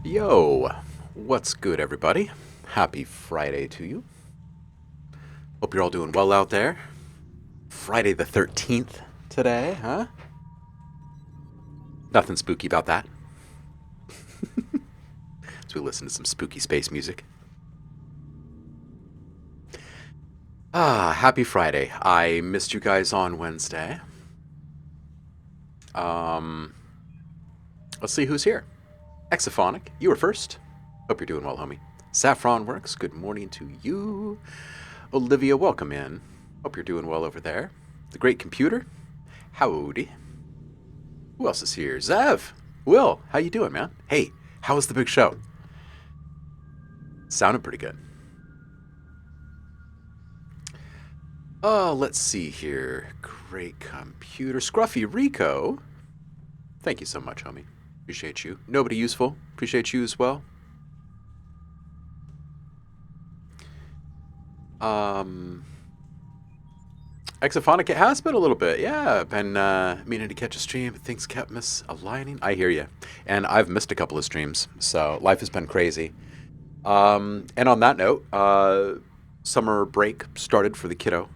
Yo, what's good, everybody? Happy Friday to you. Hope you're all doing well out there. Friday the 13th today, huh? Nothing spooky about that. As we listen to some spooky space music. Happy Friday. I missed you guys on Wednesday. Um, let's see who's here. Exophonic, you were first. Hope you're doing well, homie. Saffron Works, good morning to you. Olivia, welcome in. Hope you're doing well over there. The Great Computer, howdy. Who else is here? Zev. Will, how you doing, man? Hey, how was the big show? Sounded pretty good. Oh, let's see here. Great Computer. Scruffy Rico. Thank you so much, homie. Appreciate you. Nobody useful. Appreciate you as well. Um, Exophonic, it has been a little bit. Yeah, I've been meaning to catch a stream, but things kept misaligning. I hear you. And I've missed a couple of streams, so life has been crazy. And on that note, summer break started for the kiddo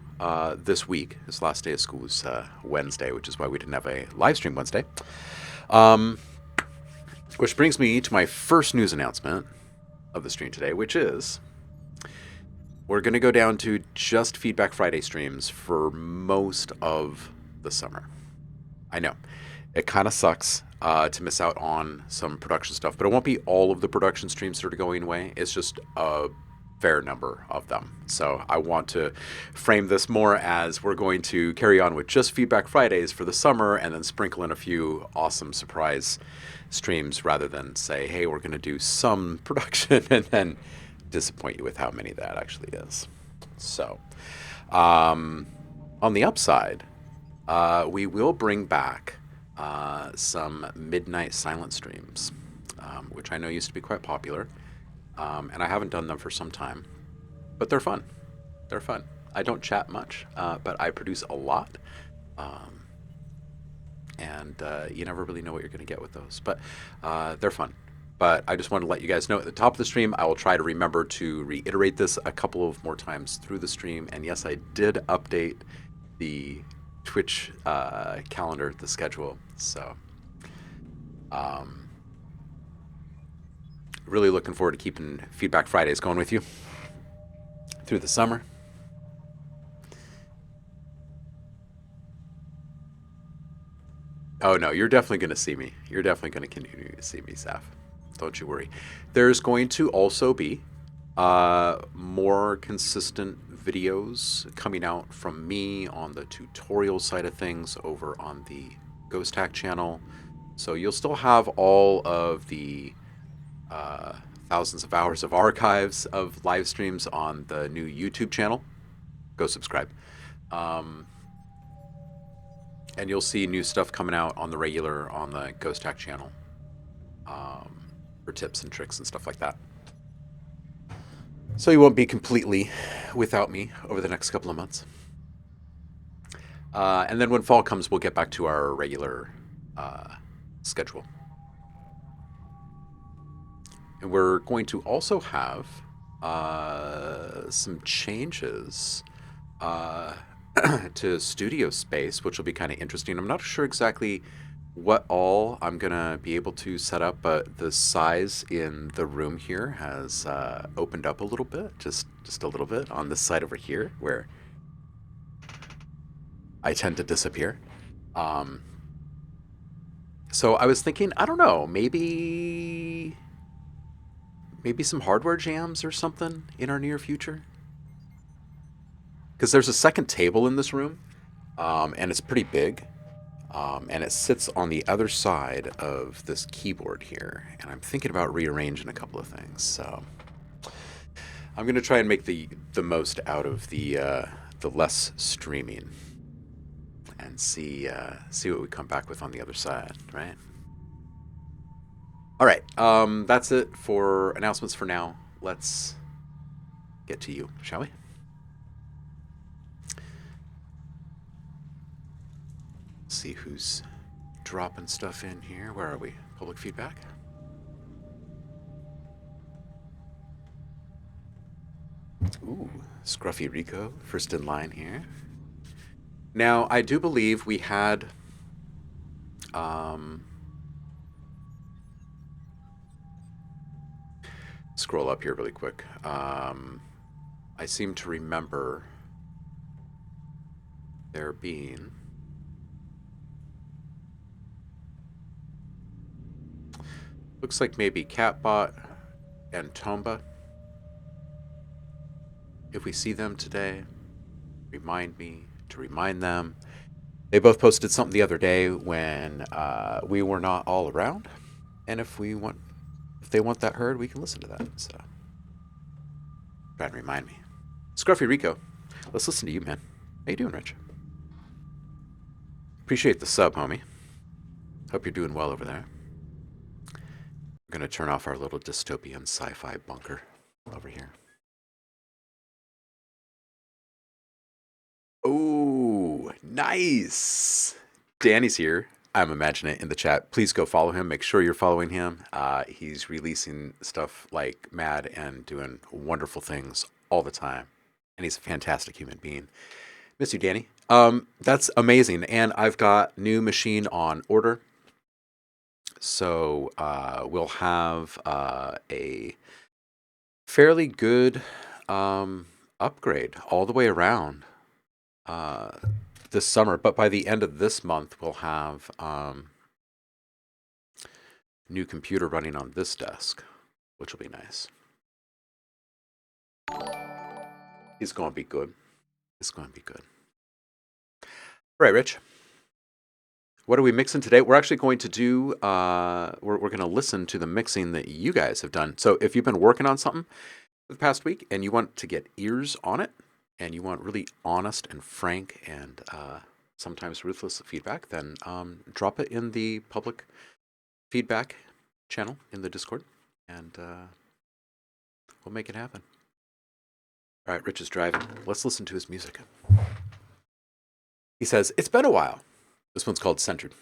this week. His last day of school was Wednesday, which is why we didn't have a live stream Wednesday. Um, which brings me to my first news announcement of the stream today, which is we're going to go down to just Feedback Friday streams for most of the summer. I know. It kind of sucks to miss out on some production stuff, but it won't be all of the production streams that are going away. It's just a fair number of them. So I want to frame this more as we're going to carry on with just Feedback Fridays for the summer and then sprinkle in a few awesome surprise streams rather than say, hey, we're going to do some production and then disappoint you with how many that actually is. So, on the upside, we will bring back some midnight silent streams, which I know used to be quite popular, and I haven't done them for some time, but they're fun. They're fun. I don't chat much, but I produce a lot, and you never really know what you're going to get with those, but they're fun. But I just want to let you guys know at the top of the stream, I will try to remember to reiterate this a couple of more times through the stream. And yes, I did update the Twitch calendar, the schedule. So, really looking forward to keeping Feedback Fridays going with you through the summer. Oh no, you're definitely going to see me. You're definitely going to continue to see me, Saf. Don't you worry. There's going to also be more consistent videos coming out from me on the tutorial side of things over on the Ghost Hack channel. So you'll still have all of the thousands of hours of archives of live streams on the new YouTube channel. Go subscribe. And you'll see new stuff coming out on the regular on the Ghost Hack channel for tips and tricks and stuff like that. So you won't be completely without me over the next couple of months. And then when fall comes, we'll get back to our regular schedule. And we're going to also have some changes to studio space, which will be kind of interesting. I'm not sure exactly what all I'm gonna be able to set up, but the size in the room here has opened up a little bit, just a little bit on this side over here where I tend to disappear. So I was thinking, I don't know, maybe some hardware jams or something in our near future. Because there's a second table in this room, and it's pretty big. And it sits on the other side of this keyboard here. And I'm thinking about rearranging a couple of things. So I'm going to try and make the most out of the less streaming and see what we come back with on the other side, right? All right, that's it for announcements for now. Let's get to you, shall we? See who's dropping stuff in here. Where are we? Public feedback. Ooh, Scruffy Rico, first in line here. Now, I do believe we had um, scroll up here really quick. I seem to remember there being looks like maybe Catbot and Tomba. If we see them today, remind me to remind them. They both posted something the other day when we were not all around, and if they want that heard, we can listen to that. So try and remind me. Scruffy Rico, let's listen to you, man. How you doing, Rich? Appreciate the sub, homie. Hope you're doing well over there. We're gonna turn off our little dystopian sci-fi bunker over here. Oh, nice. Danny's here. I'm imagining it in the chat. Please go follow him. Make sure you're following him. He's releasing stuff like mad and doing wonderful things all the time. And he's a fantastic human being. Miss you, Danny. That's amazing. And I've got new machine on order. So we'll have a fairly good upgrade all the way around this summer. But by the end of this month, we'll have new computer running on this desk, which will be nice. It's going to be good. It's going to be good. All right, Rich. What are we mixing today? We're actually going to do, we're going to listen to the mixing that you guys have done. So if you've been working on something for the past week and you want to get ears on it and you want really honest and frank and sometimes ruthless feedback, then drop it in the public feedback channel in the Discord and we'll make it happen. All right, Rich is driving. Let's listen to his music. He says, it's been a while. This one's called Centered.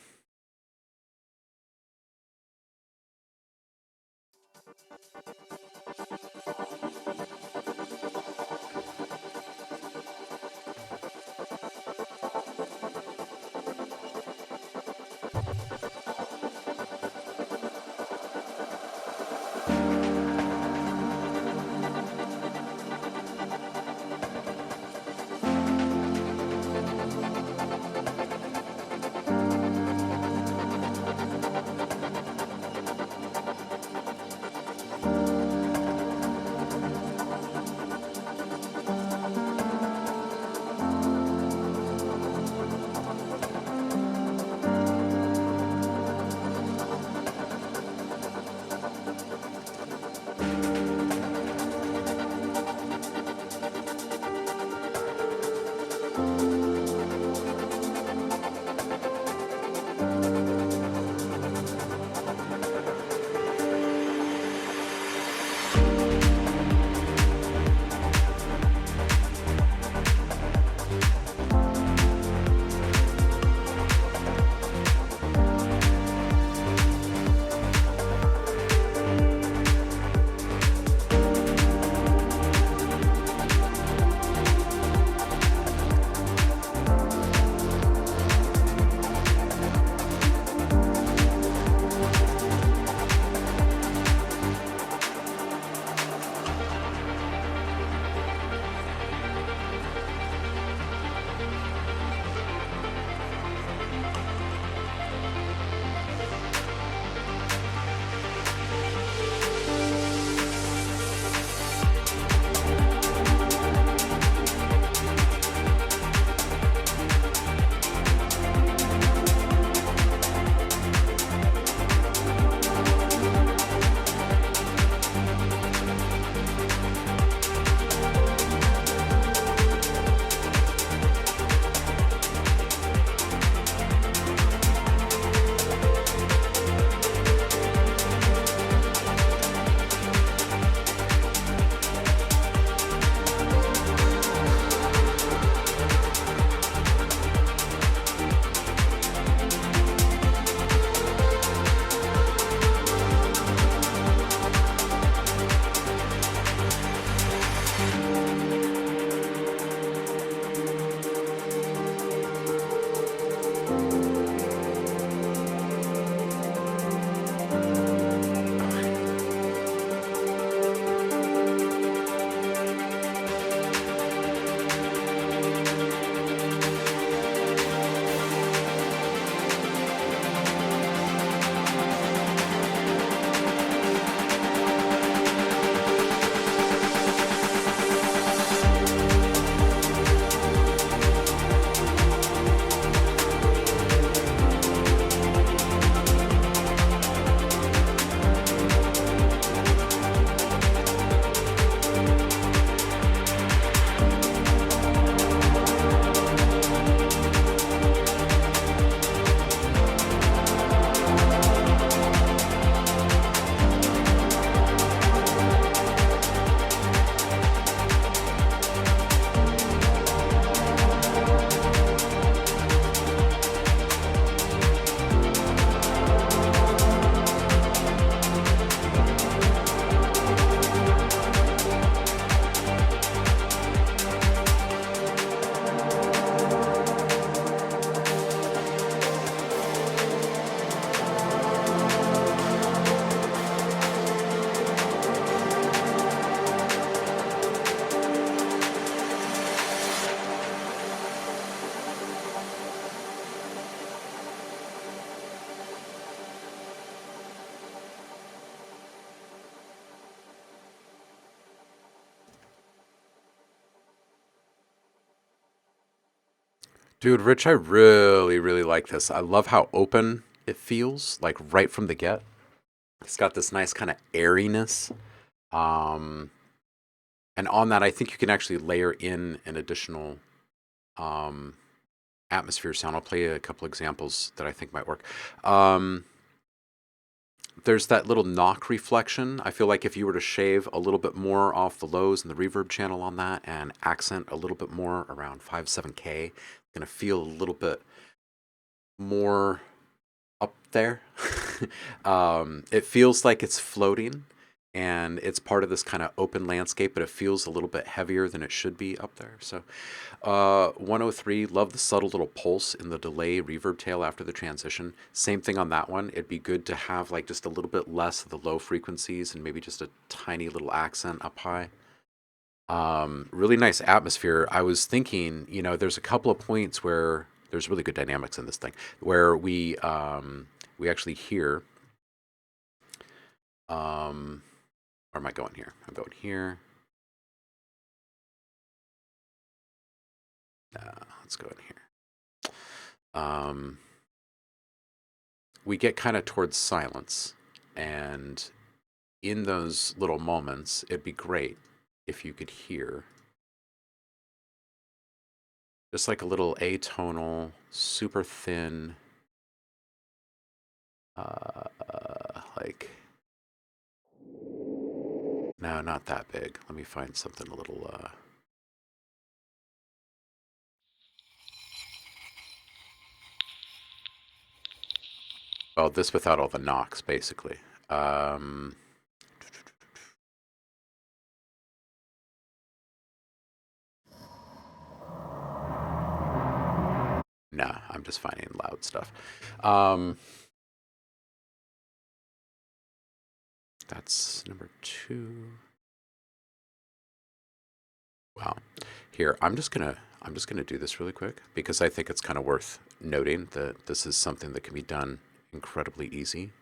Dude, Rich, I really, really like this. I love how open it feels, like right from the get. It's got this nice kind of airiness. Um, and on that, I think you can actually layer in an additional um, atmosphere sound. I'll play a couple examples that I think might work. Um, there's that little knock reflection. I feel like if you were to shave a little bit more off the lows and the reverb channel on that and accent a little bit more around 5-7K, it's going to feel a little bit more up there. It feels like it's floating and it's part of this kind of open landscape, but it feels a little bit heavier than it should be up there. So 103, love the subtle little pulse in the delay reverb tail after the transition. Same thing on that one. It'd be good to have like just a little bit less of the low frequencies and maybe just a tiny little accent up high. Really nice atmosphere. I was thinking, there's a couple of points where there's really good dynamics in this thing where we actually hear, where am I going here? I'm going here. Let's go in here. We get kind of towards silence, and in those little moments, it'd be great if you could hear just like a little atonal, super thin, like, no, not that big. Let me find something a little, well, this without all the knocks, basically. Um, nah, I'm just finding loud stuff. That's number 2. Wow. Here, I'm just gonna do this really quick because I think it's kind of worth noting that this is something that can be done incredibly easy.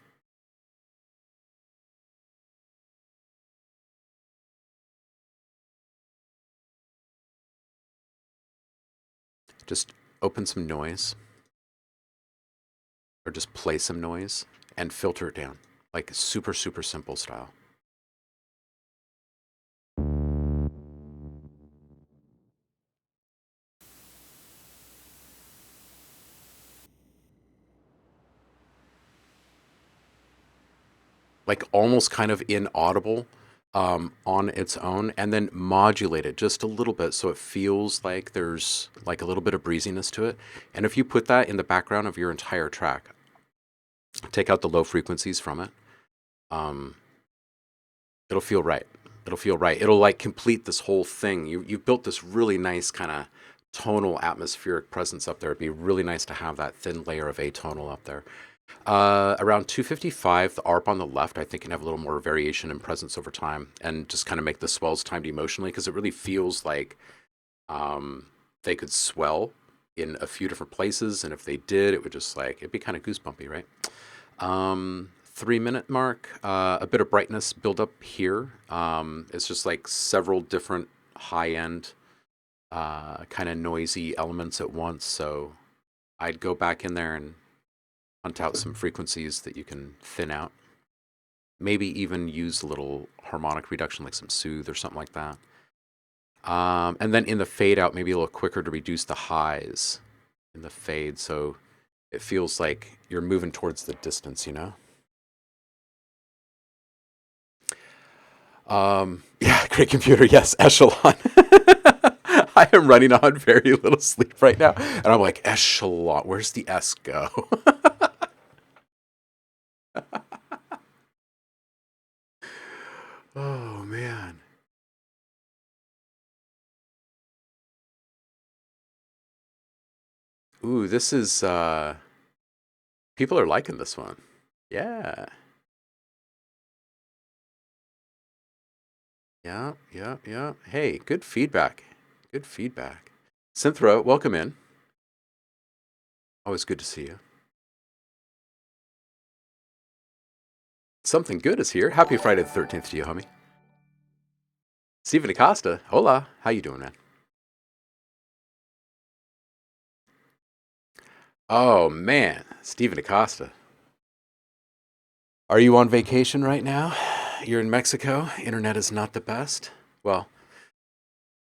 Just open some noise or just play some noise and filter it down, like super, super simple style. Like almost kind of inaudible on its own, and then modulate it just a little bit so it feels like there's like a little bit of breeziness to it. And if you put that in the background of your entire track, take out the low frequencies from it, um, it'll feel right. It'll feel right. It'll like complete this whole thing. You've built this really nice kind of tonal atmospheric presence up there. It'd be really nice to have that thin layer of atonal up there. Around 255, the ARP on the left, I think, can have a little more variation and presence over time and just kind of make the swells timed emotionally because it really feels like they could swell in a few different places. And if they did, it would just like, it'd be kind of goosebumpy, right? 3-minute mark, a bit of brightness build up here. It's just like several different high end, kind of noisy elements at once. So I'd go back in there and hunt out some frequencies that you can thin out. Maybe even use a little harmonic reduction, like some soothe or something like that. And then in the fade out, maybe a little quicker to reduce the highs in the fade, so it feels like you're moving towards the distance, Yeah, great computer. Yes, Echelon. I am running on very little sleep right now, and I'm like, Echelon. Where's the S go? Oh man. Ooh, this is people are liking this one. Yeah. Yeah, yeah, yeah. Hey, good feedback. Good feedback. Synthra, welcome in. Always good to see you. Something good is here. Happy Friday the 13th to you, homie. Steven Acosta, hola. How you doing, man? Oh man, Stephen Acosta. Are you on vacation right now? You're in Mexico. Internet is not the best. Well,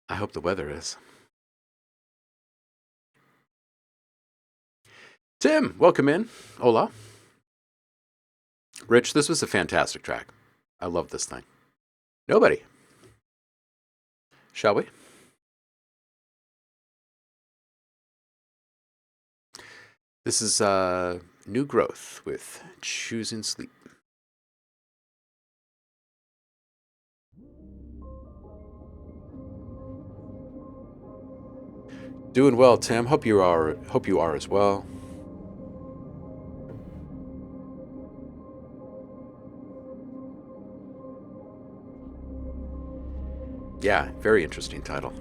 I hope the weather is. Tim, welcome in. Hola. Rich, this was a fantastic track. I love this thing. Nobody. Shall we? This is New Growth with Choosing Sleep. Doing well, Tim. Hope you are. Hope you are as well. Yeah, very interesting title.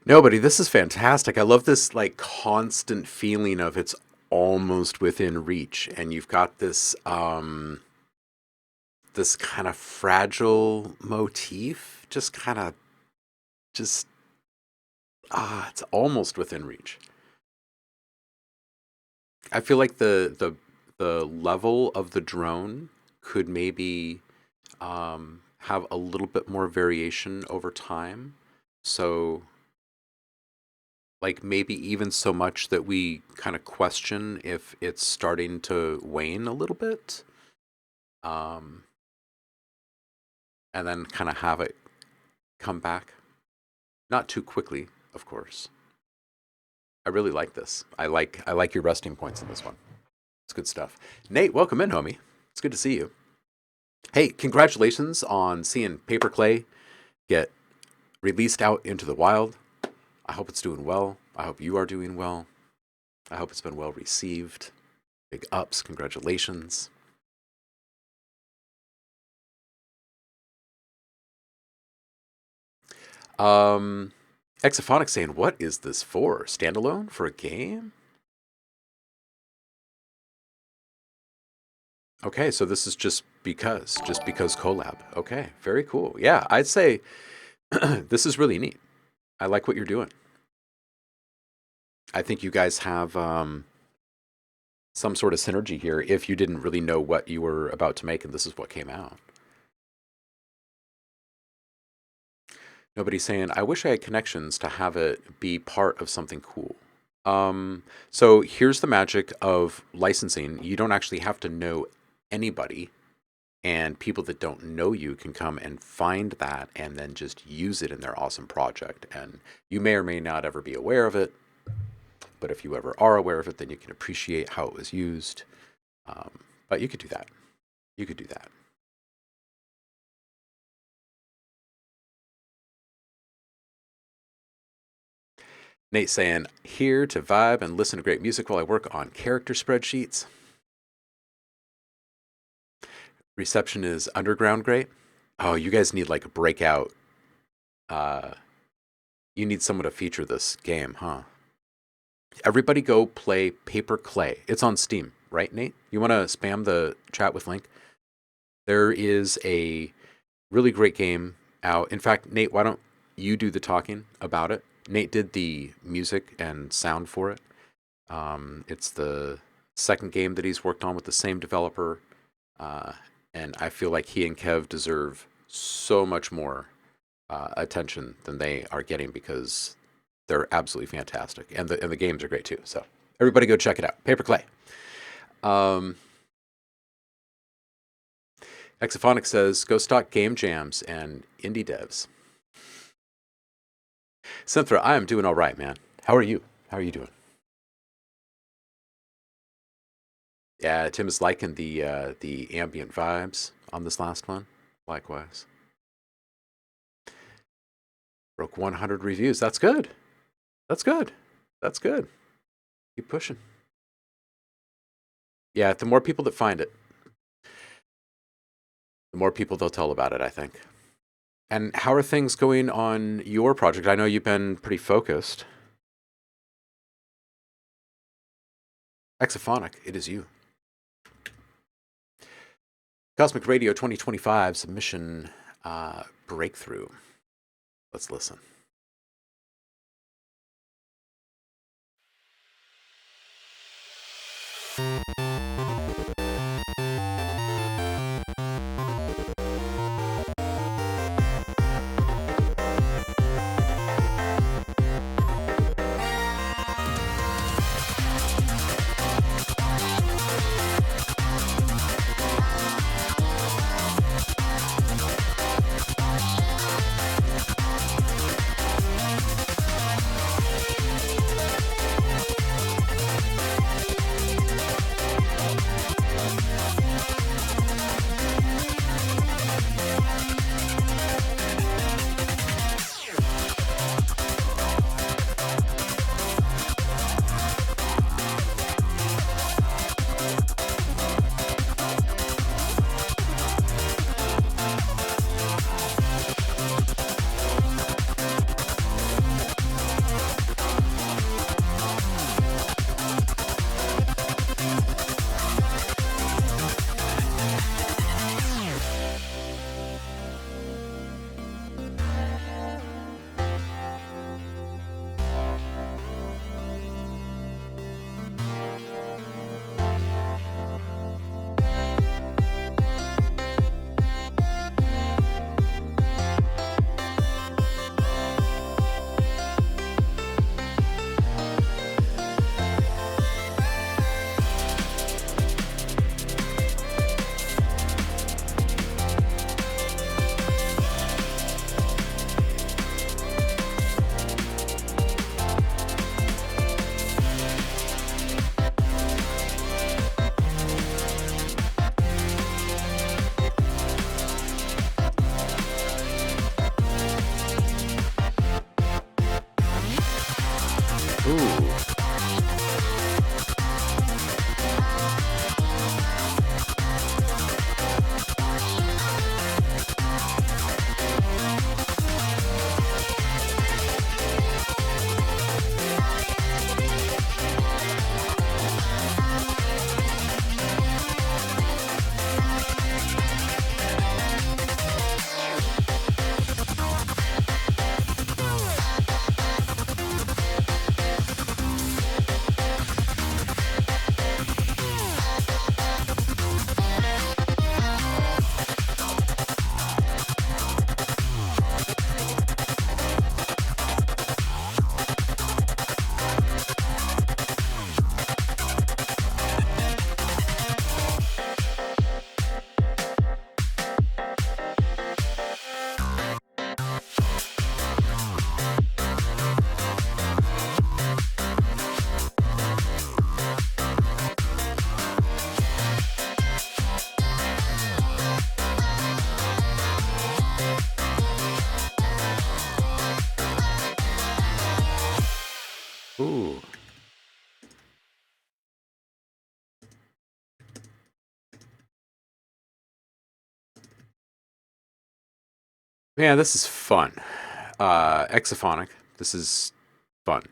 Nobody. This is fantastic. I love this like constant feeling of it's almost within reach, and you've got this kind of fragile motif, just it's almost within reach. I feel like the level of the drone could maybe have a little bit more variation over time. So, like maybe even so much that we kind of question if it's starting to wane a little bit, um, and then kind of have it come back. Not too quickly, of course. I really like this. I like your resting points in this one. It's good stuff. Nate, welcome in, homie. It's good to see you. Hey, congratulations on seeing Paper Clay get released out into the wild. I hope it's doing well. I hope you are doing well. I hope it's been well received. Big ups, congratulations. Um, Exophonic saying, what is this for? Standalone for a game? Okay, so this is just because collab. Okay, very cool. Yeah, I'd say this is really neat. I like what you're doing. I think you guys have some sort of synergy here if you didn't really know what you were about to make and this is what came out. Nobody's saying, I wish I had connections to have it be part of something cool. So here's the magic of licensing. You don't actually have to know anybody, and people that don't know you can come and find that and then just use it in their awesome project. And you may or may not ever be aware of it, but if you ever are aware of it, then you can appreciate how it was used. But you could do that. You could do that. Nate saying, here to vibe and listen to great music while I work on character spreadsheets. Reception is underground great. Oh, you guys need like a breakout uh, You need someone to feature this game, huh? Everybody go play Paper Clay. It's on Steam, right, Nate? You want to spam the chat with link? There is a really great game out. In fact, Nate, why don't you do the talking about it? Nate did the music and sound for it. It's the second game that he's worked on with the same developer, uh, and I feel like he and Kev deserve so much more attention than they are getting because they're absolutely fantastic, and the games are great too. So everybody go check it out. Paper Clay. Um, Exophonic says go stock game jams and indie devs. Cynthia, I am doing all right, man. How are you? How are you doing? Yeah, Tim is liking the ambient vibes on this last one. Likewise, broke 100 reviews. That's good. That's good. That's good. Keep pushing. Yeah, the more people that find it, the more people they'll tell about it, I think. And how are things going on your project? I know you've been pretty focused. Exophonic, it is you. Cosmic Radio 2025 submission breakthrough. Let's listen. Ooh. Ooh. Man, this is fun. Exophonic, This is fun.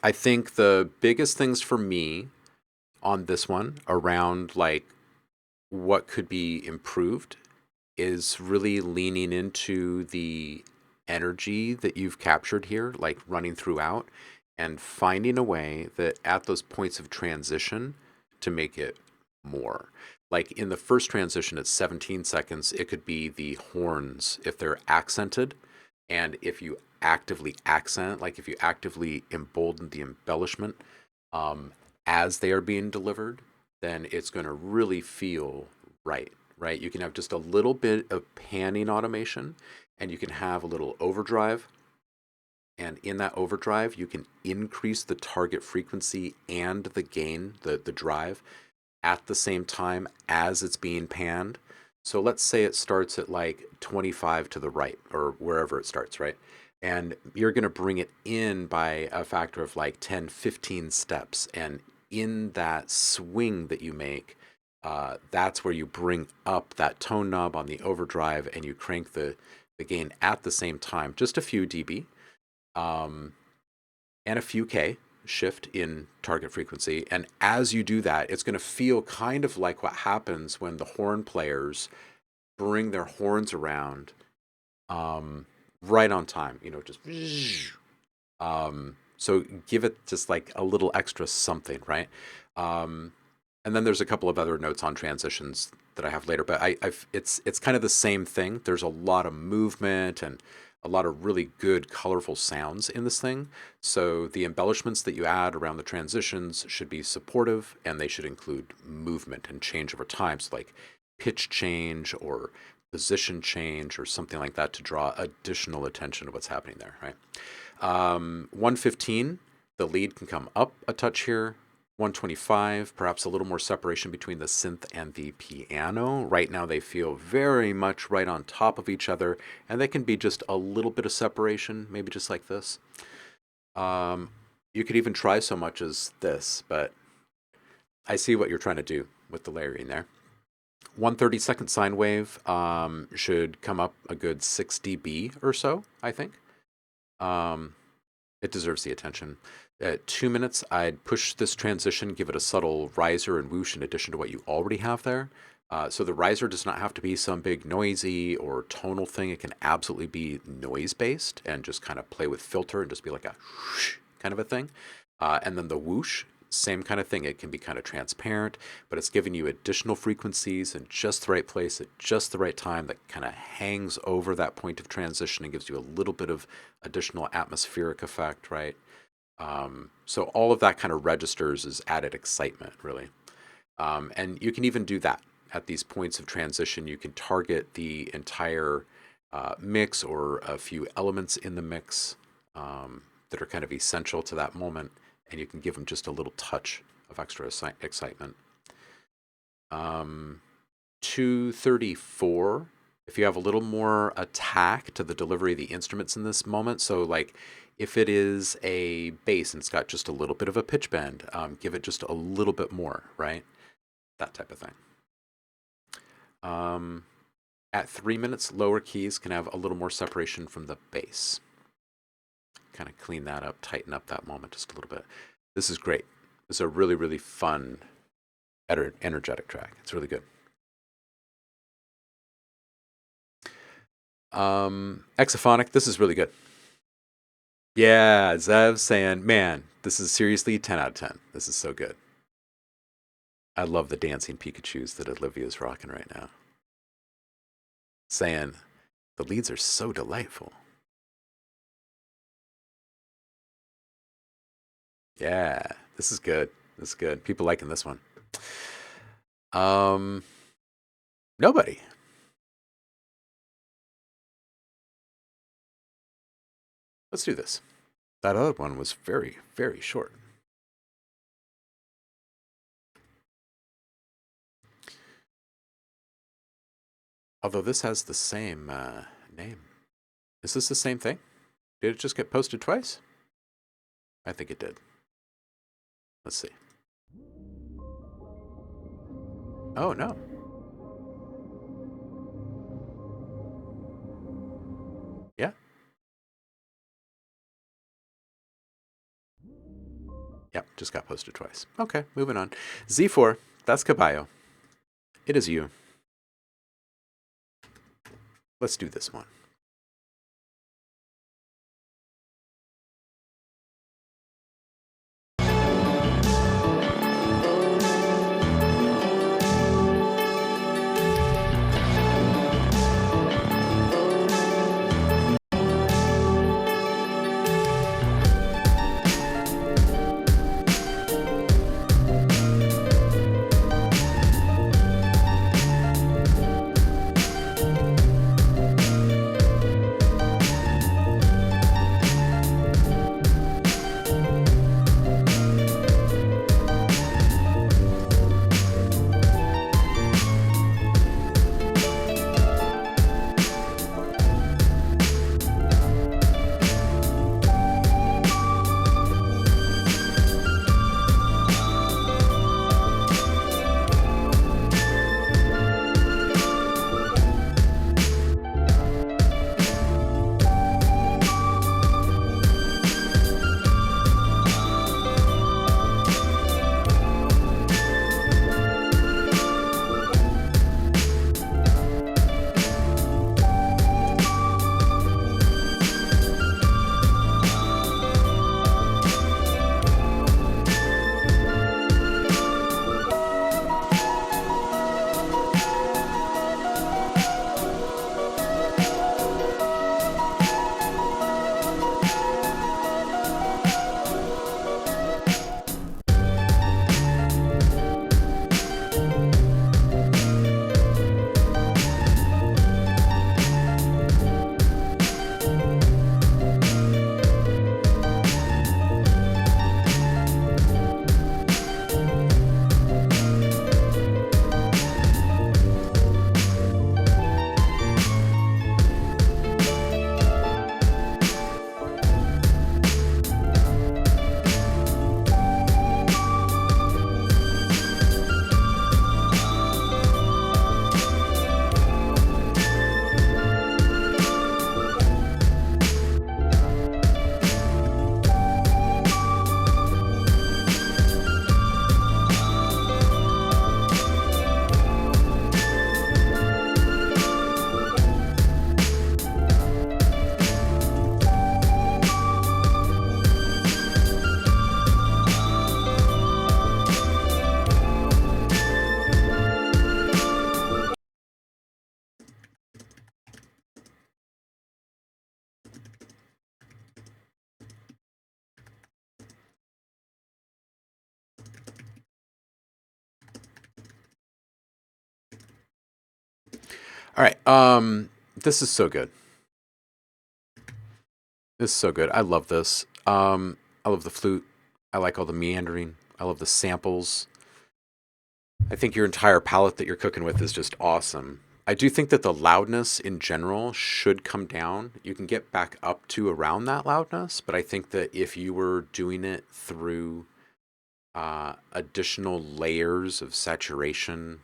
I think the biggest things for me on this one around like what could be improved is really leaning into the energy that you've captured here, like running throughout, and finding a way that at those points of transition to make it more. Like in the first transition at 17 seconds, it could be the horns if they're accented. And if you actively accent, like if you actively embolden the embellishment um, as they are being delivered, then it's going to really feel right, right? You can have just a little bit of panning automation and you can have a little overdrive. And in that overdrive, you can increase the target frequency and the gain, the drive, at the same time as it's being panned. So let's say it starts at like 25 to the right or wherever it starts, right? And you're going to bring it in by a factor of like 10, 15 steps. And in that swing that you make, that's where you bring up that tone knob on the overdrive and you crank the gain at the same time, just a few dB. Um, and a few K shift in target frequency. And as you do that, it's going to feel kind of like what happens when the horn players bring their horns around right on time, just. So give it just like a little extra something, right? Um, and then there's a couple of other notes on transitions that I have later, but it's kind of the same thing. There's a lot of movement and a lot of really good, colorful sounds in this thing. So the embellishments that you add around the transitions should be supportive, and they should include movement and change over time. So like pitch change or position change or something like that to draw additional attention to what's happening there, right? 115, the lead can come up a touch here. 125, perhaps a little more separation between the synth and the piano. Right now they feel very much right on top of each other, and they can be just a little bit of separation, maybe just like this. You could even try so much as this, but I see what you're trying to do with the layering there. 132nd sine wave should come up a good 6 dB or so, I think. It deserves the attention. At 2 minutes, I'd push this transition, give it a subtle riser and whoosh in addition to what you already have there. So the riser does not have to be some big noisy or tonal thing. It can absolutely be noise-based and just kind of play with filter and just be like a whoosh kind of a thing. And then the whoosh, same kind of thing. It can be kind of transparent, but it's giving you additional frequencies in just the right place at just the right time that kind of hangs over that point of transition and gives you a little bit of additional atmospheric effect, right? So all of that kind of registers as added excitement, really. And you can even do that at these points of transition. You can target the entire mix or a few elements in the mix that are kind of essential to that moment, and you can give them just a little touch of extra excitement. 234, if you have a little more attack to the delivery of the instruments in this moment, so like if it is a bass and it's got just a little bit of a pitch bend, give it just a little bit more, right? That type of thing. At 3 minutes, lower keys can have a little more separation from the bass. Kind of clean that up, tighten up that moment just a little bit. This is great. It's a really, really fun, energetic track. It's really good. Exophonic, this is really good. Yeah, Zev saying, man, this is seriously 10 out of 10. This is so good. I love the dancing Pikachus that Olivia's rocking right now. Saying, the leads are so delightful. Yeah, this is good. This is good. People liking this one. Nobody. Let's do this. That other one was very, very short. Although this has the same name. Is this the same thing? Did it just get posted twice? I think it did. Let's see. Oh, no. Yeah. just got posted twice. Okay, moving on. Z4, that's Caballo. It is you. Let's do this one. All right. This is so good. This is so good. I love this. I love the flute. I like all the meandering. I love the samples. I think your entire palette that you're cooking with is just awesome. I do think that the loudness in general should come down. You can get back up to around that loudness, but I think that if you were doing it through additional layers of saturation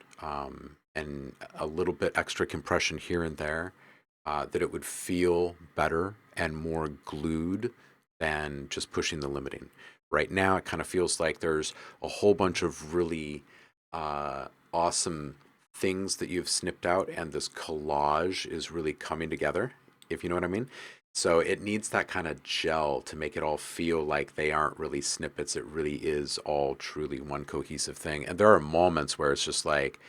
and a little bit extra compression here and there, that it would feel better and more glued than just pushing the limiting. Right now, it kind of feels like there's a whole bunch of really awesome things that you've snipped out, and this collage is really coming together, if you know what I mean. So it needs that kind of gel to make it all feel like they aren't really snippets. It really is all truly one cohesive thing. And there are moments where it's just like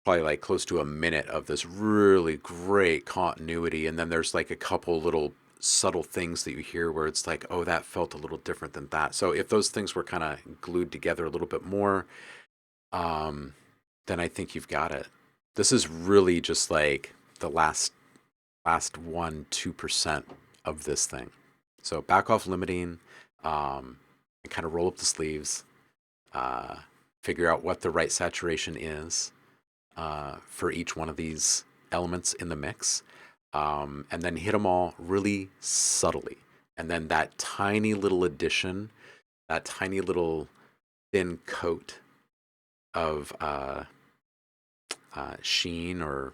probably like close to a minute of this really great continuity, and then there's like a couple little subtle things that you hear where it's like, oh, that felt a little different than that. So if those things were kind of glued together a little bit more, then I think you've got it. This is really just like the last 1-2% of this thing. So back off limiting, and kind of roll up the sleeves, figure out what the right saturation is for each one of these elements in the mix, and then hit them all really subtly. And then that tiny little addition, that tiny little thin coat of sheen or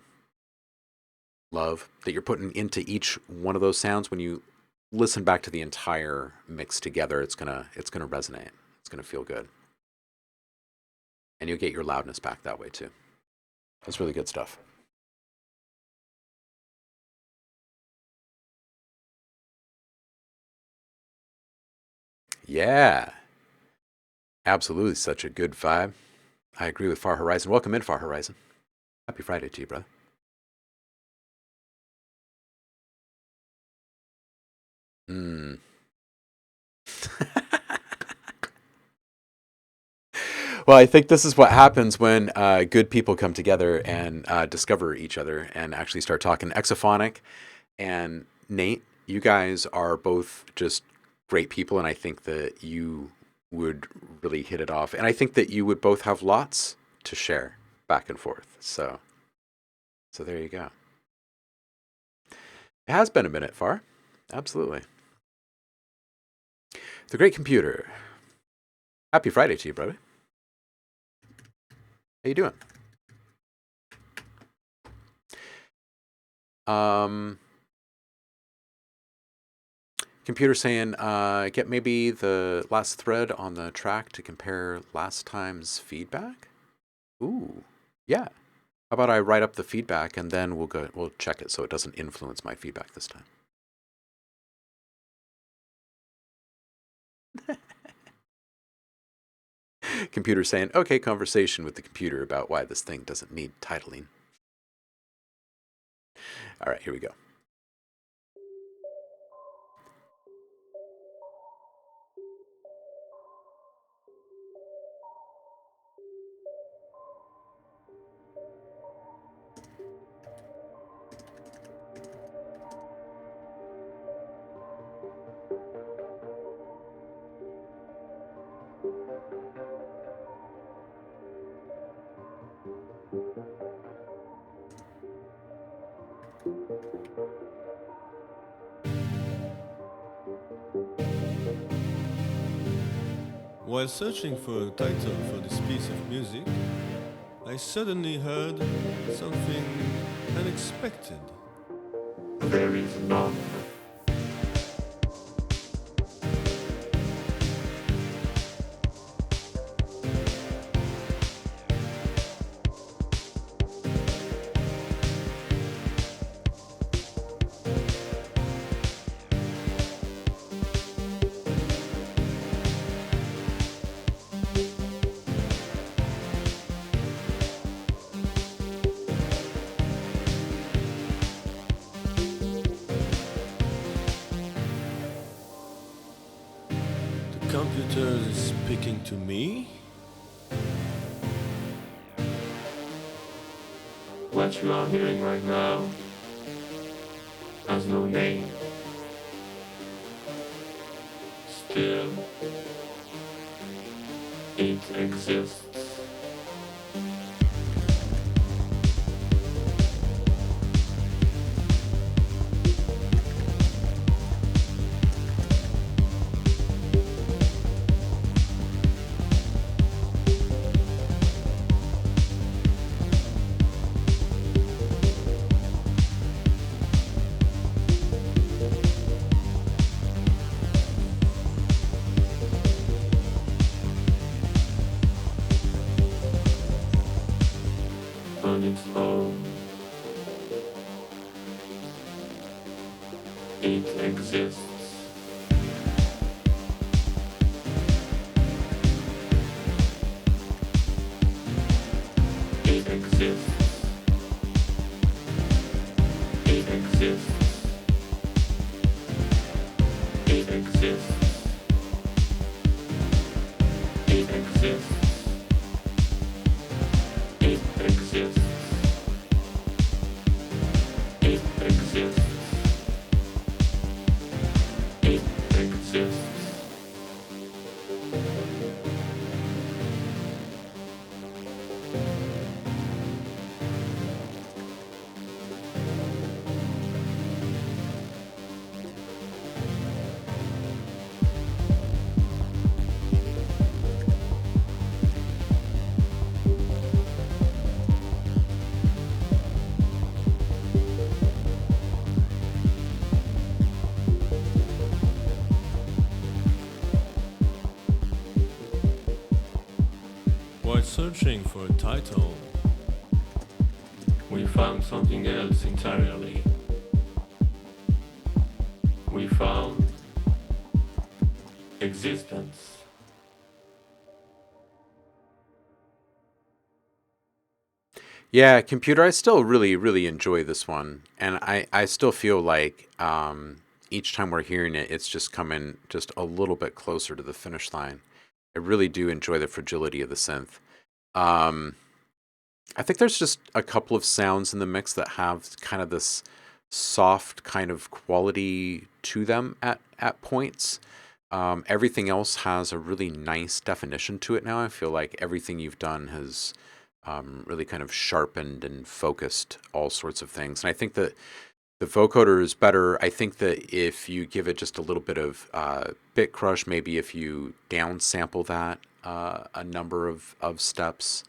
love that you're putting into each one of those sounds, when you listen back to the entire mix together, it's gonna resonate. It's going to feel good. And you'll get your loudness back that way too. That's really good stuff. Yeah, absolutely. Such a good vibe. I agree with Far Horizon. Welcome in, Far Horizon. Happy Friday to you, brother. Hmm. Well, I think this is what happens when good people come together and discover each other and actually start talking. Exophonic and Nate, you guys are both just great people, and I think that you would really hit it off. And I think that you would both have lots to share back and forth. So there you go. It has been a minute, Far. Absolutely. The Great Computer. Happy Friday to you, brother. How you doing? Computer saying, get maybe the last thread on the track to compare last time's feedback. Ooh, yeah. How about I write up the feedback and then we'll check it so it doesn't influence my feedback this time. Computer saying, okay, conversation with the computer about why this thing doesn't need titling. All right, here we go. While searching for a title for this piece of music, I suddenly heard something unexpected. There is none. The computer is speaking to me. What you are hearing right now has no name. Still, it exists. On its own. It exists. It exists. It exists. It exists. It exists. It exists. It exists. It exists. searching for a title. We found something else entirely. We found existence. Yeah, computer, I still really, really enjoy this one. And I still feel like each time we're hearing it, it's just coming just a little bit closer to the finish line. I really do enjoy the fragility of the synth. Um, I think there's just a couple of sounds in the mix that have kind of this soft kind of quality to them at points. Everything else has a really nice definition to it now. I feel like everything you've done has really kind of sharpened and focused all sorts of things. And I think that the vocoder is better. I think that if you give it just a little bit of bit crush, maybe if you downsample that a number of steps,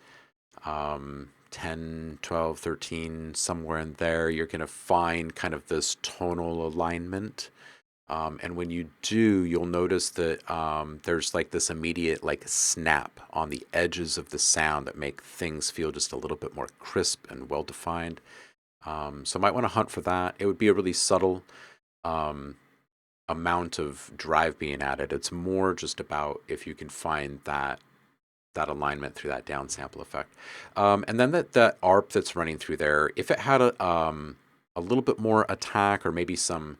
10, 12, 13, somewhere in there, you're going to find kind of this tonal alignment. And when you do, you'll notice that there's like this immediate like snap on the edges of the sound that make things feel just a little bit more crisp and well defined. So I might want to hunt for that. It would be a really subtle um, amount of drive being added. It's more just about if you can find that alignment through that downsample effect. And then that ARP that's running through there, if it had a little bit more attack or maybe some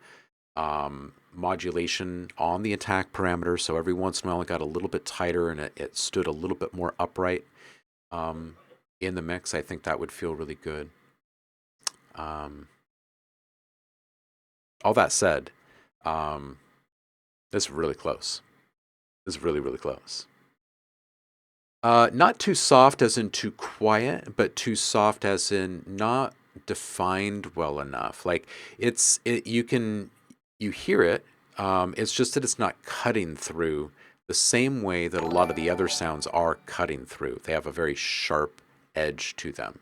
modulation on the attack parameter, so every once in a while it got a little bit tighter and it stood a little bit more upright in the mix, I think that would feel really good. All that said, this is really close. This is really, really close. Not too soft as in too quiet, but too soft as in not defined well enough. Like you hear it. It's just that it's not cutting through the same way that a lot of the other sounds are cutting through. They have a very sharp edge to them.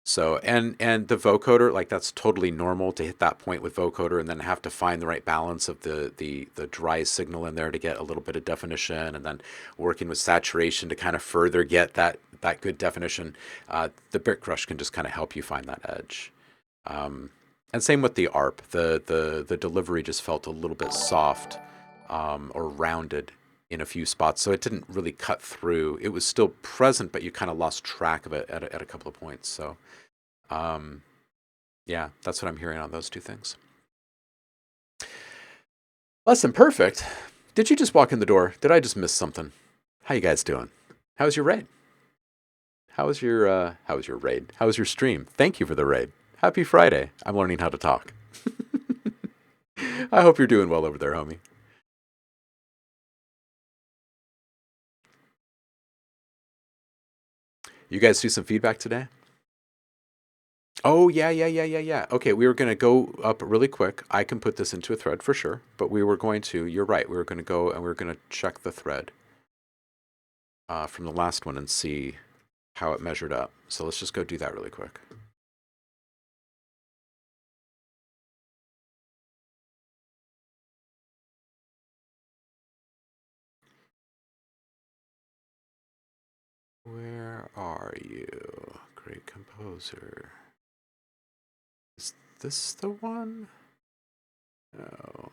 So and the vocoder, like that's totally normal to hit that point with vocoder and then have to find the right balance of the dry signal in there to get a little bit of definition, and then working with saturation to kind of further get that good definition. The bit crush can just kind of help you find that edge. And same with the ARP. The delivery just felt a little bit soft or rounded in a few spots, so it didn't really cut through. It was still present, but you kind of lost track of it at a couple of points. So, yeah, that's what I'm hearing on those two things. Less than perfect. Did you just walk in the door? Did I just miss something? How you guys doing? How was your raid? How was your raid? How was your stream? Thank you for the raid. Happy Friday. I'm learning how to talk. I hope you're doing well over there, homie. You guys do some feedback today? Oh, yeah. Okay, we were going to go up really quick. I can put this into a thread for sure, but we were going to, you're right, we were going to go and we were going to check the thread from the last one and see how it measured up. So let's just go do that really quick. Where are you? Great composer. Is this the one? No.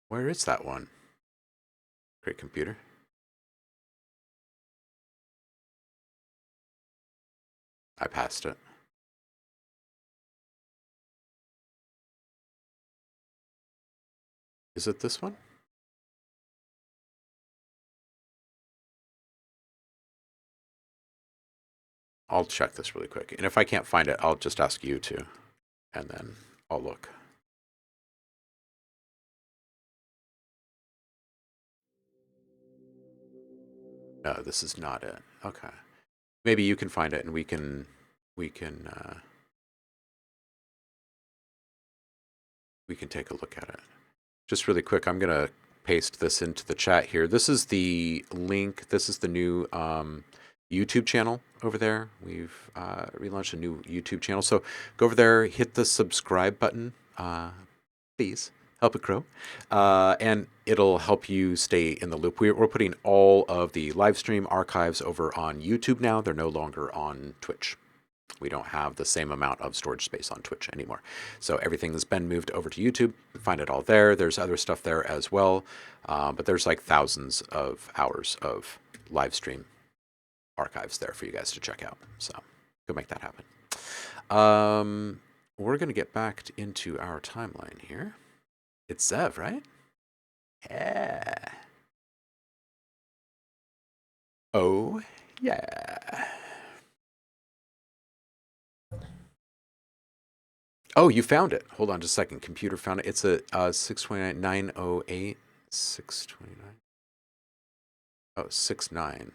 Where is that one? Great computer. I passed it. Is it this one? I'll check this really quick. And if I can't find it, I'll just ask you to. And then I'll look. No, this is not it. Okay. Maybe you can find it and we can take a look at it. Just really quick, I'm going to paste this into the chat here. This is the link. This is the new YouTube channel over there. We've relaunched a new YouTube channel. So go over there, hit the subscribe button, please. Help it grow. And it'll help you stay in the loop. We're putting all of the live stream archives over on YouTube now. They're no longer on Twitch. We don't have the same amount of storage space on Twitch anymore. So everything has been moved over to YouTube. You find it all there. There's other stuff there as well. But there's like thousands of hours of live stream archives there for you guys to check out. So go make that happen. We're going to get back into our timeline here. It's Zev, right? Yeah. Oh, yeah. Oh, you found it. Hold on just a second. Computer found it. It's a 629 908 629. Oh, 69.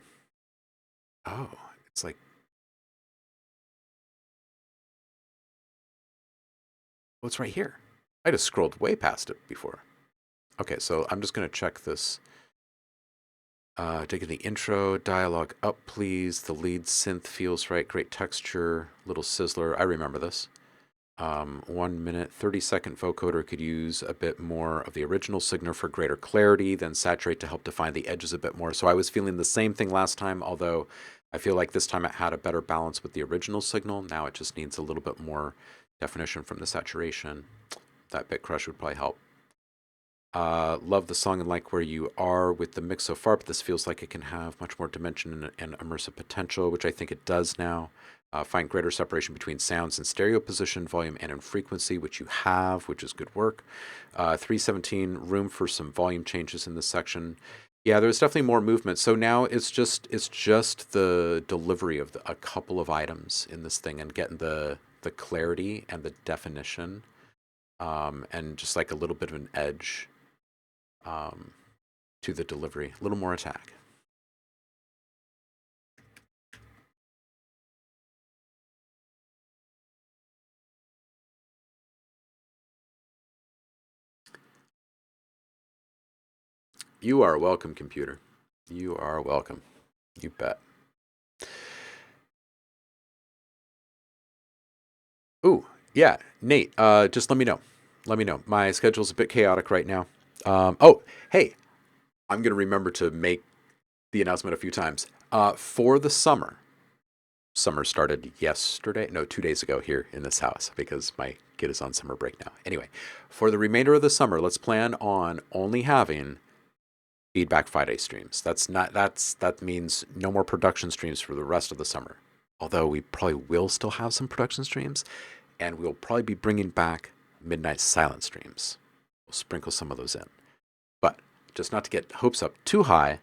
Oh, it's like. Oh, it's right here. I just scrolled way past it before. Okay, so I'm just going to check this. Taking the intro, dialogue up, please. The lead synth feels right. Great texture, little sizzler. I remember this. 1 minute, 30-second vocoder could use a bit more of the original signal for greater clarity, then saturate to help define the edges a bit more. So I was feeling the same thing last time, although I feel like this time it had a better balance with the original signal. Now it just needs a little bit more definition from the saturation. That bit crush would probably help. Love the song and like where you are with the mix so far, but this feels like it can have much more dimension and immersive potential, which I think it does now. Find greater separation between sounds in stereo position, volume, and in frequency, which you have, which is good work. 317, room for some volume changes in this section. Yeah, there's definitely more movement. So now it's just the delivery of a couple of items in this thing and getting the clarity and the definition, and just like a little bit of an edge to the delivery, a little more attack. You are welcome, computer. You are welcome. You bet. Ooh, yeah, Nate, just let me know. Let me know. My schedule's a bit chaotic right now. Oh, hey, I'm going to remember to make the announcement a few times. For the summer started yesterday, no, 2 days ago here in this house because my kid is on summer break now. Anyway, for the remainder of the summer, let's plan on only having Feedback Friday streams. That means no more production streams for the rest of the summer. Although we probably will still have some production streams, and we'll probably be bringing back Midnight Silent streams. We'll sprinkle some of those in. But just not to get hopes up too high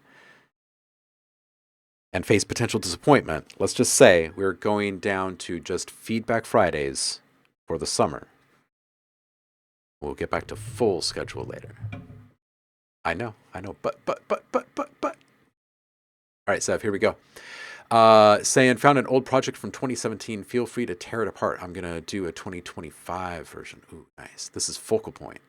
and face potential disappointment, let's just say we're going down to just Feedback Fridays for the summer. We'll get back to full schedule later. I know, but. All right, Sev, here we go. Saying, found an old project from 2017. Feel free to tear it apart. I'm going to do a 2025 version. Ooh, nice. This is Focal Point.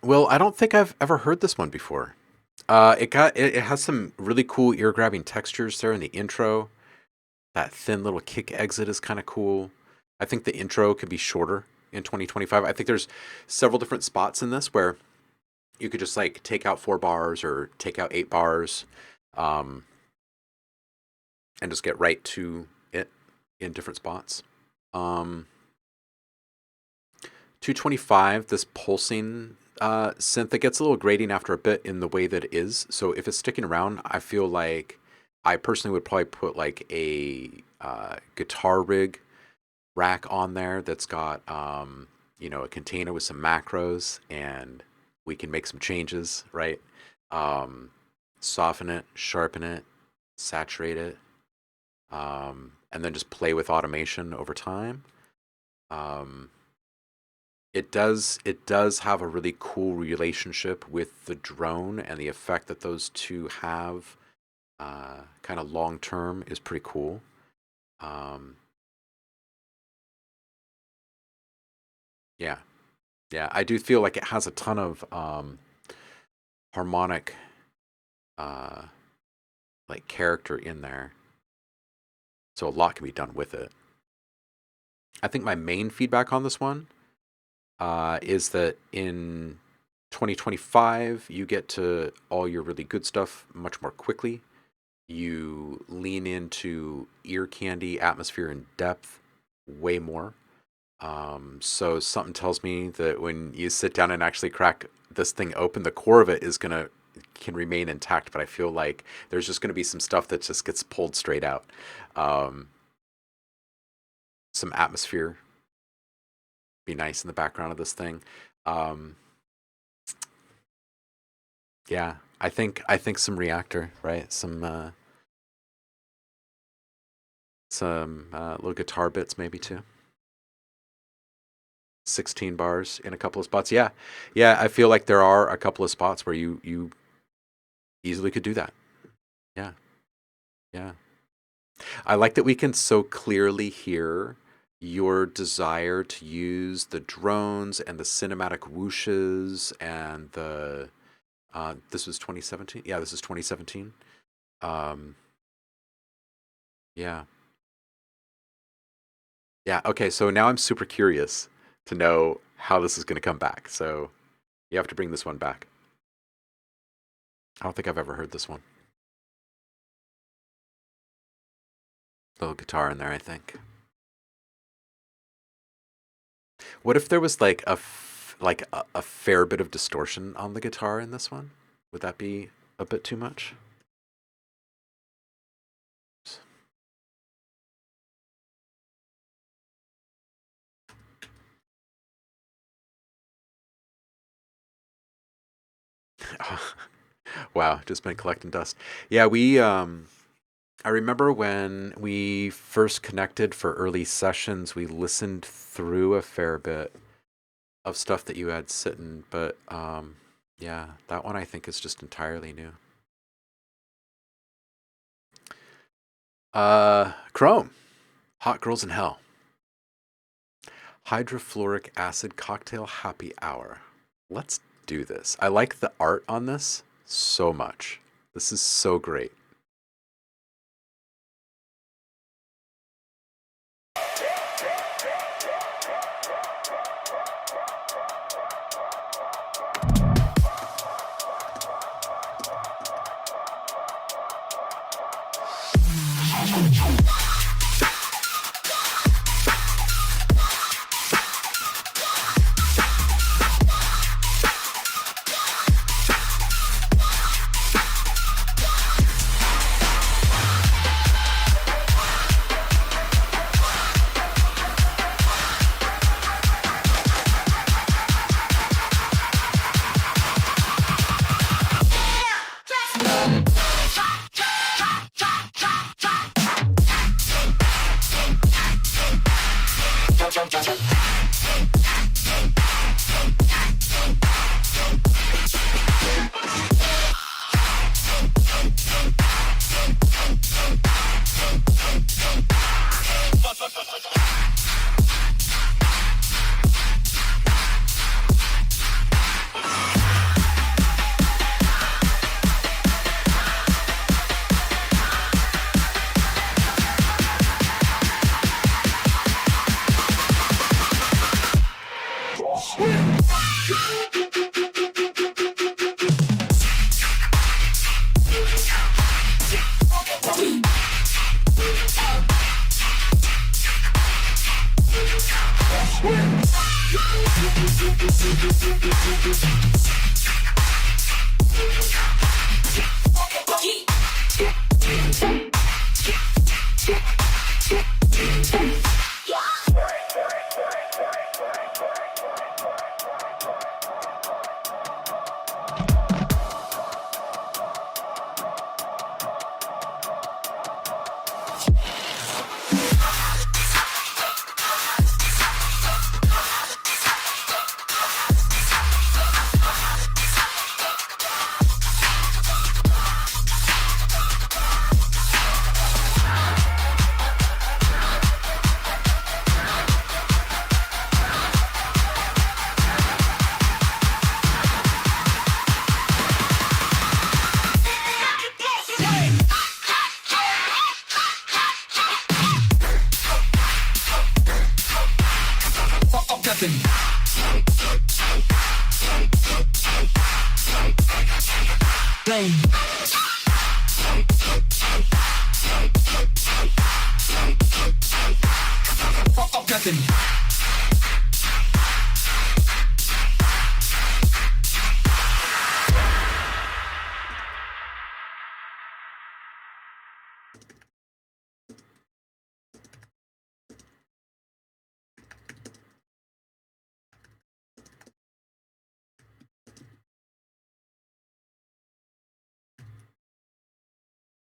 Well, I don't think I've ever heard this one before. It has some really cool ear grabbing textures there in the intro. That thin little kick exit is kind of cool. I think the intro could be shorter in 2025. I think there's several different spots in this where you could just like take out 4 bars or take out 8 bars, um, and just get right to it in different spots. 225, this pulsing synth, it gets a little grating after a bit in the way that it is. So if it's sticking around, I feel like I personally would probably put like a guitar rig rack on there that's got a container with some macros, and we can make some changes, right? Soften it, sharpen it, saturate it, and then just play with automation over time. It does have a really cool relationship with the drone, and the effect that those two have, kind of long term, is pretty cool. Um, yeah, yeah, I do feel like it has a ton of harmonic, uh, like character in there, so a lot can be done with it. I think my main feedback on this one is that in 2025 you get to all your really good stuff much more quickly. You lean into ear candy, atmosphere, and depth way more. So something tells me that when you sit down and actually crack this thing open, the core of it can remain intact, but I feel like there's just gonna be some stuff that just gets pulled straight out. Um, some atmosphere be nice in the background of this thing. Um, yeah, I think some reactor, right? Some little guitar bits maybe too. 16 bars in a couple of spots. Yeah, yeah. I feel like there are a couple of spots where you easily could do that. Yeah, yeah. I like that we can so clearly hear your desire to use the drones and the cinematic whooshes and the this was 2017. Yeah, this is 2017. Um, yeah, yeah. Okay, so now I'm super curious to know how this is going to come back. So you have to bring this one back. I don't think I've ever heard this one. Little guitar in there, I think. What if there was like a fair bit of distortion on the guitar in this one? Would that be a bit too much? Wow, just been collecting dust. Yeah, I remember when we first connected for early sessions, we listened through a fair bit of stuff that you had sitting, but yeah, that one I think is just entirely new. Chrome, Hot Girls in Hell, hydrofluoric acid cocktail happy hour. Let's do this. I like the art on this so much. This is so great.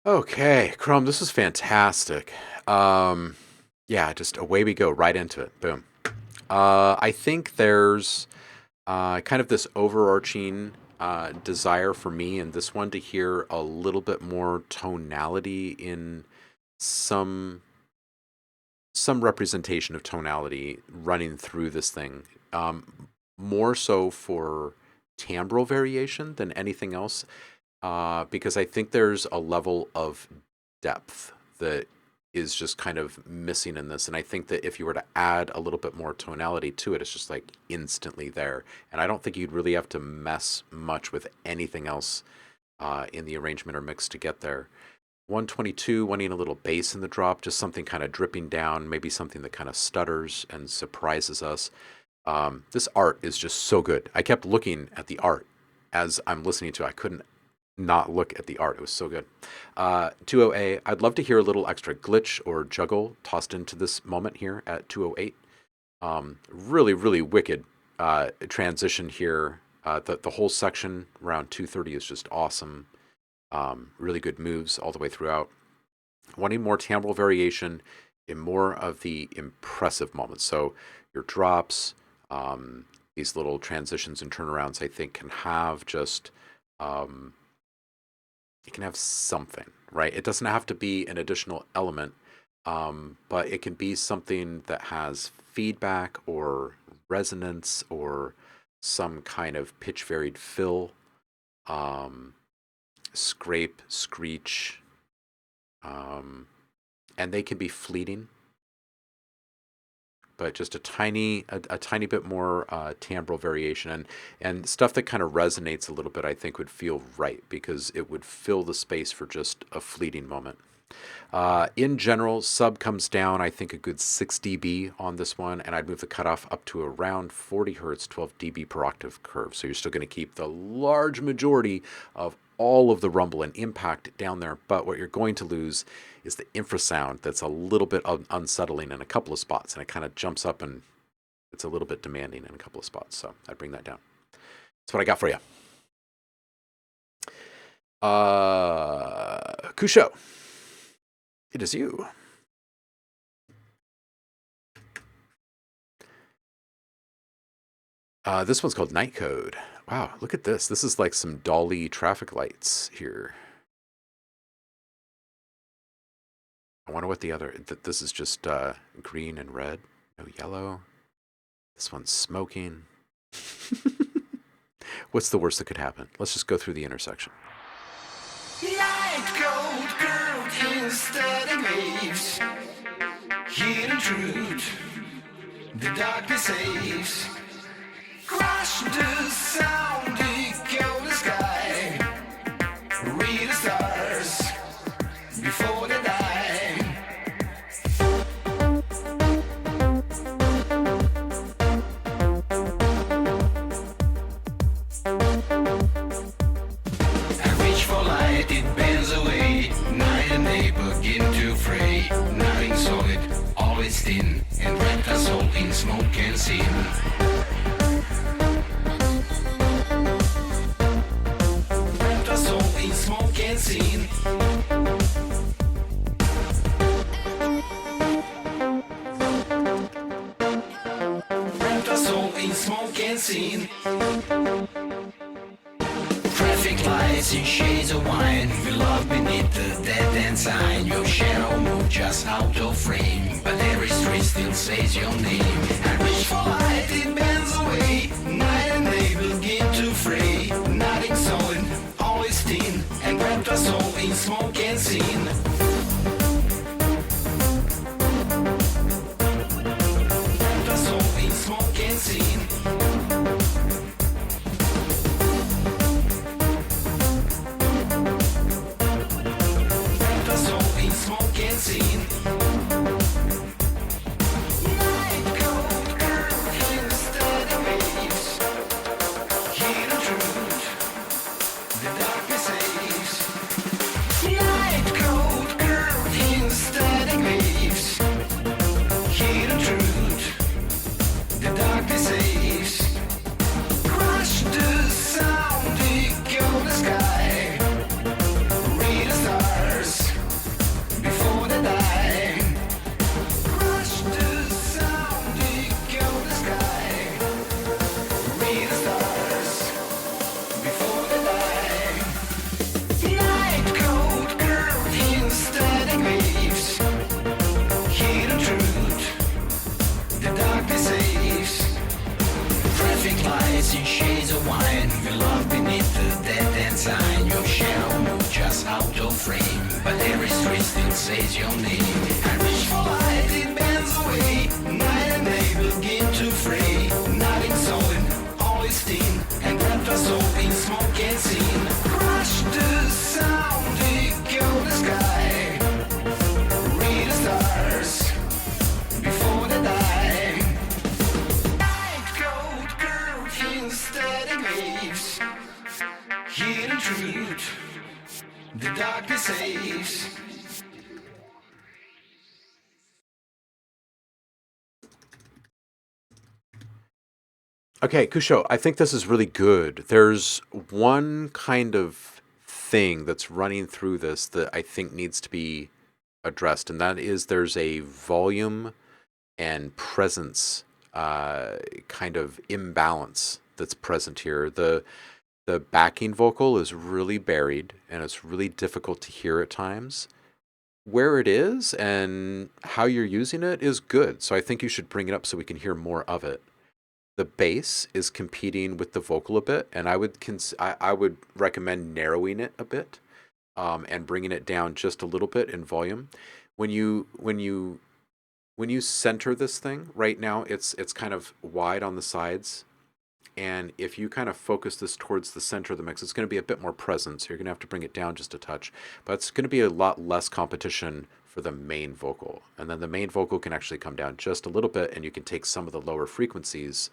Okay, Chrome, this is fantastic. Yeah, just away we go, right into it. Boom. I think there's kind of this overarching desire for me in this one to hear a little bit more tonality in some representation of tonality running through this thing. More so for timbral variation than anything else, because I think there's a level of depth that is just kind of missing in this. And I think that if you were to add a little bit more tonality to it, it's just like instantly there. And I don't think you'd really have to mess much with anything else in the arrangement or mix to get there. 122, wanting a little bass in the drop, just something kind of dripping down, maybe something that kind of stutters and surprises us. This art is just so good. I kept looking at the art as I'm listening to it. I couldn't not look at the art. It was so good. 208, I'd love to hear a little extra glitch or juggle tossed into this moment here at 208. Really, really wicked transition here. The whole section around 230 is just awesome. Really good moves all the way throughout. Wanting more timbral variation in more of the impressive moments. So your drops, these little transitions and turnarounds, I think can have just, it can have something, right? It doesn't have to be an additional element, but it can be something that has feedback or resonance or some kind of pitch varied fill, scrape, screech, and they can be fleeting, but just a tiny bit more timbral variation and stuff that kind of resonates a little bit, I think would feel right because it would fill the space for just a fleeting moment. In general, sub comes down, I think, a good 6 dB on this one, and I'd move the cutoff up to around 40 hertz, 12 dB per octave curve. So you're still going to keep the large majority of all of the rumble and impact down there, but what you're going to lose is the infrasound that's a little bit unsettling in a couple of spots, and it kind of jumps up and it's a little bit demanding in a couple of spots. So I'd bring that down. That's what I got for you. Kusho, it is you. This one's called Night Code. Wow, look at this. This is like some Dolly traffic lights here. I wonder what the other... This is just green and red. No yellow. This one's smoking. What's the worst that could happen? Let's just go through the intersection. Night cold girl in steady waves, hidden truth, the darkness saves. Crush the sound, echo the sky, read the stars before they die. soul in smoke and sin. Wrapped our soul in smoke and sin. Wrapped our soul in smoke and sin. Traffic lights in shades of wine. We love beneath the dead end sign. Your shadow moved just out of frame, but every street still says your name. I reach for light, it bends away. Night and day begin to fray. Nothing solid, always thin, and wrapped our soul in smoke and sin. Wrapped our soul in smoke and sin. Smoke and scene. Night cold girl in steady waves. Hidden truth, the darkness saves. Night cold girl in steady waves. Hidden truth, the darkness saves. Crush the sound, echo the sky. Read the stars before they die. Crush the sound, echo the sky. Read the stars before they die. Night cold girl in steady waves. Hidden truth, the darkness saves. Traffic lights in shades of wine. We love beneath the dead end sign. Your shadow moved just out of frame, but every street still says your name. I reach for light, it bends away. Night and day begin to fray. Nothing solid, always thin, and wrapped our soul in smoke and sin. Crush the sound, echo the sky. Read the stars before they die. Night cold girl in steady waves. Hidden truth, the darkness saves. Okay, Kusho, I think this is really good. There's one kind of thing that's running through this that I think needs to be addressed, and that is there's a volume and presence kind of imbalance that's present here. The backing vocal is really buried, and it's really difficult to hear at times. Where it is and how you're using it is good, so I think you should bring it up so we can hear more of it. The bass is competing with the vocal a bit, and I would recommend narrowing it a bit, and bringing it down just a little bit in volume. When you center this thing right now, it's kind of wide on the sides, and if you kind of focus this towards the center of the mix, it's going to be a bit more present. So you're going to have to bring it down just a touch, but it's going to be a lot less competition for the main vocal. And then the main vocal can actually come down just a little bit, and you can take some of the lower frequencies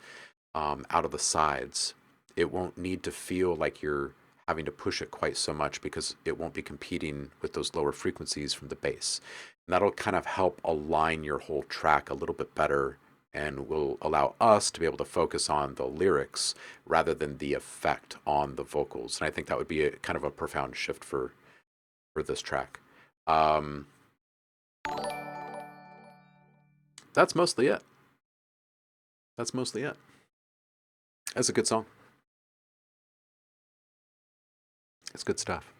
out of the sides. It won't need to feel like you're having to push it quite so much because it won't be competing with those lower frequencies from the bass. And that'll kind of help align your whole track a little bit better and will allow us to be able to focus on the lyrics rather than the effect on the vocals. And I think that would be a kind of a profound shift for this track. That's mostly it. That's mostly it. That's a good song. It's good stuff.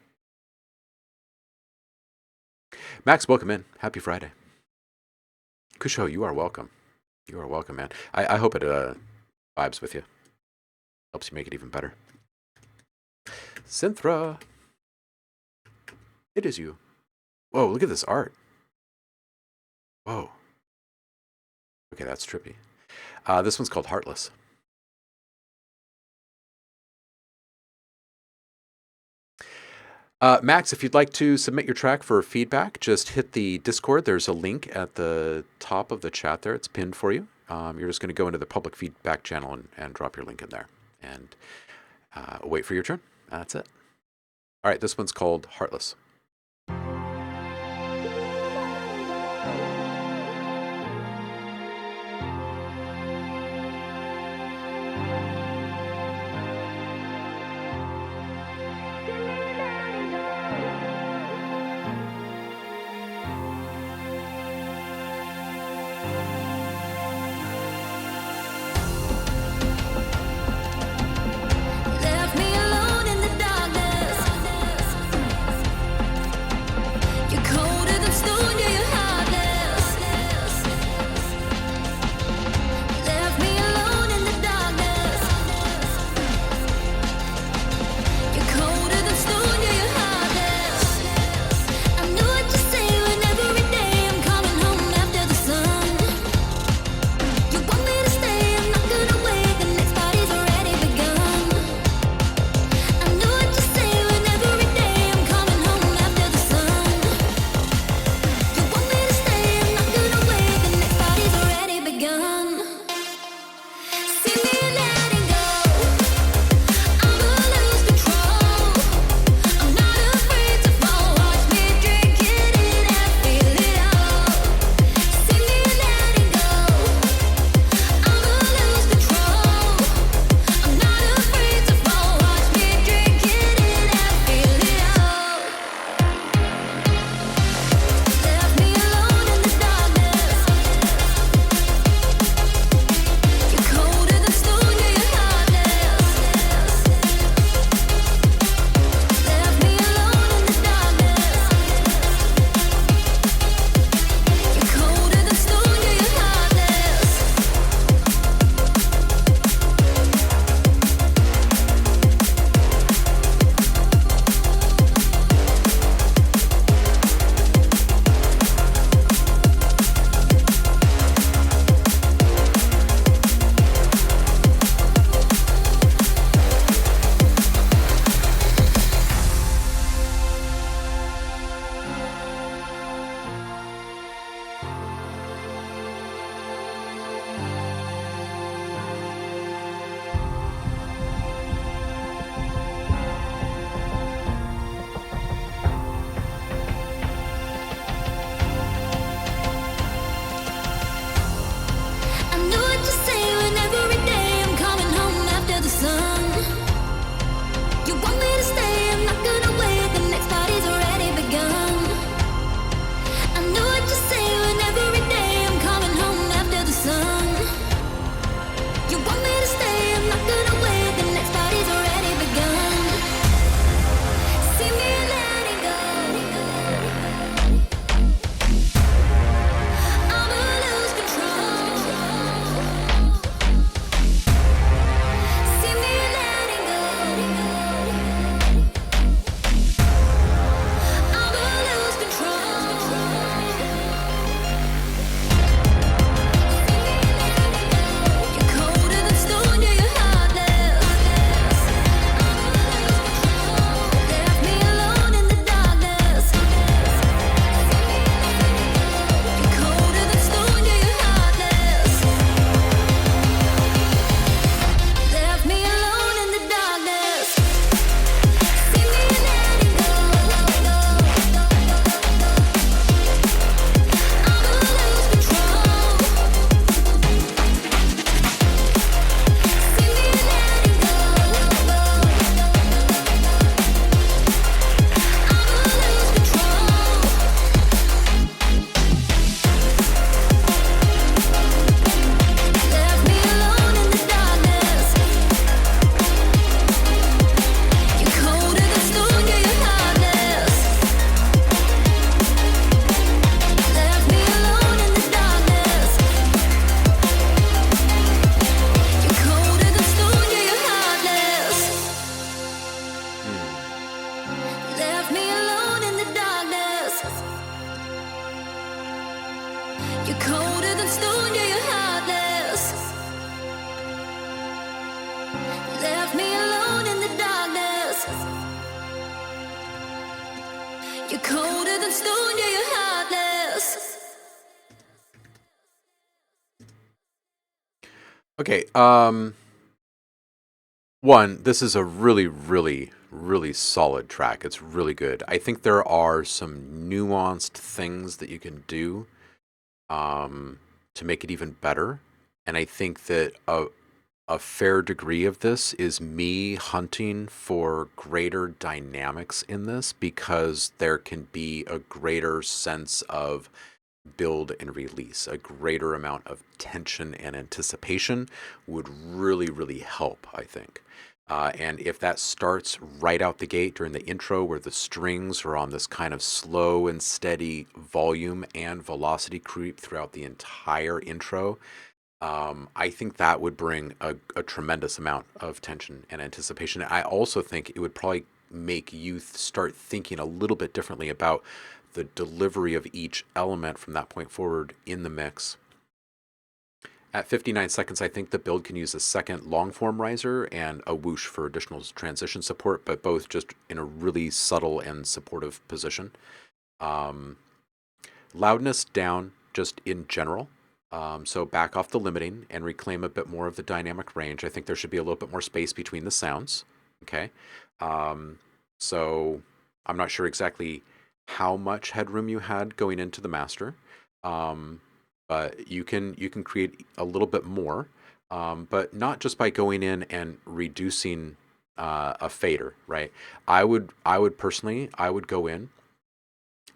Max, welcome in. Happy Friday. Kusho, you are welcome. You are welcome, man. I hope it vibes with you. Helps you make it even better. Synthra. It is you. Whoa, look at this art. Whoa. Okay, that's trippy. This one's called Heartless. Max, if you'd like to submit your track for feedback, just hit the Discord. There's a link at the top of the chat there. It's pinned for you. You're just going to go into the public feedback channel and drop your link in there. And wait for your turn. That's it. All right, this one's called Heartless. You're colder than stone, yeah, you're heartless. Left me alone in the darkness. You're colder than stone, yeah, you're heartless. Okay. One, this is a really, really, really solid track. It's really good. I think there are some nuanced things that you can do to make it even better. And I think that a fair degree of this is me hunting for greater dynamics in this because there can be a greater sense of build and release. A greater amount of tension and anticipation would really, really help, I think. And if that starts right out the gate during the intro, where the strings are on this kind of slow and steady volume and velocity creep throughout the entire intro, I think that would bring a tremendous amount of tension and anticipation. I also think it would probably make you start thinking a little bit differently about the delivery of each element from that point forward in the mix. At 59 seconds, I think the build can use a second long form riser and a whoosh for additional transition support, but both just in a really subtle and supportive position. Loudness down just in general. So back off the limiting and reclaim a bit more of the dynamic range. I think there should be a little bit more space between the sounds. Okay. So I'm not sure exactly how much headroom you had going into the master. But you can create a little bit more, but not just by going in and reducing a fader, right? I would personally go in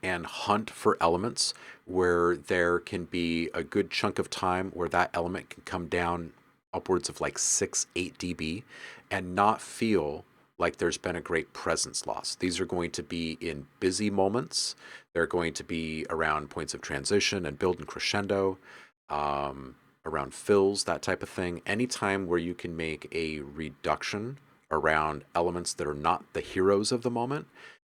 and hunt for elements where there can be a good chunk of time where that element can come down upwards of like 6-8 dB and not feel like there's been a great presence loss. These are going to be in busy moments. They're going to be around points of transition and build and crescendo, around fills, that type of thing. Anytime where you can make a reduction around elements that are not the heroes of the moment,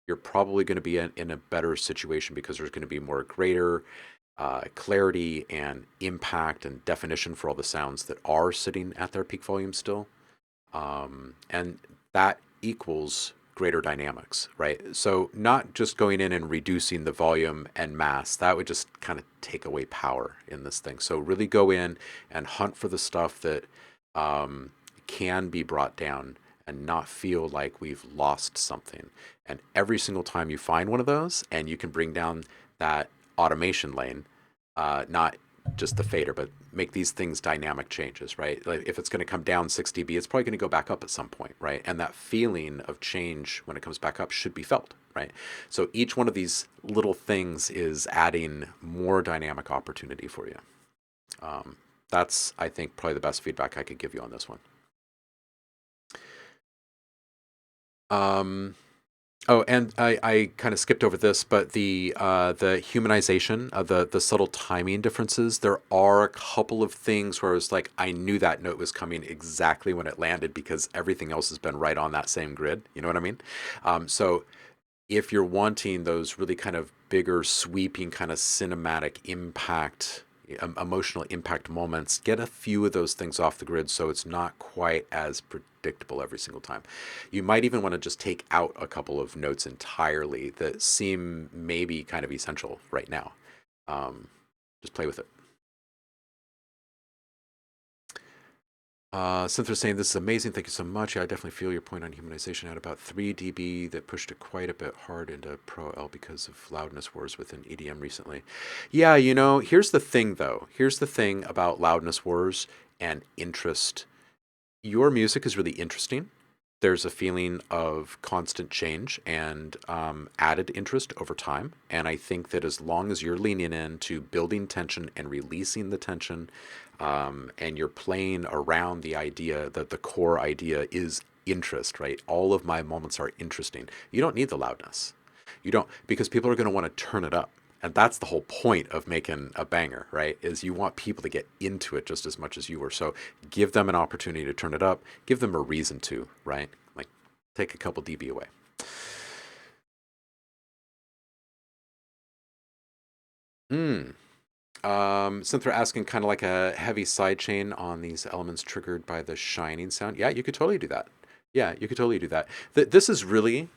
you're probably going to be in a better situation because there's going to be more greater clarity and impact and definition for all the sounds that are sitting at their peak volume still. And that equals greater dynamics, right? So not just going in and reducing the volume and mass, that would just kind of take away power in this thing. So really go in and hunt for the stuff that can be brought down and not feel like we've lost something. And every single time you find one of those and you can bring down that automation lane, not just the fader, but make these things dynamic changes, right? Like if it's going to come down 6 dB, it's probably going to go back up at some point, right? And that feeling of change when it comes back up should be felt, right? So each one of these little things is adding more dynamic opportunity for you. That's, I think, probably the best feedback I could give you on this one. Oh, and I kind of skipped over this, but the humanization of the subtle timing differences, there are a couple of things where it was like, I knew that note was coming exactly when it landed because everything else has been right on that same grid. You know what I mean? So if you're wanting those really kind of bigger, sweeping, kind of cinematic impact, emotional impact moments, get a few of those things off the grid so it's not quite as predictable every single time. You might even want to just take out a couple of notes entirely that seem maybe kind of essential right now. Just play with it. Cynthia saying, this is amazing. Thank you so much. Yeah, I definitely feel your point on humanization. I had about 3 dB that pushed it quite a bit hard into Pro L because of loudness wars within EDM recently. Yeah, you know, here's the thing, though. Here's the thing about loudness wars and interest. Your music is really interesting. There's a feeling of constant change and added interest over time. And I think that as long as you're leaning into building tension and releasing the tension, and you're playing around the idea that the core idea is interest, right? All of my moments are interesting. You don't need the loudness. You don't, because people are going to want to turn it up. And that's the whole point of making a banger, right? Is you want people to get into it just as much as you are. So give them an opportunity to turn it up. Give them a reason to, right? Like take a couple dB away. Cynthia asking kind of like a heavy sidechain on these elements triggered by the shining sound. Yeah, you could totally do that. Yeah, you could totally do that. This is really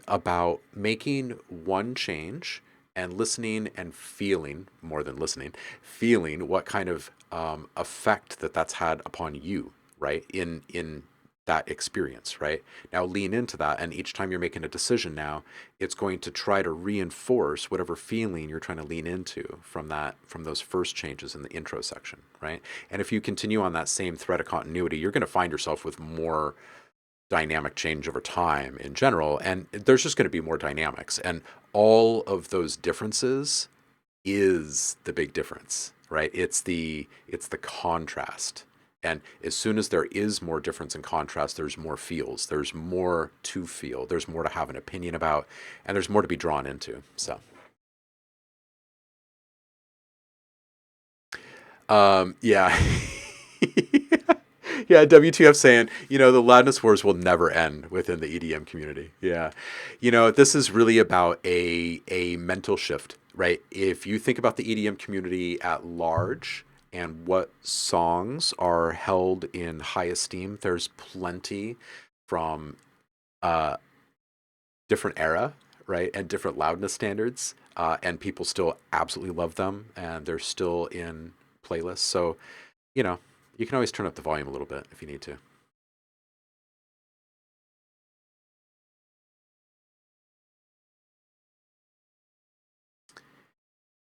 about making one change and listening and feeling more than listening, feeling what kind of effect that's had upon you, right? In that experience, right? Now lean into that, and each time you're making a decision now, it's going to try to reinforce whatever feeling you're trying to lean into from those first changes in the intro section, right? And if you continue on that same thread of continuity, you're going to find yourself with more dynamic change over time in general, and there's just going to be more dynamics, and all of those differences is the big difference, right? It's the contrast. And as soon as there is more difference and contrast, there's more feels, there's more to feel, there's more to have an opinion about, and there's more to be drawn into. So yeah. Yeah, WTF saying, the loudness wars will never end within the EDM community. Yeah. This is really about a mental shift, right? If you think about the EDM community at large and what songs are held in high esteem, there's plenty from uh, different era, right? And different loudness standards. And people still absolutely love them, and they're still in playlists. So, you know, you can always turn up the volume a little bit if you need to.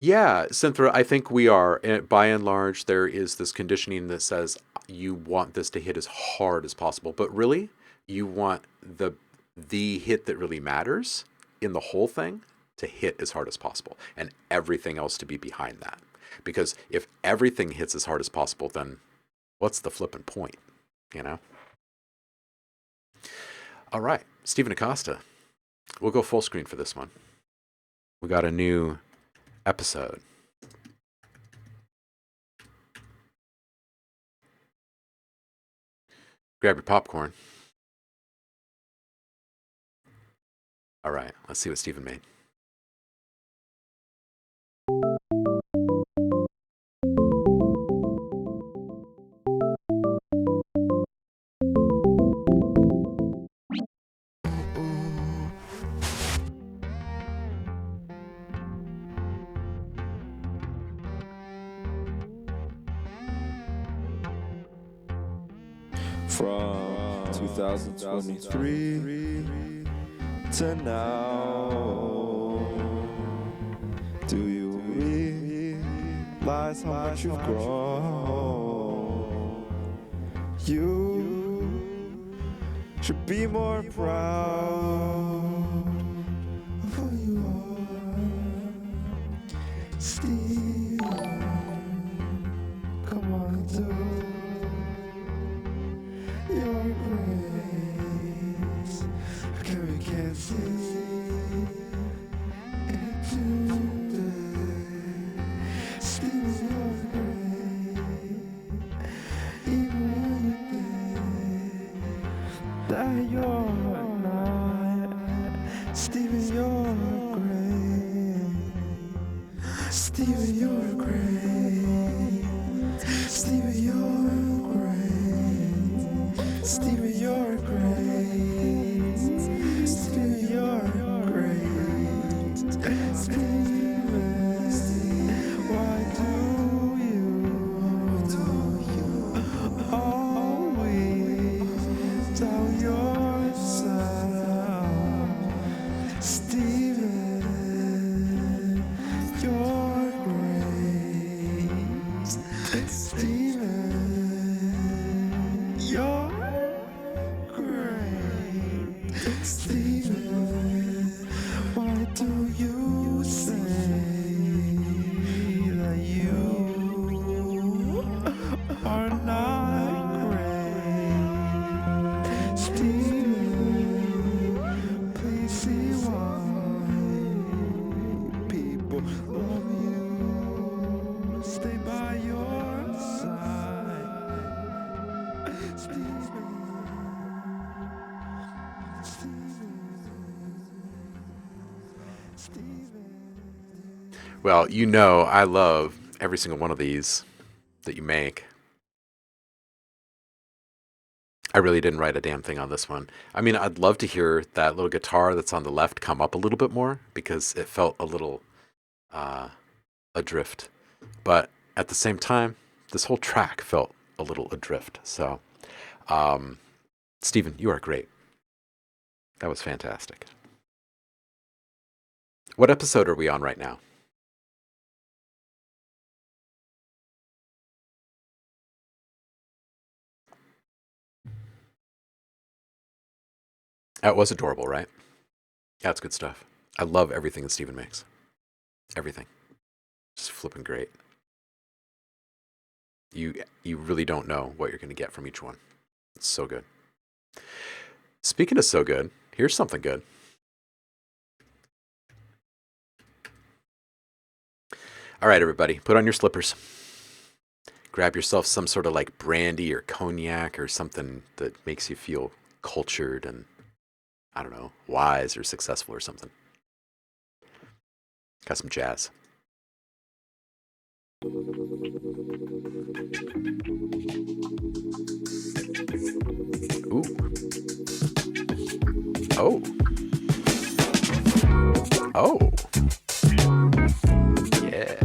Yeah, Cynthia, I think we are. By and large, there is this conditioning that says you want this to hit as hard as possible, but really, you want the hit that really matters in the whole thing to hit as hard as possible, and everything else to be behind that. Because if everything hits as hard as possible, then what's the flipping point? You know. All right, Stephen Acosta. We'll go full screen for this one. We got a new episode. Grab your popcorn. All right, let's see what Stephen made. From 2023 to now, do you realize how much you've grown? You should be more proud of who you are. Steve, come on, do your grace, okay, we can't see it today. Still your grace, even when you think that you're not. Stephen, you're great. Stephen, you're great. Stephen, you're great. Stevie, you're great. Stevie, you're great. Stevie, why do you always doubt yourself? Stevie, you're great. Stevie, you're great. Stephen, why do you say that you are not great? Stephen, please see why people love you, stay by your side. Stephen. Well, you know I love every single one of these that you make. I really didn't write a damn thing on this one. I mean, I'd love to hear that little guitar that's on the left come up a little bit more because it felt a little uh, adrift. But at the same time, this whole track felt a little adrift. So, um, Stephen, you are great. That was fantastic. What episode are we on right now? That was adorable, right? That's good stuff. I love everything that Stephen makes. Everything. Just flipping great. You really don't know what you're going to get from each one. It's so good. Speaking of so good, here's something good. All right, everybody, put on your slippers. Grab yourself some sort of like brandy or cognac or something that makes you feel cultured and, I don't know, wise or successful or something. Got some jazz. Ooh. Oh. Oh. Yeah.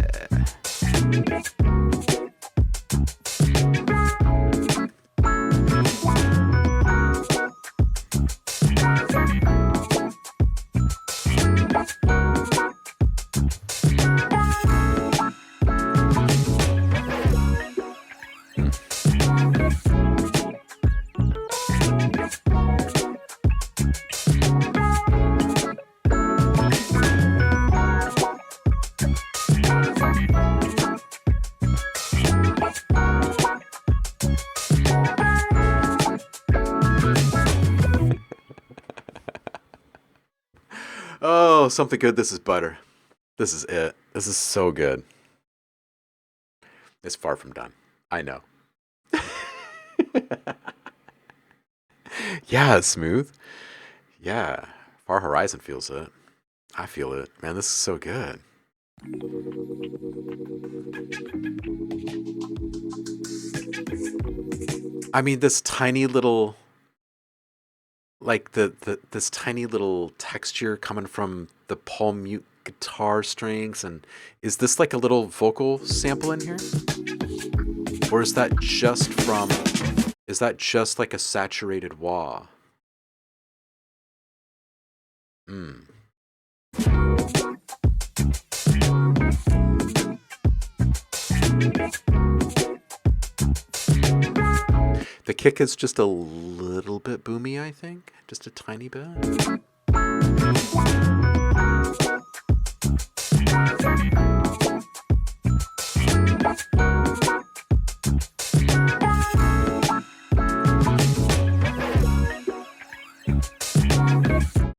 Oh, something good. This is butter. This is it. This is so good. It's far from done. I know. Yeah, it's smooth. Yeah. Far Horizon feels it. I feel it. Man, this is so good. I mean, this tiny little like this tiny little texture coming from the palm mute guitar strings, and is this like a little vocal sample in here? Or is that just like a saturated wah? Hmm. The kick is just a little bit boomy, I think. Just a tiny bit.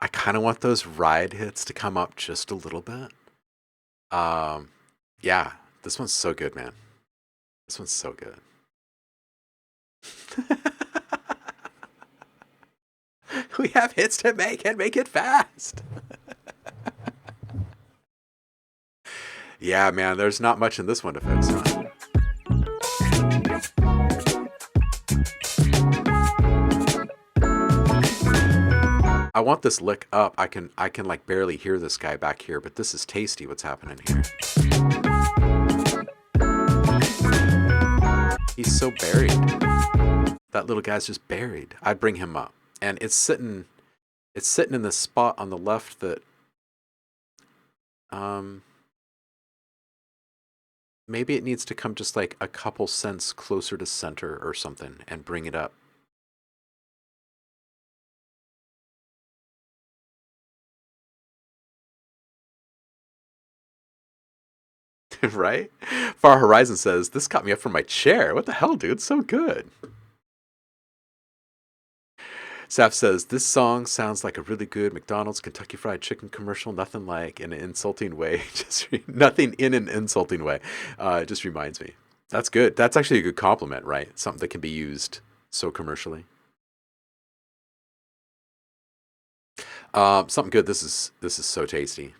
I kind of want those ride hits to come up just a little bit. Yeah, this one's so good, man. This one's so good. We have hits to make and make it fast. Yeah, man, there's not much in this one to fix, huh? I want this lick up. I can like barely hear this guy back here, but this is tasty what's happening here. He's so buried. That little guy's just buried. I'd bring him up. And it's sitting in the spot on the left that maybe it needs to come just like a couple cents closer to center or something and bring it up. Right? Far Horizon says, this caught me up from my chair. What the hell, dude? So good. Saf says, this song sounds like a really good McDonald's Kentucky Fried Chicken commercial. Nothing like in an insulting way. Nothing in an insulting way. It just reminds me. That's good. That's actually a good compliment, right? Something that can be used so commercially. Something good. This is so tasty.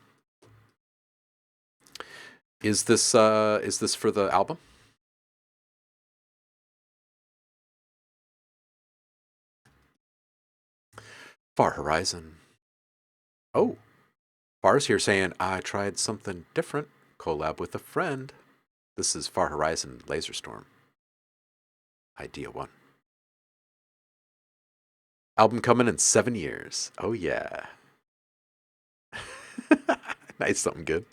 Is this for the album? Far Horizon. Oh, Far's here saying I tried something different. Collab with a friend. This is Far Horizon Laser Storm. Idea 1. Album coming in 7 years. Oh yeah. Nice, something good.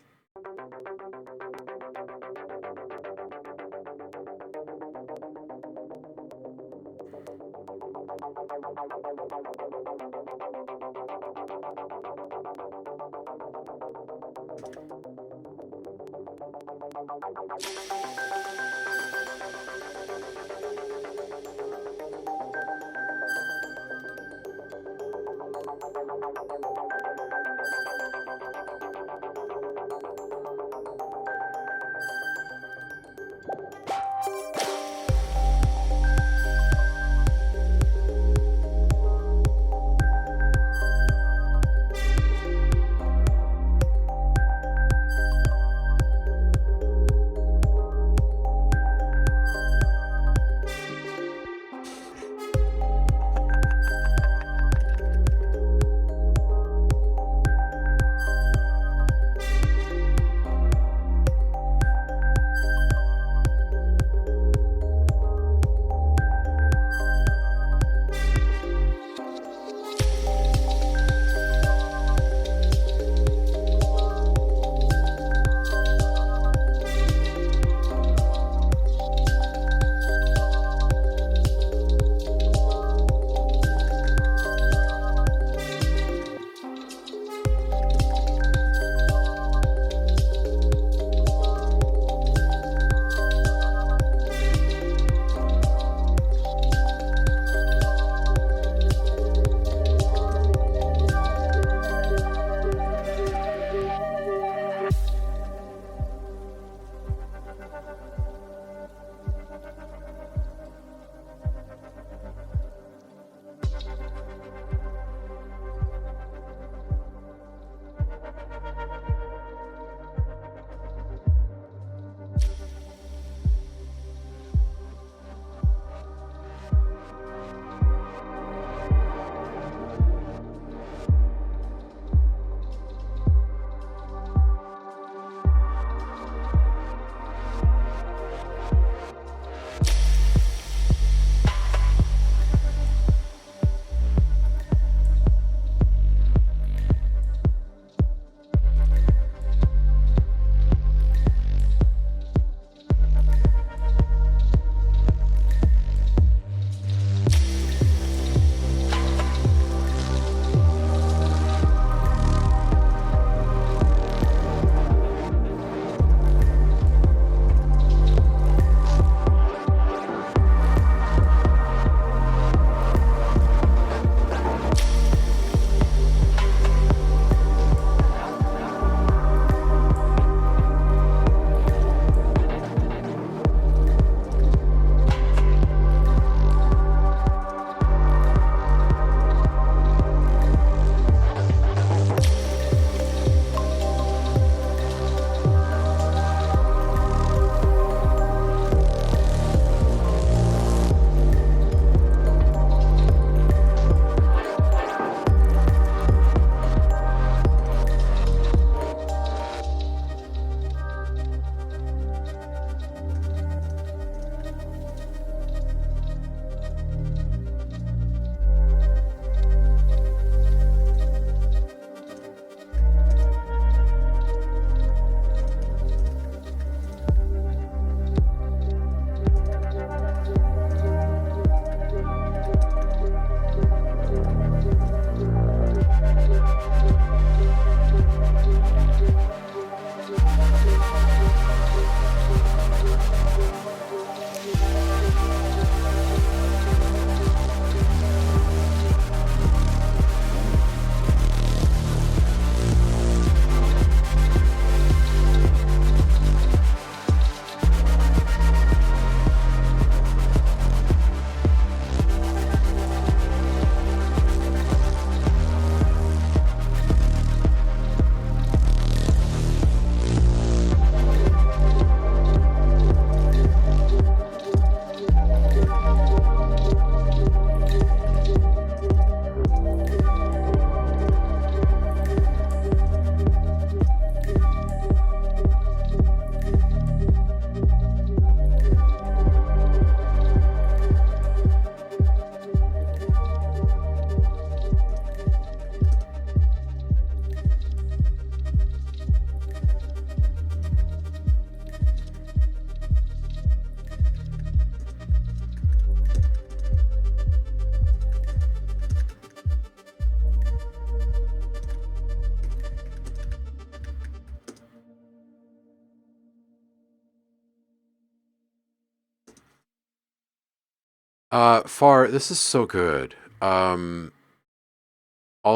Far, this is so good. All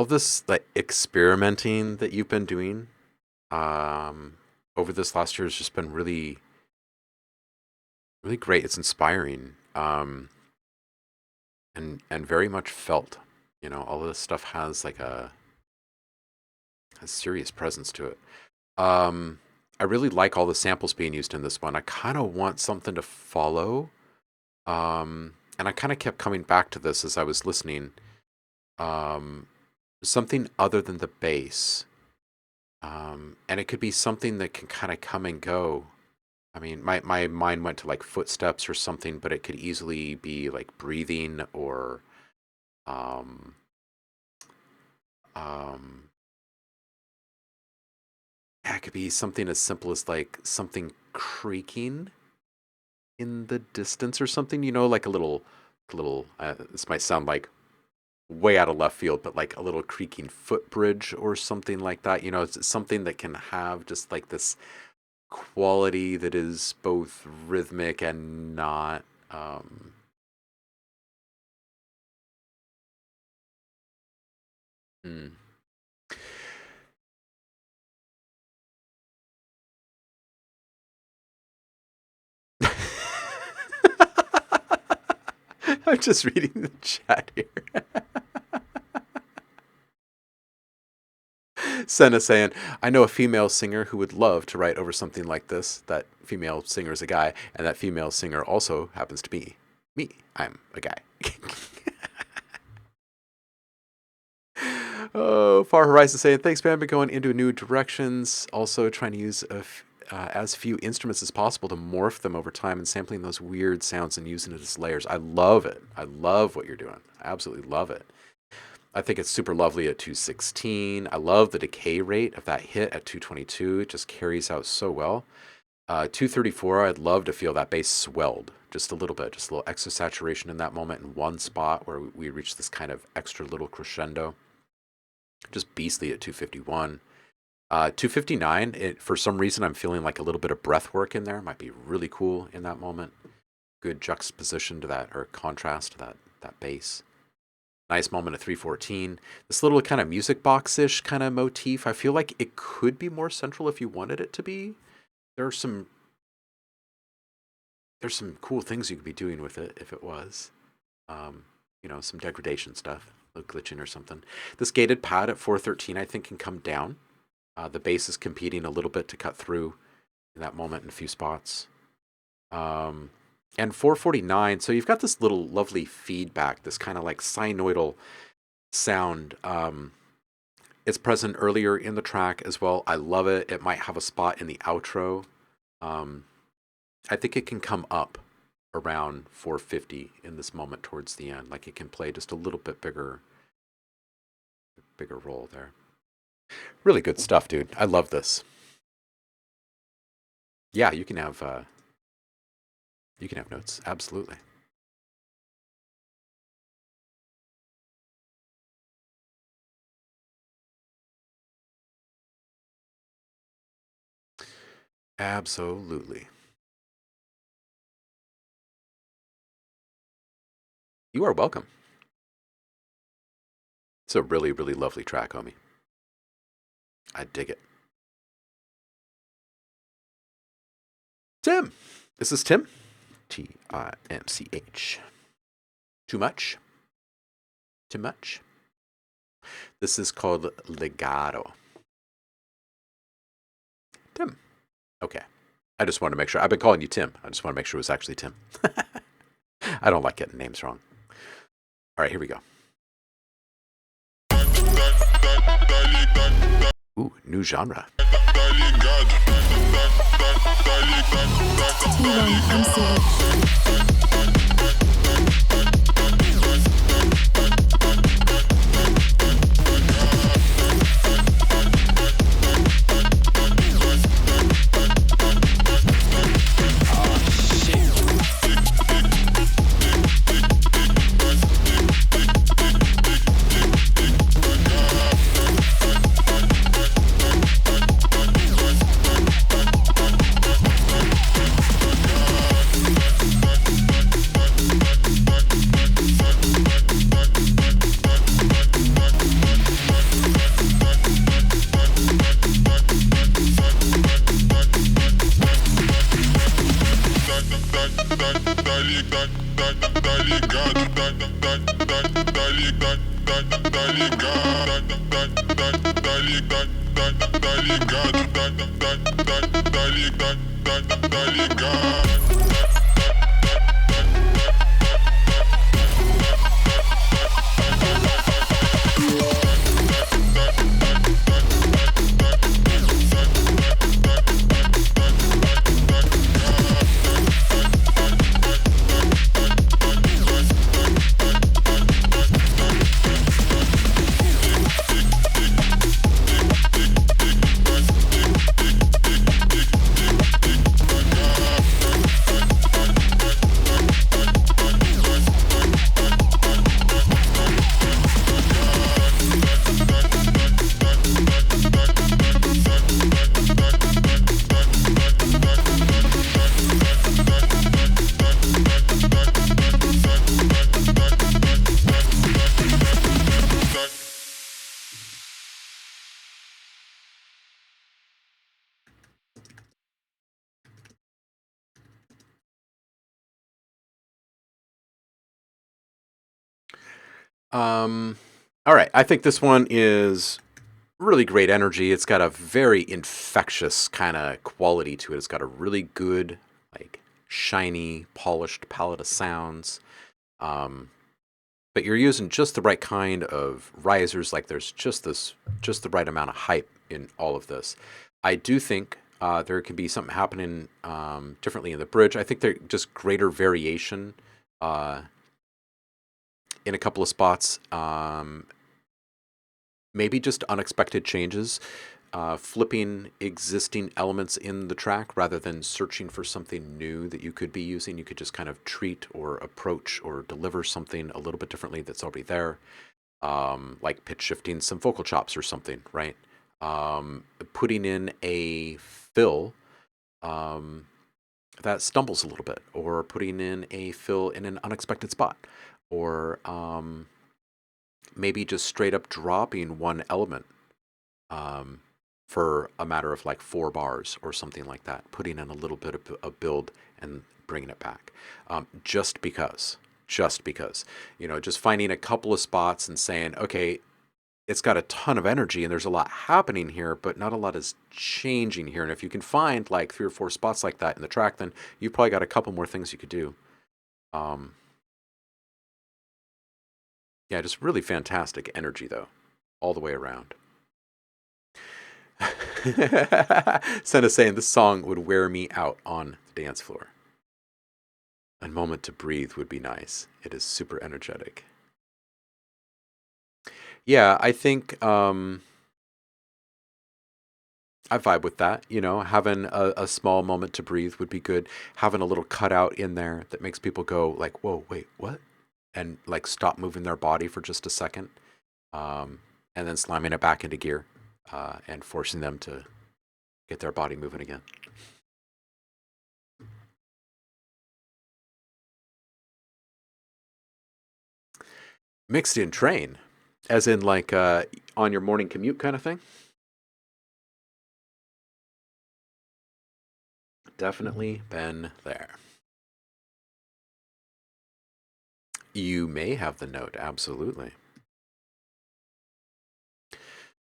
this like experimenting that you've been doing um, over this last year has just been really, really great. It's inspiring, and very much felt. You know, all of this stuff has like a serious presence to it. I really like all the samples being used in this one. I kind of want something to follow, and I kind of kept coming back to this as I was listening. Um, Something other than the bass, and it could be something that can kind of come and go. I mean, my mind went to like footsteps or something, but it could easily be like breathing or um, um, yeah, it could be something as simple as like something creaking in the distance or something. You know, like a little. This might sound like way out of left field, but like a little creaking footbridge or something like that. You know, it's something that can have just like this quality that is both rhythmic and not. Hmm. I'm just reading the chat here. Senna saying, I know a female singer who would love to write over something like this. That female singer is a guy, and that female singer also happens to be me. I'm a guy. Oh, Far Horizon saying, thanks, man, but going into new directions. Also trying to use as few instruments as possible to morph them over time and sampling those weird sounds and using it as layers. I love it. I love what you're doing. I absolutely love it. I think it's super lovely at 216. I love the decay rate of that hit at 222. It just carries out so well. 234, I'd love to feel that bass swelled just a little bit, just a little extra saturation in that moment in one spot where we reach this kind of extra little crescendo. Just beastly at 251. 259, for some reason, I'm feeling like a little bit of breath work in there. Might be really cool in that moment. Good juxtaposition to that, or contrast to that bass. Nice moment at 314. This little kind of music box-ish kind of motif, I feel like it could be more central if you wanted it to be. There's some cool things you could be doing with it if it was. Some degradation stuff, a little glitching or something. This gated pad at 413, I think, can come down. The bass is competing a little bit to cut through in that moment in a few spots. And 449, so you've got this little lovely feedback, this kind of like sinusoidal sound. It's present earlier in the track as well. I love it. It might have a spot in the outro. I think it can come up around 450 in this moment towards the end. Like it can play just a little bit bigger role there. Really good stuff, dude. I love this. Yeah, you can have notes. Absolutely. Absolutely. You are welcome. It's a really, really lovely track, homie. I dig it. Tim. This is Tim. Timch. Too much? Too much? This is called Legato. Tim. Okay. I just want to make sure. I've been calling you Tim. I just want to make sure it was actually Tim. I don't like getting names wrong. All right, here we go. Ooh, new genre. All right. I think this one is really great energy. It's got a very infectious kind of quality to it. It's got a really good, like, shiny, polished palette of sounds. But you're using just the right kind of risers. Like, there's just the right amount of hype in all of this. I do think there could be something happening differently in the bridge. I think there's just greater variation in a couple of spots. Maybe just unexpected changes, flipping existing elements in the track rather than searching for something new that you could be using. You could just kind of treat or approach or deliver something a little bit differently that's already there, like pitch shifting some vocal chops or something, right? Putting in a fill that stumbles a little bit, or putting in a fill in an unexpected spot, or maybe just straight up dropping one element for a matter of like 4 bars or something like that, putting in a little bit of a build and bringing it back. Just because, just finding a couple of spots and saying, okay, it's got a ton of energy and there's a lot happening here, but not a lot is changing here. And if you can find like 3 or 4 spots like that in the track, then you've probably got a couple more things you could do. Yeah, just really fantastic energy, though, all the way around. Senna's saying this song would wear me out on the dance floor. A moment to breathe would be nice. It is super energetic. Yeah, I think I vibe with that. Having a small moment to breathe would be good. Having a little cutout in there that makes people go like, whoa, wait, what? And like stop moving their body for just a second, and then slamming it back into gear and forcing them to get their body moving again. Mixed in train, as in like on your morning commute kind of thing. Definitely been there. You may have the note, absolutely.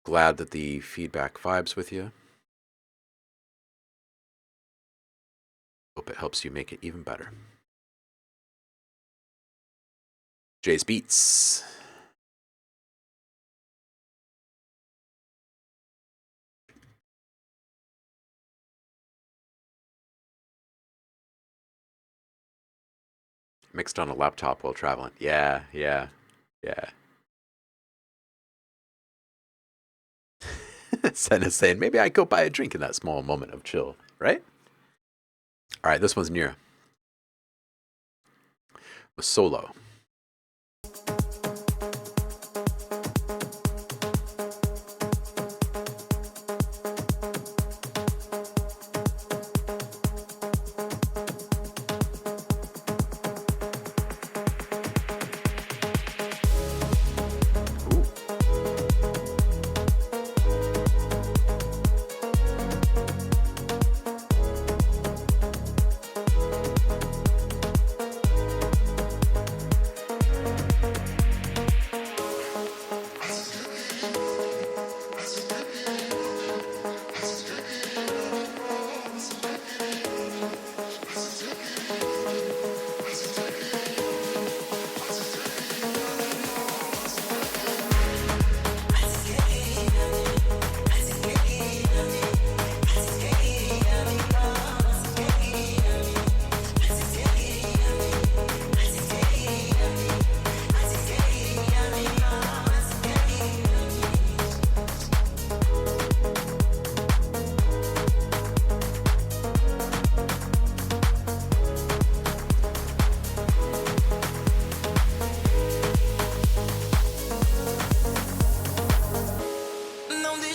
Glad that the feedback vibes with you. Hope it helps you make it even better. Jay's Beats. Mixed on a laptop while traveling. Yeah. Senna's saying, maybe I go buy a drink in that small moment of chill, right? All right, this one's near. A solo.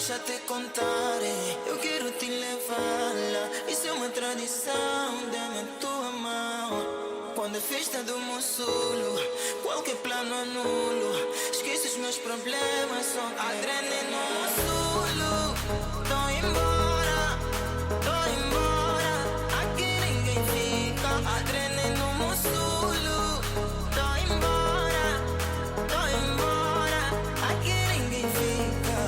deixa-te contar. Eu quero te levar lá. Isso é uma tradição. Dê-me a tua mão. Quando é festa do Mossulo, qualquer plano anulo. Esquece os meus problemas, só adrenalina no Mossulo. Tô embora, tô embora. Aqui ninguém fica. Adrenalina no Mossulo. Tô embora, tô embora. Aqui ninguém fica.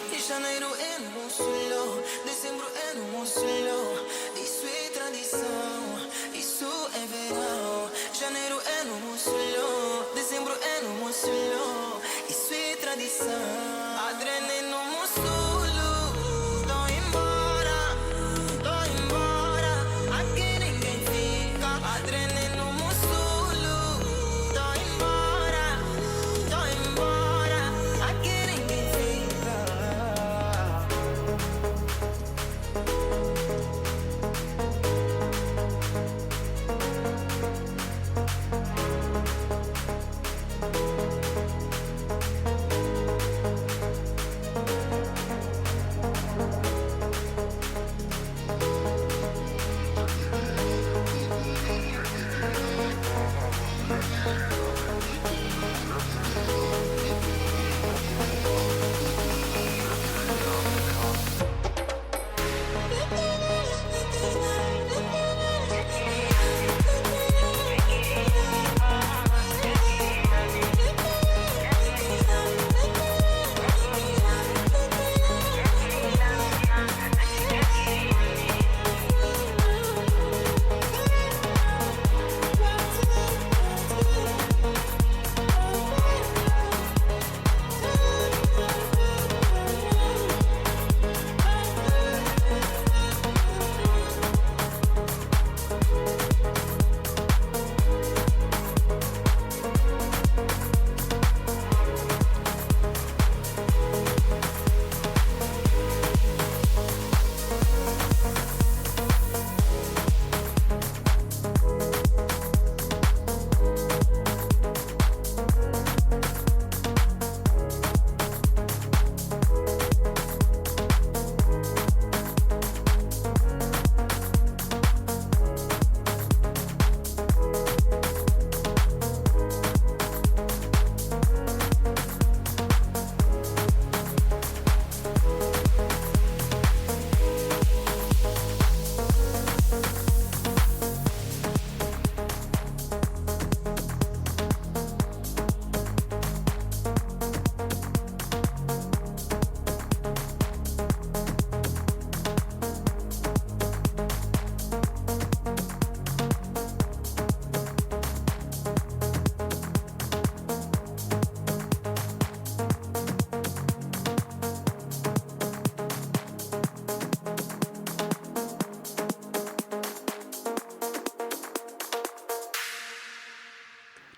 E janeiro é no Mossulo, dezembro é no Mossulo. Isso é tradição, isso é verão. Janeiro é no Mossulo, dezembro é no Mossulo. Isso é tradição. Adrenalina no Mossulo. Tô embora, tô embora. Aqui ninguém fica. Adrenalina no Mossulo. Tô embora, aqui ninguém fica.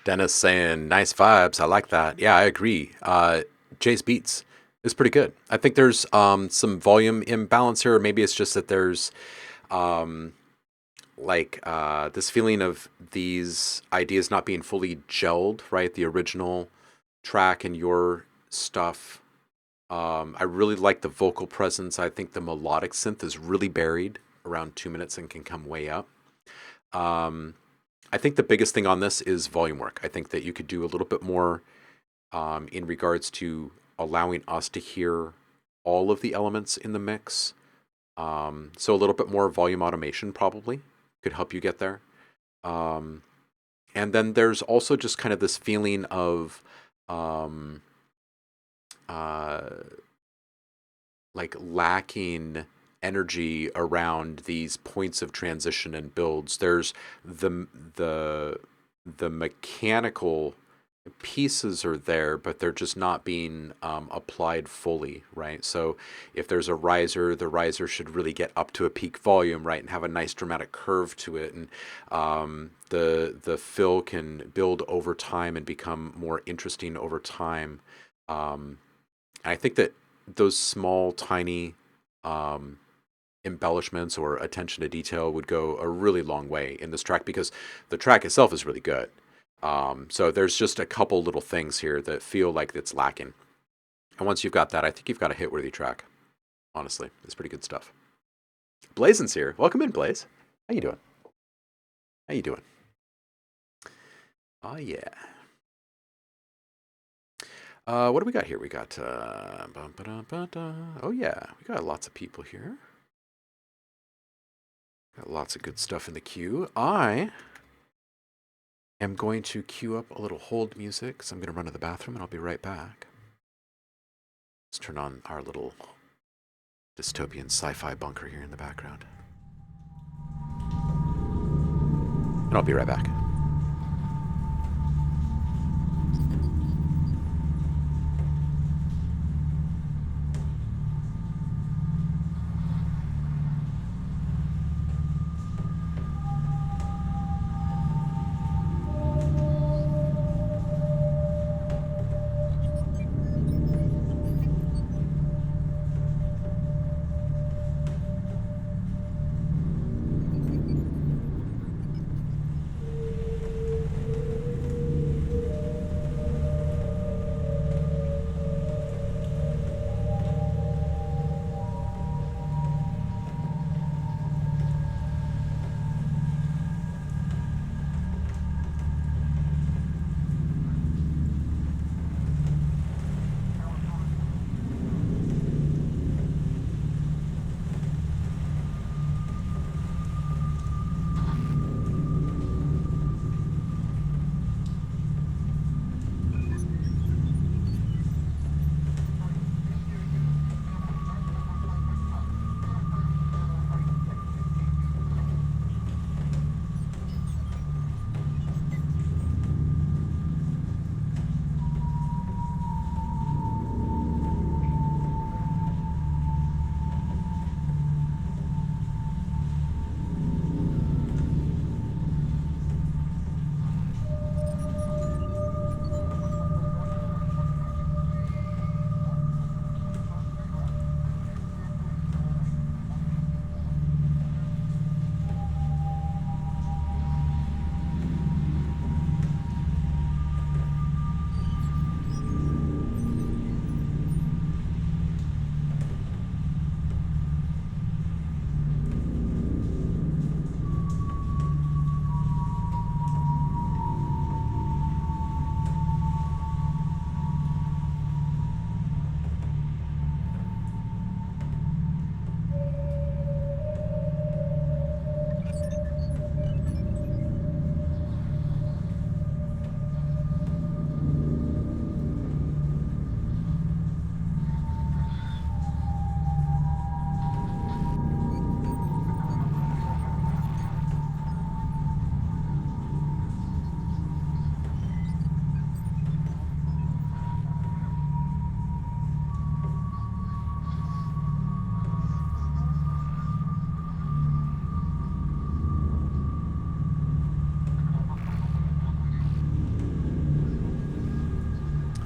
Dennis saying nice vibes. I like that. Yeah, I agree. Jay's beats is pretty good. I think there's some volume imbalance here, or maybe it's just that there's um, this feeling of these ideas not being fully gelled, right? The original track and your stuff. I really like the vocal presence. I think the melodic synth is really buried around 2 minutes and can come way up. Um, I think the biggest thing on this is volume work. I think that you could do a little bit more in regards to allowing us to hear all of the elements in the mix. So a little bit more volume automation probably could help you get there. And then there's also just kind of this feeling of like lacking energy around these points of transition and builds. There's the mechanical pieces are there, but they're just not being applied fully, right? So if there's a riser, the riser should really get up to a peak volume, right, and have a nice dramatic curve to it, and the fill can build over time and become more interesting over time. And I think that those small, tiny embellishments or attention to detail would go a really long way in this track, because the track itself is really good. So there's just a couple little things here that feel like it's lacking. And once you've got that, I think you've got a hit-worthy track. Honestly, it's pretty good stuff. Blazen's here. Welcome in, Blaze. How you doing? How you doing? Oh, yeah. What do we got here? We got, oh yeah, we got lots of people here. Got lots of good stuff in the queue. I am going to queue up a little hold music, because I'm going to run to the bathroom, and I'll be right back. Let's turn on our little dystopian sci-fi bunker here in the background. And I'll be right back.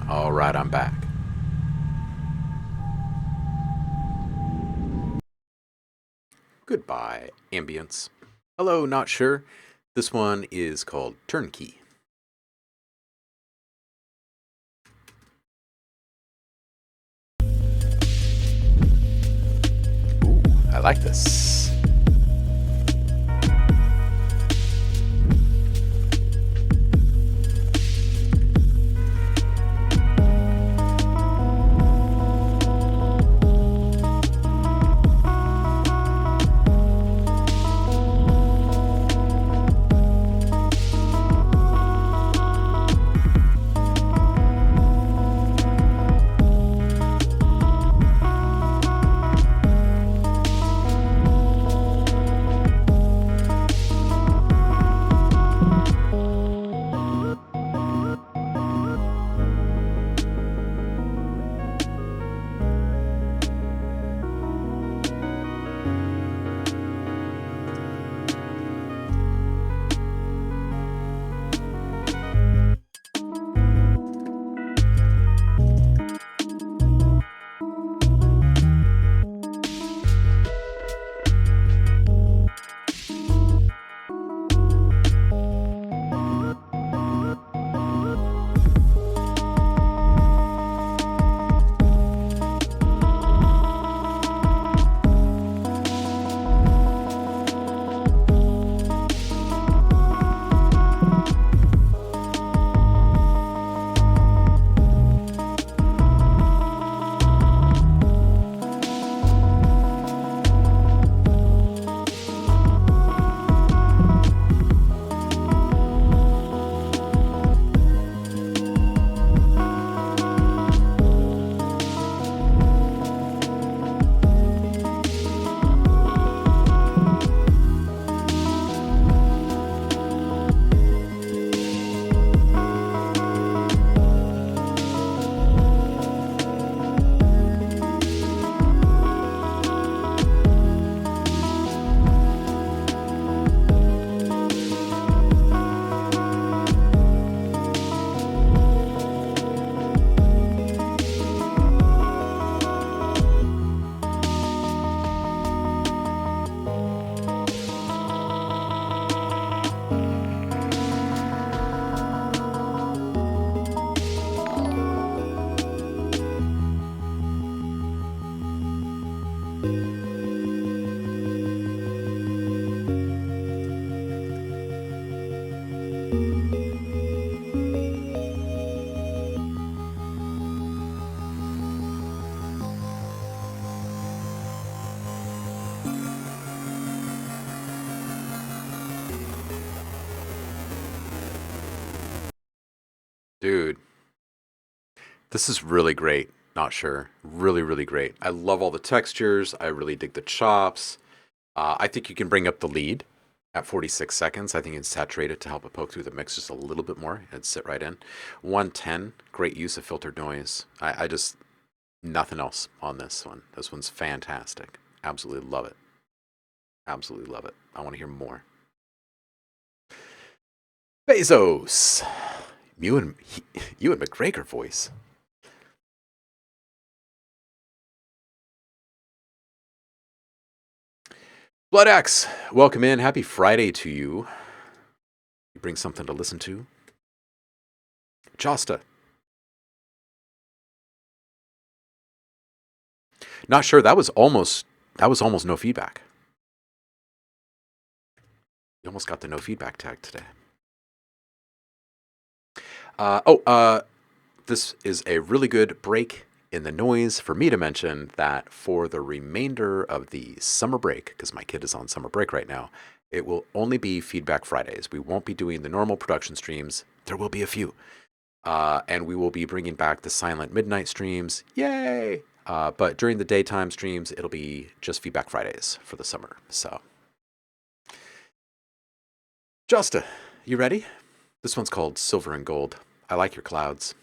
All right, I'm back. Goodbye, ambience. Hello, not sure. This one is called Turnkey. Ooh, I like this. Dude, this is really great. Not sure. Really, really great. I love all the textures. I really dig the chops. I think you can bring up the lead at 46 seconds. I think it's saturated to help it poke through the mix just a little bit more and sit right in. 110, great use of filtered noise. I just, nothing else on this one. This one's fantastic. Absolutely love it. Absolutely love it. I want to hear more. Bezos. Ewan McGregor voice. Blood Axe, welcome in. Happy Friday to you. You bring something to listen to. Josta. Not sure. That was almost no feedback. You almost got the no feedback tag today. This is a really good break in the noise for me to mention that for the remainder of the summer break, because my kid is on summer break right now, it will only be Feedback Fridays. We won't be doing the normal production streams. There will be a few. And we will be bringing back the silent midnight streams. Yay! But during the daytime streams, it'll be just Feedback Fridays for the summer. So, Josta, you ready? This one's called Silver and Gold. I like your clouds.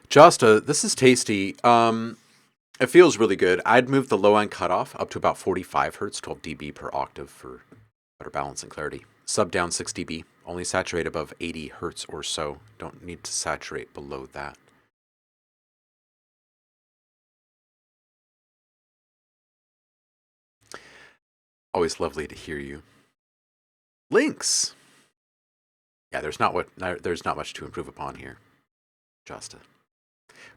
Josta, this is tasty. It feels really good. I'd move the low end cutoff up to about 45 hertz, 12 dB per octave for better balance and clarity. Sub down 6 dB. Only saturate above 80 hertz or so. Don't need to saturate below that. Always lovely to hear you. Links. Yeah, there's not much to improve upon here, Josta.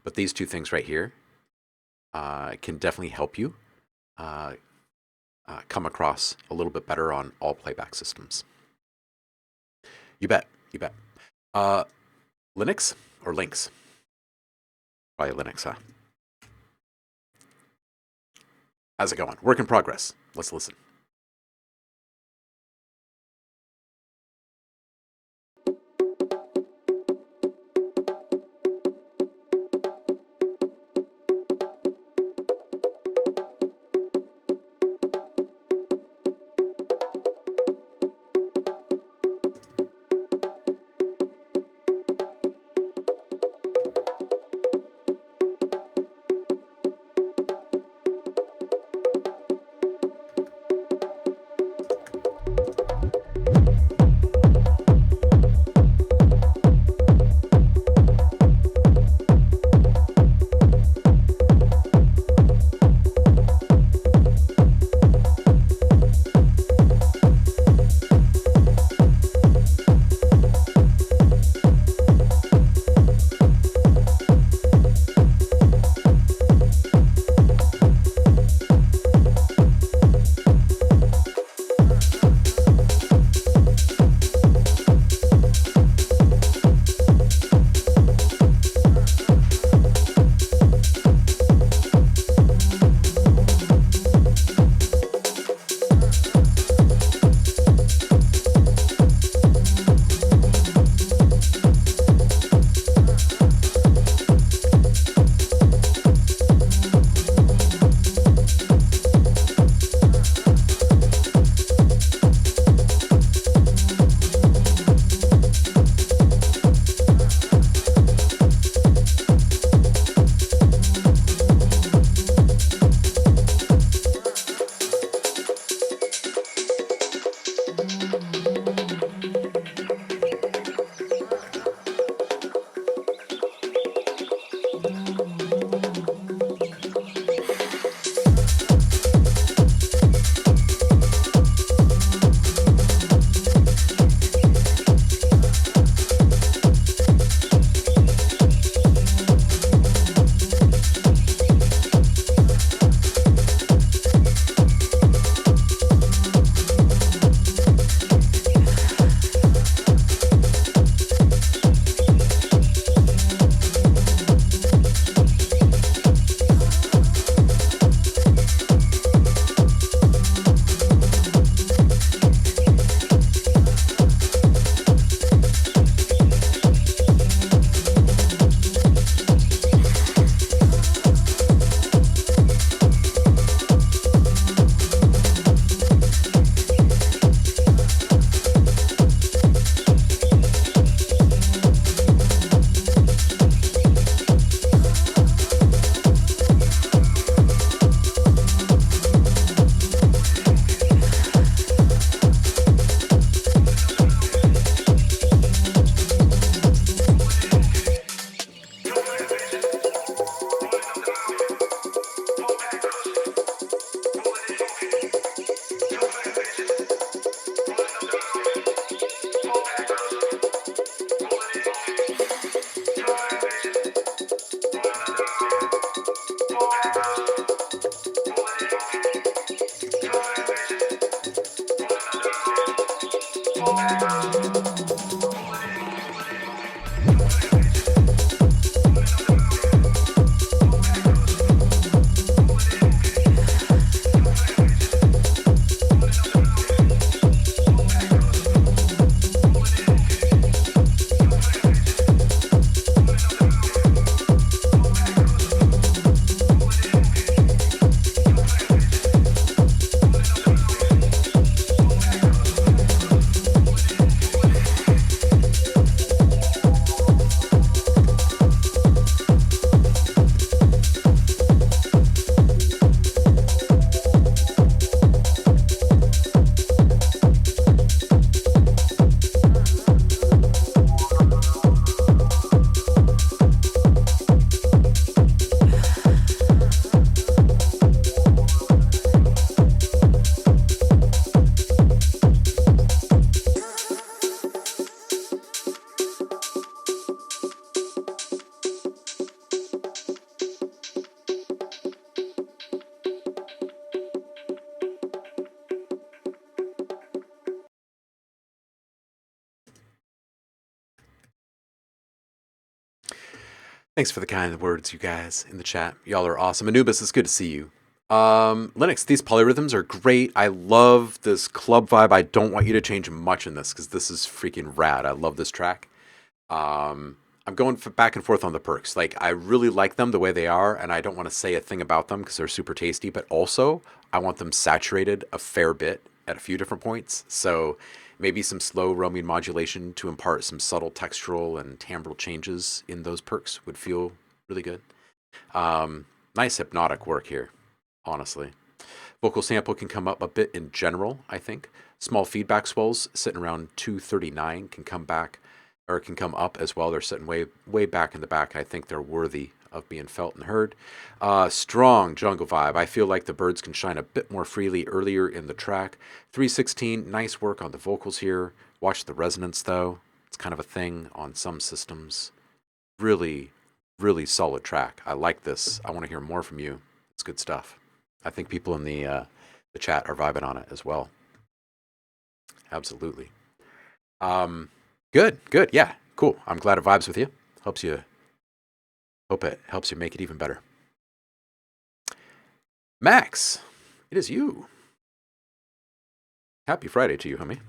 But these two things right here can definitely help you come across a little bit better on all playback systems. You bet. You bet. Linux or Lynx? Probably Linux, huh? How's it going? Work in progress. Let's listen. Thanks for the kind words, you guys, in the chat. Y'all are awesome. Anubis, it's good to see you. Linux, these polyrhythms are great. I love this club vibe. I don't want you to change much in this because this is freaking rad. I love this track. I'm going back and forth on the perks. Like, I really like them the way they are, and I don't want to say a thing about them because they're super tasty, but also I want them saturated a fair bit at a few different points. So maybe some slow roaming modulation to impart some subtle textural and timbral changes in those perks would feel really good. Nice hypnotic work here, honestly. Vocal sample can come up a bit in general, I think. Small feedback swells sitting around 239 can come back, or can come up as well. They're sitting way back in the back. I think they're worthy of being felt and heard. Strong jungle vibe. I feel like the birds can shine a bit more freely earlier in the track. 316, nice work on the vocals here. Watch the resonance though. It's kind of a thing on some systems. Really, really solid track. I like this. I want to hear more from you. It's good stuff. I think people in the chat are vibing on it as well. Absolutely. Good. Yeah, cool. I'm glad it vibes with you. Hope it helps you make it even better. Max, it is you. Happy Friday to you, homie.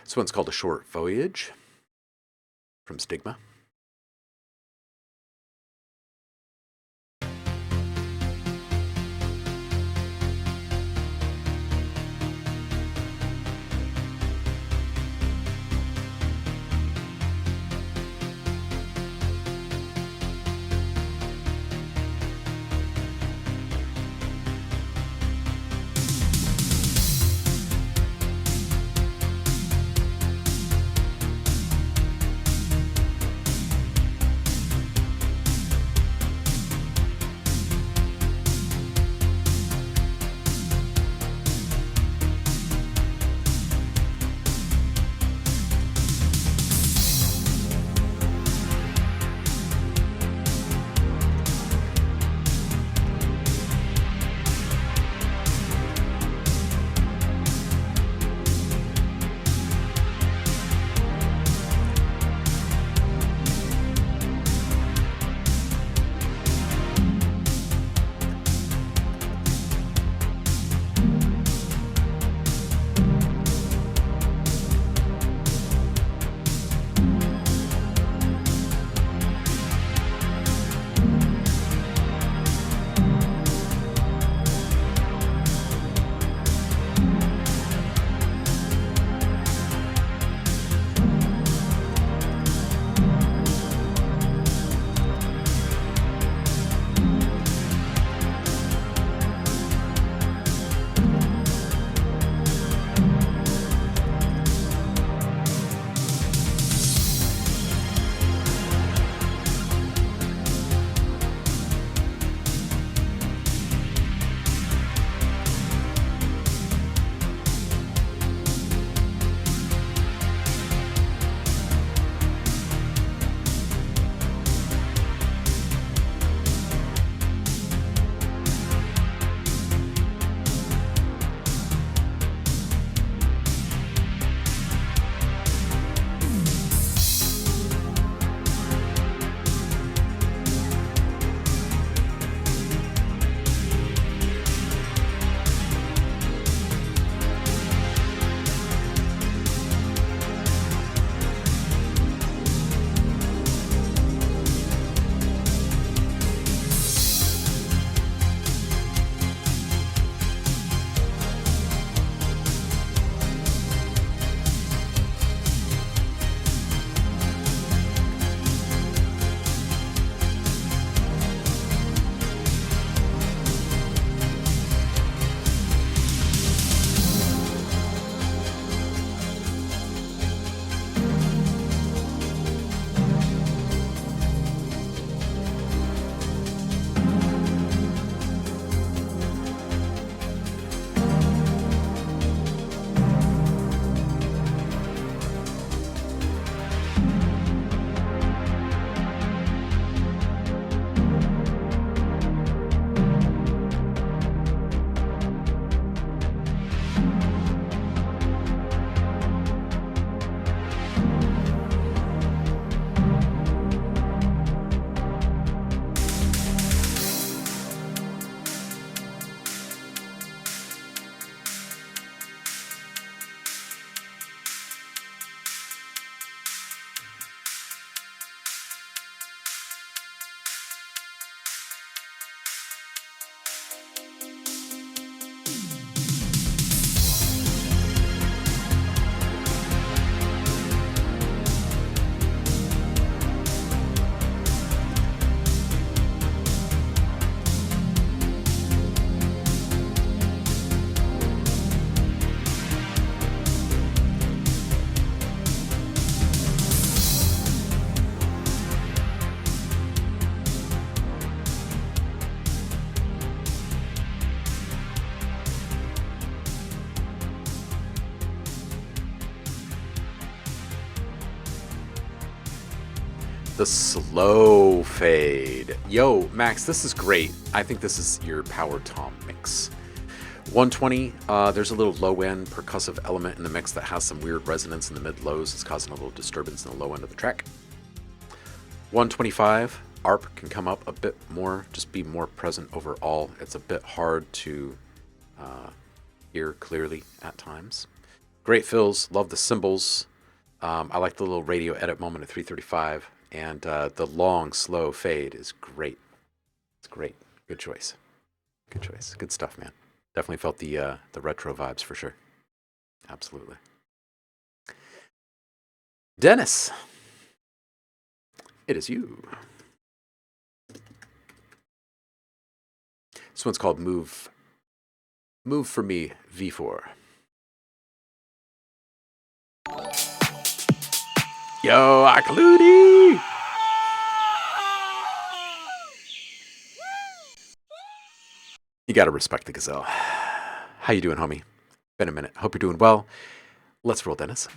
This one's called A Short Voyage from Stigma. the slow fade. Yo, Max, this is great. I think this is your power tom mix. 120, there's a little low end percussive element in the mix that has some weird resonance in the mid lows. It's causing a little disturbance in the low end of the track. 125, ARP can come up a bit more, just be more present overall. It's a bit hard to hear clearly at times. Great fills, love the cymbals. I like the little radio edit moment at 335, and the long, slow fade is great. It's great. Good choice. Good choice. Good stuff, man. Definitely felt the retro vibes for sure. Absolutely. Dennis, it is you. This one's called Move. Move for Me V4. Yo, Akaludi! You gotta respect the gazelle. How you doing, homie? Been a minute. Hope you're doing well. Let's roll, Dennis.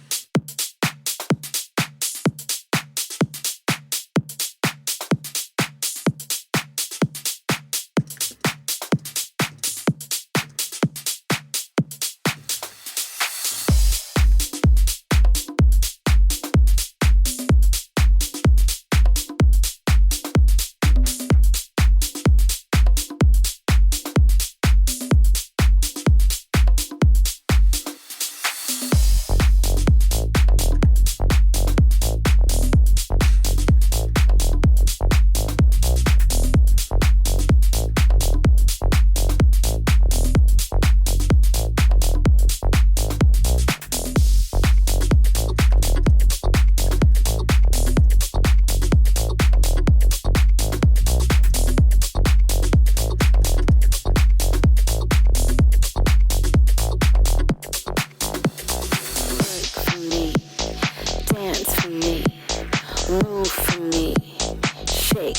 Shake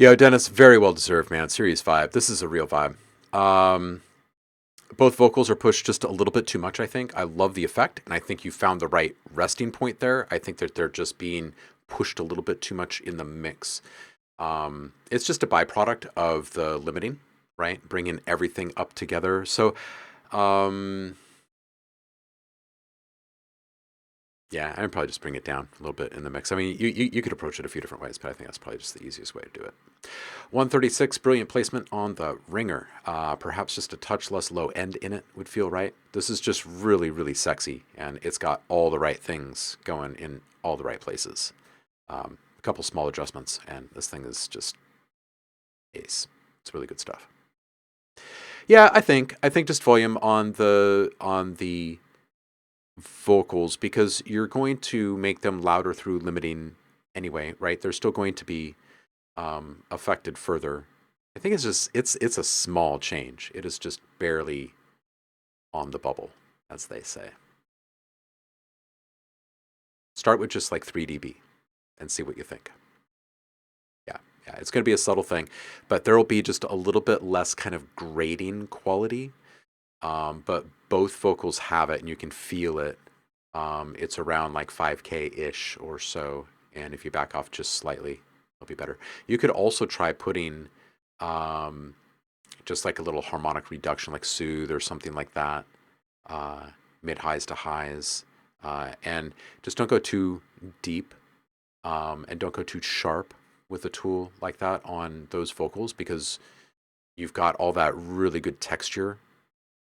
Yo, Dennis, very well deserved, man. Series 5. This is a real vibe. Both vocals are pushed just a little bit too much, I think. I love the effect, and I think you found the right resting point there. I think that they're just being pushed a little bit too much in the mix. It's just a byproduct of the limiting, right? Bringing everything up together. So, yeah, I'd probably just bring it down a little bit in the mix. I mean, you could approach it a few different ways, but I think that's probably just the easiest way to do it. 136, brilliant placement on the ringer. Perhaps just a touch less low end in it would feel right. This is just really, really sexy, and it's got all the right things going in all the right places. A couple small adjustments, and this thing is just ace. It's really good stuff. Yeah, I think just volume on the vocals, because you're going to make them louder through limiting anyway, right? They're still going to be affected further. I think it's just it's a small change. It is just barely on the bubble, as they say. Start with just like 3 dB and see what you think. Yeah, it's going to be a subtle thing, but there will be just a little bit less kind of grating quality. But both vocals have it, and you can feel it. It's around like 5K-ish or so, and if you back off just slightly, it'll be better. You could also try putting just like a little harmonic reduction, like soothe or something like that, mid-highs to highs, and just don't go too deep, and don't go too sharp with a tool like that on those vocals, because you've got all that really good texture.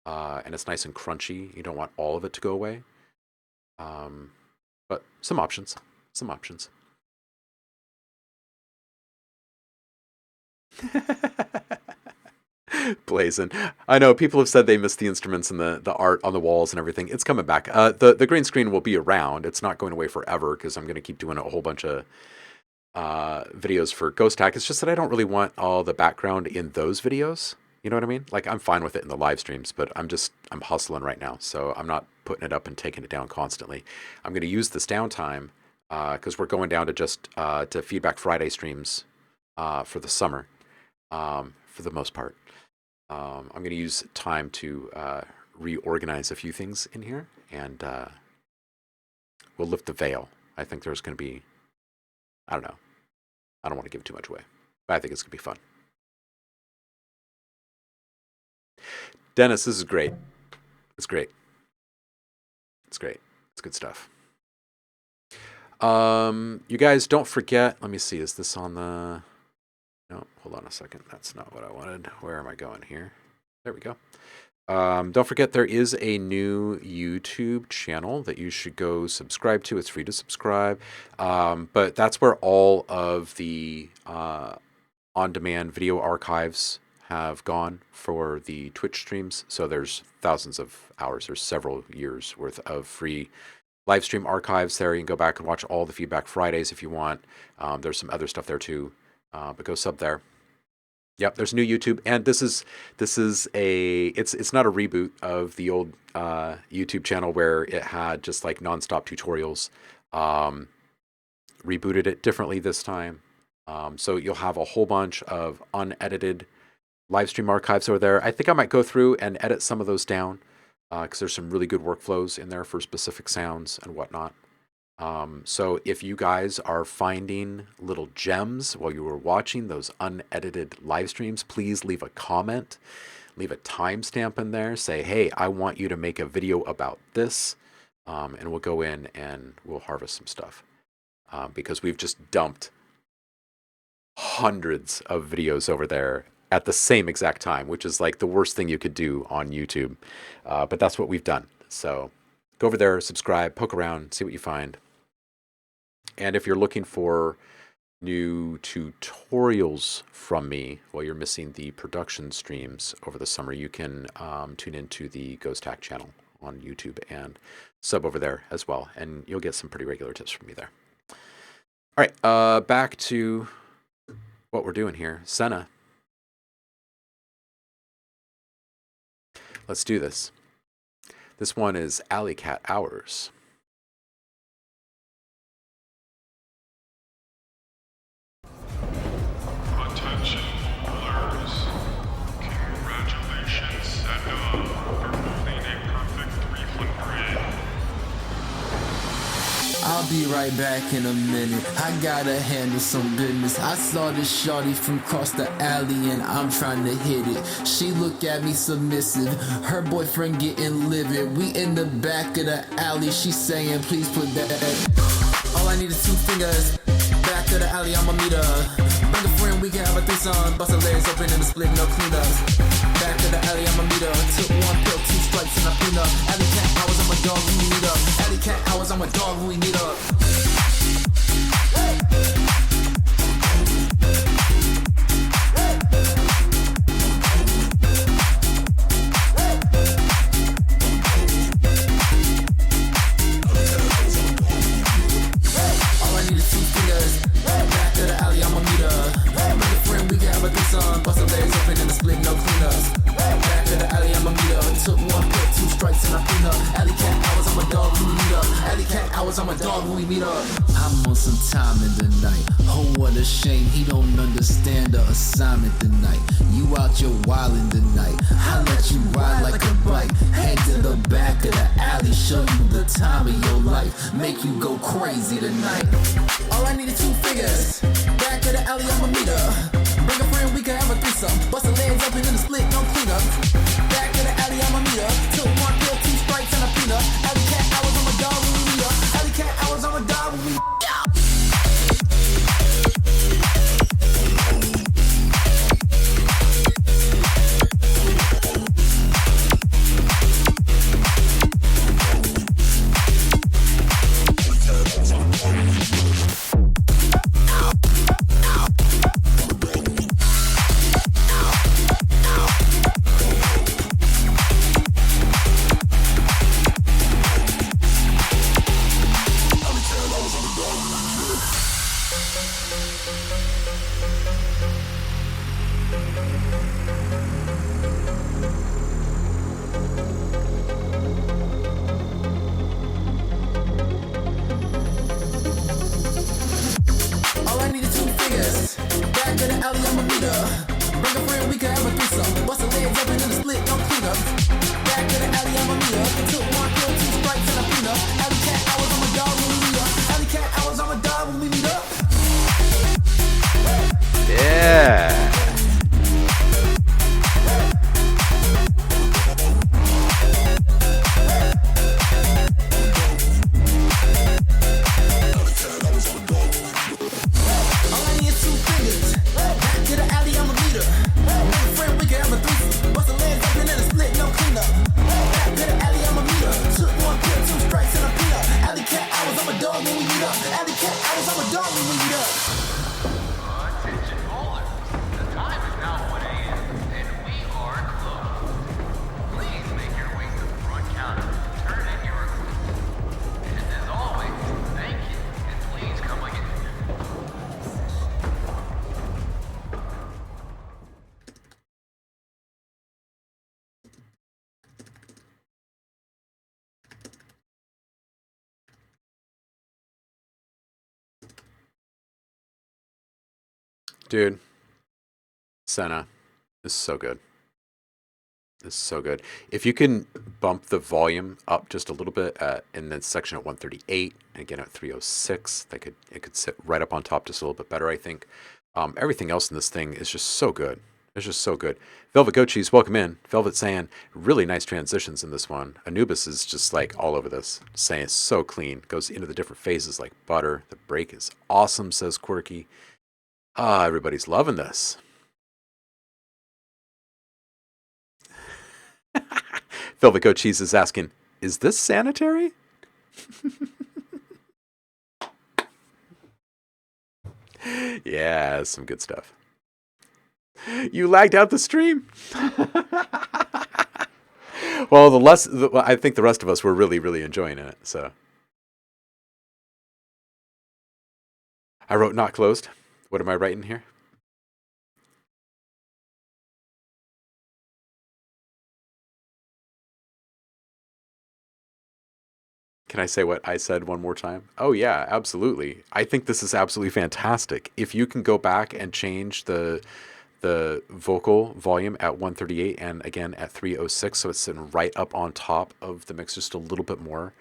And it's nice and crunchy. You don't want all of it to go away. But some options. Blazing. I know people have said they missed the instruments and the art on the walls and everything. It's coming back. The green screen will be around. It's not going away forever, because I'm going to keep doing a whole bunch of videos for Ghost Hack. It's just that I don't really want all the background in those videos. You know what I mean? Like, I'm fine with it in the live streams, but I'm hustling right now, so I'm not putting it up and taking it down constantly. I'm going to use this downtime, because we're going down to just to Feedback Friday streams for the summer, for the most part. I'm going to use time to reorganize a few things in here, and we'll lift the veil. I think there's going to be, I don't know. I don't want to give too much away, but I think it's going to be fun. Dennis, this is great. It's great. It's good stuff. You guys don't forget, let me see, is this on the... No, hold on a second. That's not what I wanted. Where am I going here? There we go. Don't forget, there is a new YouTube channel that you should go subscribe to. It's free to subscribe. But that's where all of the on-demand video archives have gone for the Twitch streams. So there's thousands of hours. There's several years worth of free live stream archives there. You can go back and watch all the Feedback Fridays if you want. There's some other stuff there too. But go sub there. Yep, there's new YouTube, and this is it's not a reboot of the old YouTube channel where it had just like nonstop tutorials. Rebooted it differently this time, so you'll have a whole bunch of unedited live stream archives over there. I think I might go through and edit some of those down, because there's some really good workflows in there for specific sounds and whatnot. So if you guys are finding little gems while you were watching those unedited live streams, please leave a comment, leave a timestamp in there. Say, hey, I want you to make a video about this, and we'll go in and we'll harvest some stuff, because we've just dumped hundreds of videos over there at the same exact time, which is like the worst thing you could do on YouTube. But that's what we've done. So go over there, subscribe, poke around, see what you find. And if you're looking for new tutorials from me while you're missing the production streams over the summer, you can tune into the Ghost Hack channel on YouTube and sub over there as well. And you'll get some pretty regular tips from me there. All right, back to what we're doing here. Senna. Let's do this. This one is Alley Cat Hours. Kontakt. I'll be right back in a minute. I gotta handle some business. I saw this shorty from across the alley and I'm trying to hit it. She look at me submissive. Her boyfriend getting livid. We in the back of the alley. She saying, please put that. All I need is 2 fingers. Back of the alley, I'ma meet her. Bring a friend, we can have a threesome. Bust her legs open in the split, no cleanups. Back of the alley, I'ma meet her. Took 1 pill, 2 stripes, and I clean up. Alley cat hours, I'm a dog when we meet up. Alley cat hours, I'm a dog when we meet up. All I need is 2 fingers. Back of the alley, I'ma meet her. Bring a friend, we can have a threesome. Bust her legs open in the split, no cleanups. Back of the alley, I'ma meet her. Took 1 pill, 2 stripes, and I clean up. Alley cat hours, I'm a dog when we meet up. Alley cat hours, I'm a dog when we meet up. I'm on some time in the night. Oh, what a shame, he don't understand the assignment tonight. You out your wildin' tonight. I let you ride like a bike. Head to the back of the alley, show you the time of your life. Make you go crazy tonight. All I need is 2 fingers. Back of the alley, I'ma meet her. Bring a friend, we can have a threesome. Bust her legs open in the split, no cleanup. Back of the alley, I'ma meet her. Took 1 pill, 2 stripes, and a peanut. Alley cat hours, I'm a dog when we meet up. Alley cat hours, I'm a dog when we meet up. All I need is 2 fingers. Back to the alley, I'ma meet her. Bring a friend, we can have a threesome. Bust her legs open in the split, no cleanup. Back to the alley, I'ma meet her. Took 1 pill, 2 stripes, and a peanut. Alley cat hours, I'm a dog when we meet up. Alley cat hours, I'm a dog when we meet up. Yeah. All I need is 2 fingers. Back to the alley, I'ma meet her. Bring a friend, we can have a threesome. Bust her legs open in the split, no cleanup. Back to the alley, I'ma meet her. Took 1 pill, 2 stripes, and a peanut. Alley cat hours, I'm a dog when we meet up. Alley cat hours, I'm a dog when we meet up. Attention bowlers, the time is now 1 a.m. and we are closed. Please make your way to the front counter, turn in your receipt. And as always, thank you, and please come again. Dude, Senna is so good. It's so good. If you can bump the volume up just a little bit in the section at 138 and again at 306, it could sit right up on top just a little bit better, I think. Everything else in this thing is just so good. It's just so good. Velvet Goat Cheese, welcome in. Velvet saying really nice transitions in this one. Anubis is just like all over this, saying it's so clean. Goes into the different phases like butter. The break is awesome, says Quirky. Everybody's loving this. Velvet Goat Cheese is asking, is this sanitary? Yeah, some good stuff. You lagged out the stream. Well, I think the rest of us were really, really enjoying it. So I wrote not closed. What am I writing here? Can I say what I said one more time? Oh yeah, absolutely. I think this is absolutely fantastic. If you can go back and change the vocal volume at 138 and again at 306, so it's sitting right up on top of the mix just a little bit more.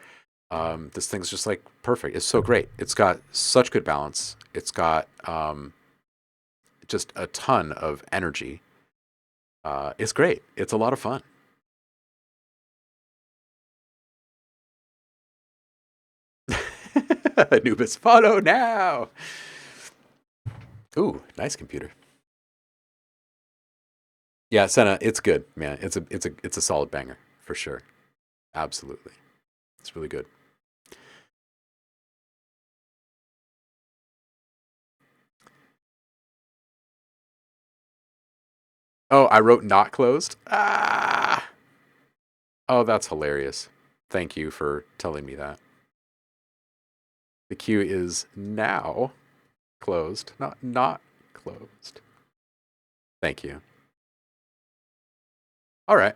This thing's just like perfect. It's so great. It's got such good balance. It's got just a ton of energy. It's great. It's a lot of fun. Anubis, follow now. Ooh, nice computer. Yeah, Senna, it's good, man. It's a solid banger for sure. Absolutely, it's really good. Oh, I wrote not closed. Ah. Oh, that's hilarious. Thank you for telling me that. The queue is now closed, not closed. Thank you. All right.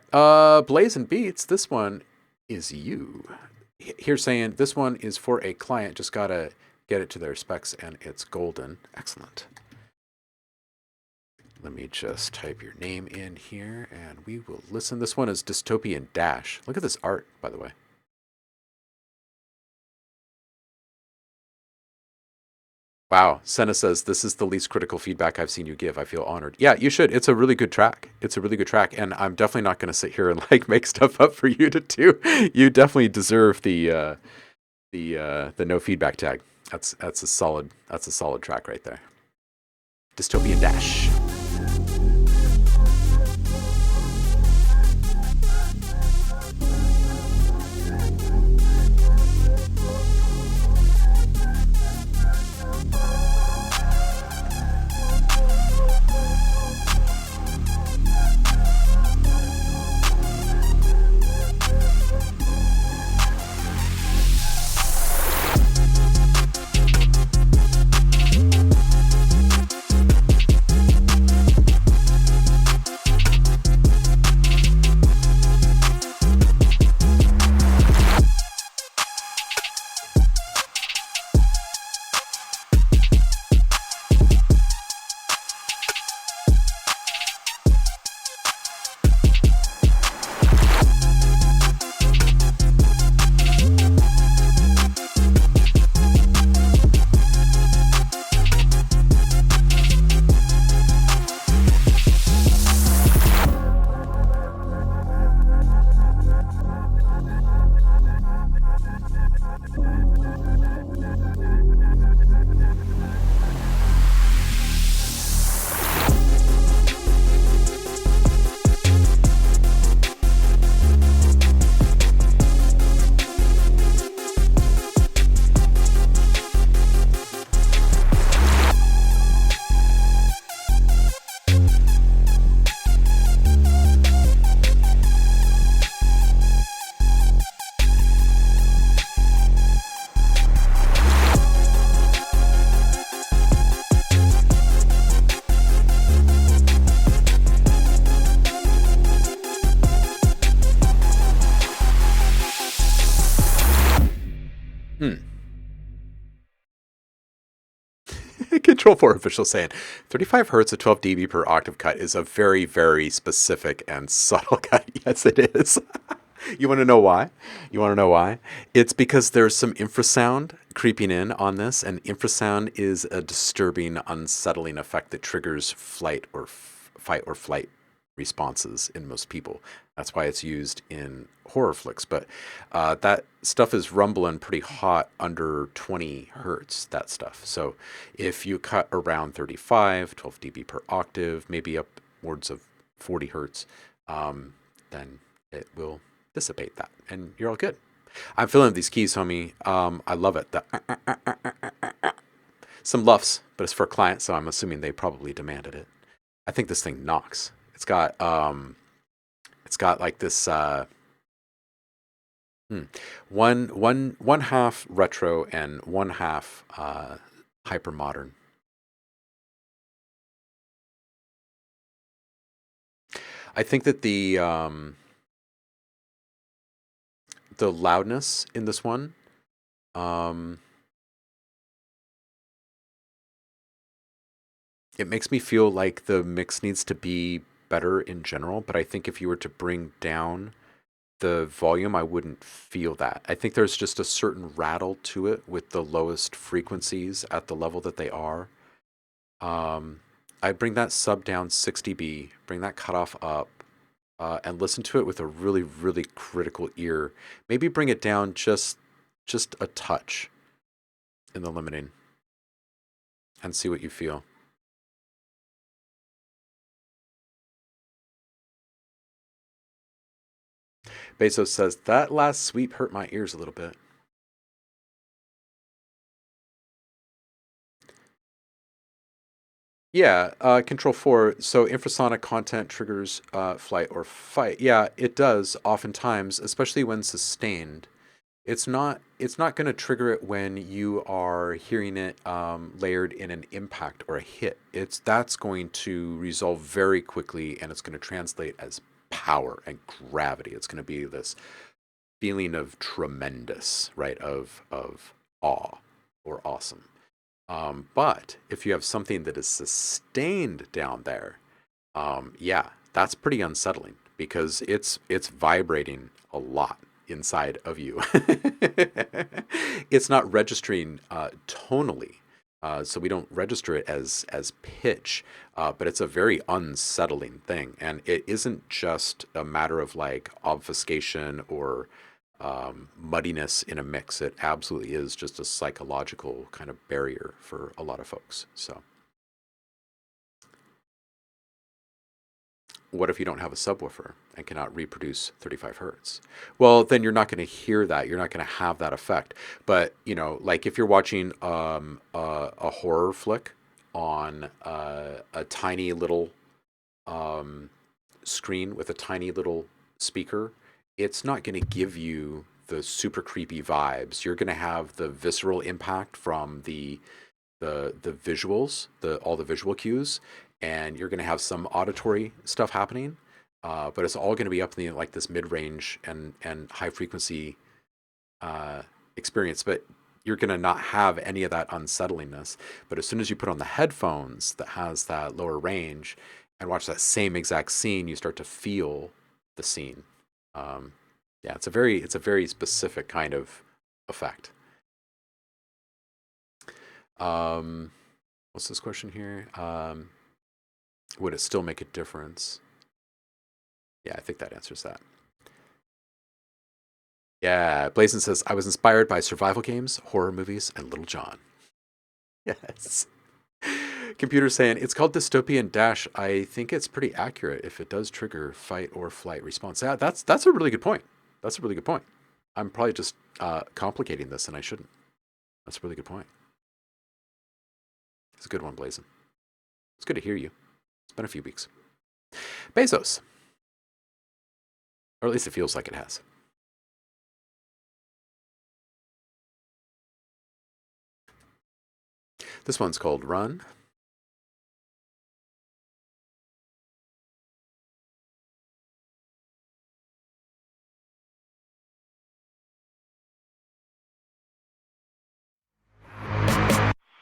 Blazing Beats. This one is you. Here saying this one is for a client. Just gotta get it to their specs, and it's golden. Excellent. Let me just type your name in here, and we will listen. This one is Dystopian Dash. Look at this art, by the way. Wow, Senna says, this is the least critical feedback I've seen you give. I feel honored. Yeah, you should. It's a really good track. It's a really good track, and I'm definitely not going to sit here and like make stuff up for you to do. You definitely deserve the no feedback tag. That's a solid track right there. Dystopian Dash. Control 4 official saying 35 hertz at 12 dB per octave cut is a very, very specific and subtle cut. Yes, it is. You want to know why? You want to know why? It's because there's some infrasound creeping in on this, and infrasound is a disturbing, unsettling effect that triggers fight or flight responses in most people. That's why it's used in horror flicks. But that stuff is rumbling pretty hot under 20 hertz, that stuff. So if you cut around 35, 12 dB per octave, maybe upwards of 40 hertz, then it will dissipate that, and you're all good. I'm feeling these keys, homie. I love it. Some luffs, but it's for a client, so I'm assuming they probably demanded it. I think this thing knocks. It's got like this one half retro and one half hyper modern. I think that the loudness in this one, it makes me feel like the mix needs to be better in general. But I think if you were to bring down the volume, I wouldn't feel that. I think there's just a certain rattle to it with the lowest frequencies at the level that they are. I'd bring that sub down 6 dB, bring that cutoff up, and listen to it with a really, really critical ear. Maybe bring it down just a touch in the limiting and see what you feel. Bezos says, that last sweep hurt my ears a little bit. Yeah, Control 4. So infrasonic content triggers flight or fight. Yeah, it does oftentimes, especially when sustained. It's not going to trigger it when you are hearing it layered in an impact or a hit. That's going to resolve very quickly, and it's going to translate as power and gravity. It's going to be this feeling of tremendous, right? Of awe or awesome. But if you have something that is sustained down there, yeah, that's pretty unsettling because it's vibrating a lot inside of you. It's not registering tonally, so we don't register it as pitch, but it's a very unsettling thing, and it isn't just a matter of like obfuscation or muddiness in a mix. It absolutely is just a psychological kind of barrier for a lot of folks. So what if you don't have a subwoofer and cannot reproduce 35 hertz? Well, then you're not going to hear that. You're not going to have that effect. But, you know, like if you're watching a horror flick on a tiny little screen with a tiny little speaker, it's not going to give you the super creepy vibes. You're going to have the visceral impact from the visuals, all the visual cues, and you're going to have some auditory stuff happening, but it's all going to be up in the, like this mid-range and high frequency experience. But you're going to not have any of that unsettlingness. But as soon as you put on the headphones that has that lower range and watch that same exact scene, you start to feel the scene. Yeah, it's a very specific kind of effect. What's this question here? Would it still make a difference? Yeah, I think that answers that. Yeah, Blazin says, I was inspired by survival games, horror movies, and Little John. Yes. Computer saying, it's called dystopian dash. I think it's pretty accurate if it does trigger fight or flight response. Yeah, that's a really good point. That's a really good point. I'm probably just complicating this, and I shouldn't. That's a really good point. It's a good one, Blazin. It's good to hear you. It's been a few weeks. Bezos. Or at least it feels like it has. This one's called Run.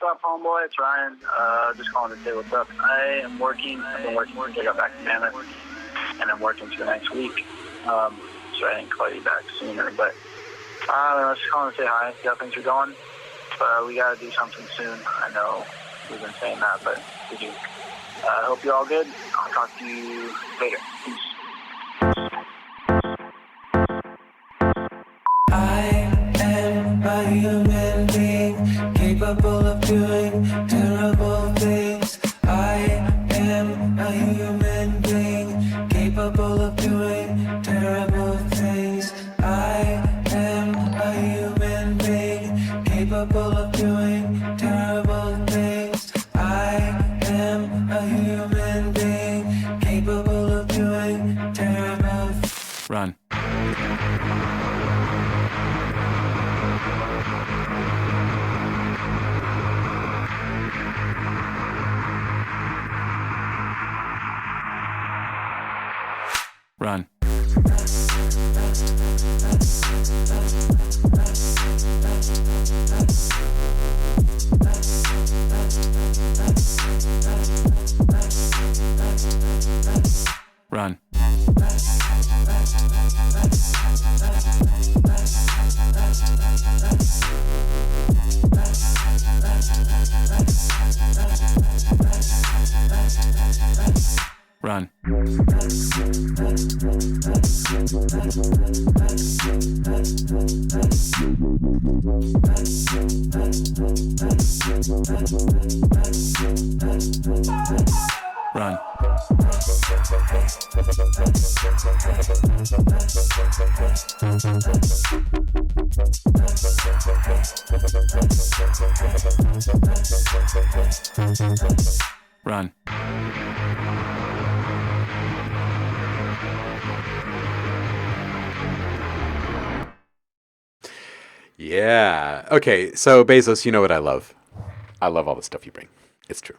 What's up, homeboy? It's Ryan. Just calling to say what's up. I am working. I've been working since I got back to Mammoth, and I'm working for the next week. So I didn't call you back sooner, but I don't know, just calling to say hi, see how things are going. But we got to do something soon. I know we've been saying that, but we do. I hope you're all good. I'll talk to you later. Peace. I am a human being, capable of doing terrible things. I am a human being, capable of doing terrible things. I am a human being, capable of doing terrible things. I am a human being, capable of doing terrible things. Run. Run. Run. Yeah. Okay, so Bezos, you know what I love. I love all the stuff you bring. It's true.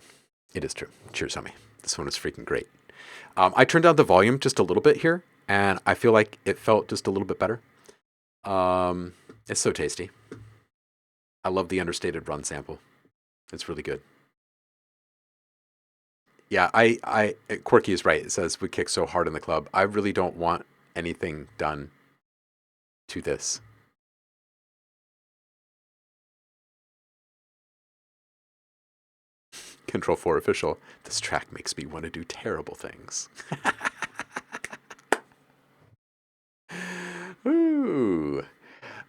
It is true. Cheers, homie. This one was freaking great. I turned down the volume just a little bit here, and I feel like it felt just a little bit better. It's so tasty. I love the understated run sample. It's really good. Yeah, Quirky is right. It says we kick so hard in the club. I really don't want anything done to this. Control 4 official. This track makes me want to do terrible things. Ooh.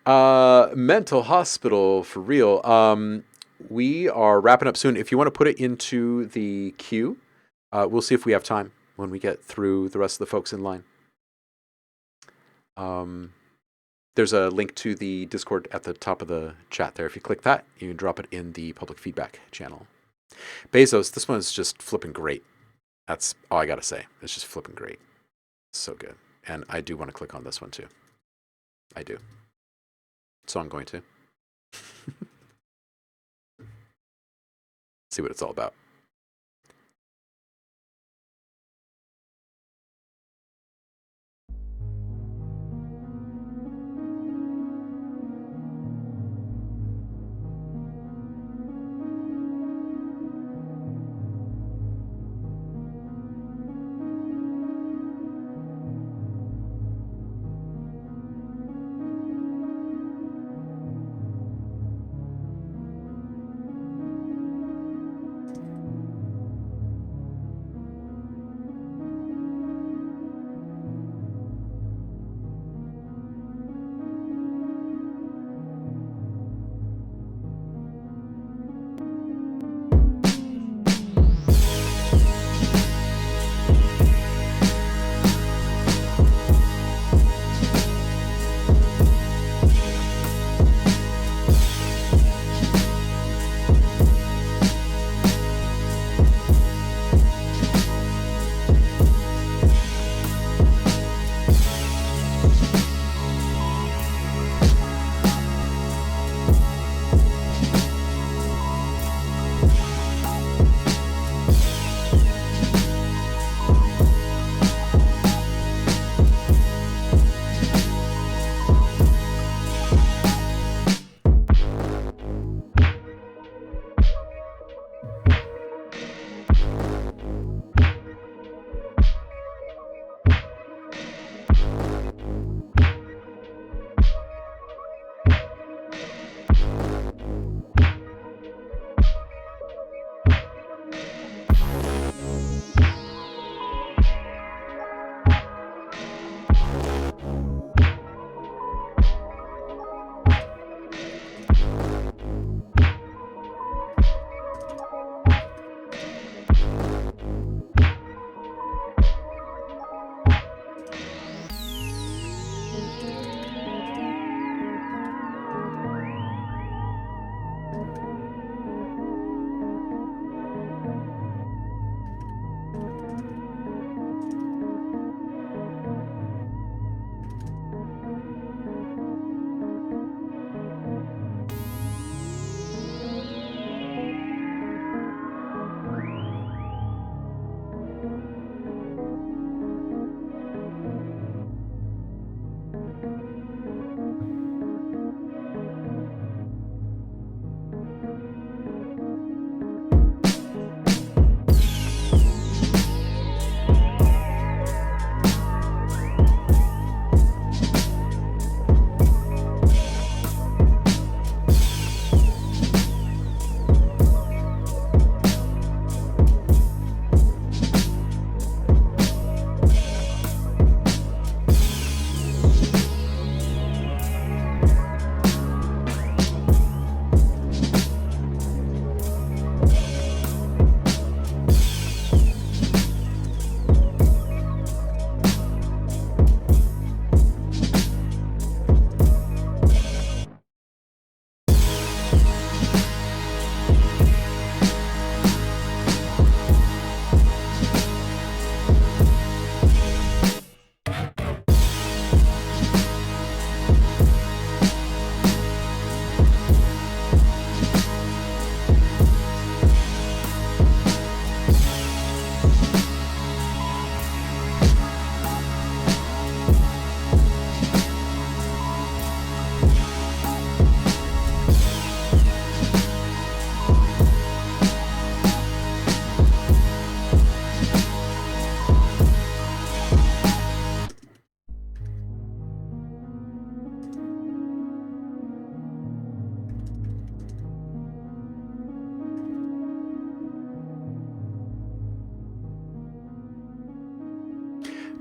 Mental hospital for real. We are wrapping up soon. If you want to put it into the queue, we'll see if we have time when we get through the rest of the folks in line. There's a link to the Discord at the top of the chat there. If you click that, you can drop it in the public feedback channel. Bezos, this one is just flipping great. That's all I gotta say. It's just flipping great. So good. And I do want to click on this one too. I do. So I'm going to. See what it's all about.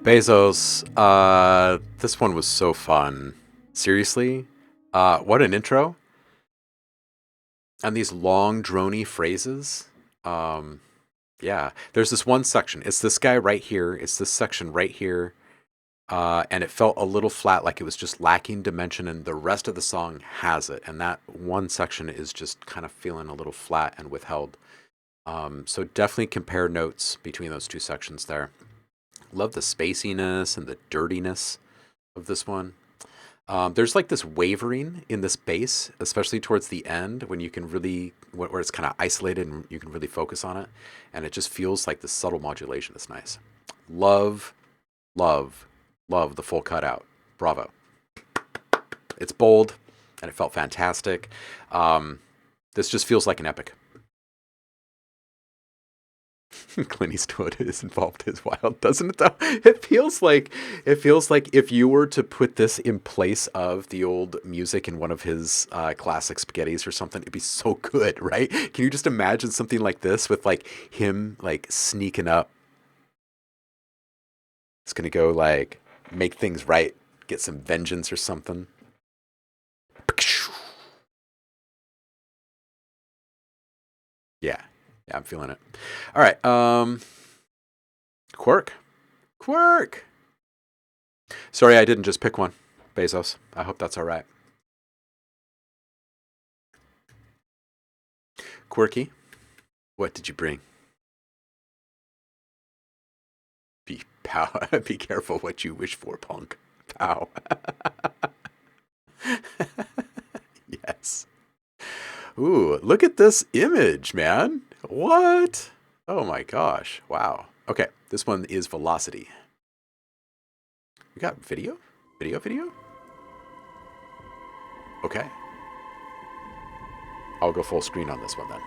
Bezos, this one was so fun. Seriously? What an intro. And these long, droney phrases. Yeah, there's this one section. It's this guy right here. It's this section right here. And it felt a little flat, like it was just lacking dimension, and the rest of the song has it. And that one section is just kind of feeling a little flat and withheld. So definitely compare notes between those two sections there. Love the spaciness and the dirtiness of this one. There's like this wavering in this bass, especially towards the end when you can really, where it's kind of isolated and you can really focus on it. And it just feels like the subtle modulation is nice. Love, love, love the full cutout. Bravo. It's bold and it felt fantastic. This just feels like an epic. Clint Eastwood is involved is wild, doesn't it though? It feels like if you were to put this in place of the old music in one of his classic spaghettis or something, it'd be so good, right? Can you just imagine something like this with like him like sneaking up? It's gonna go like make things right, get some vengeance or something. Yeah. Yeah, I'm feeling it. All right. Quirk. Sorry, I didn't just pick one. Bezos. I hope that's all right. Quirky. What did you bring? Be careful what you wish for, punk. Pow. Yes. Ooh, look at this image, man. What? Oh my gosh. Wow. Okay, this one is Velocity. We got video? Video? Okay. I'll go full screen on this one then.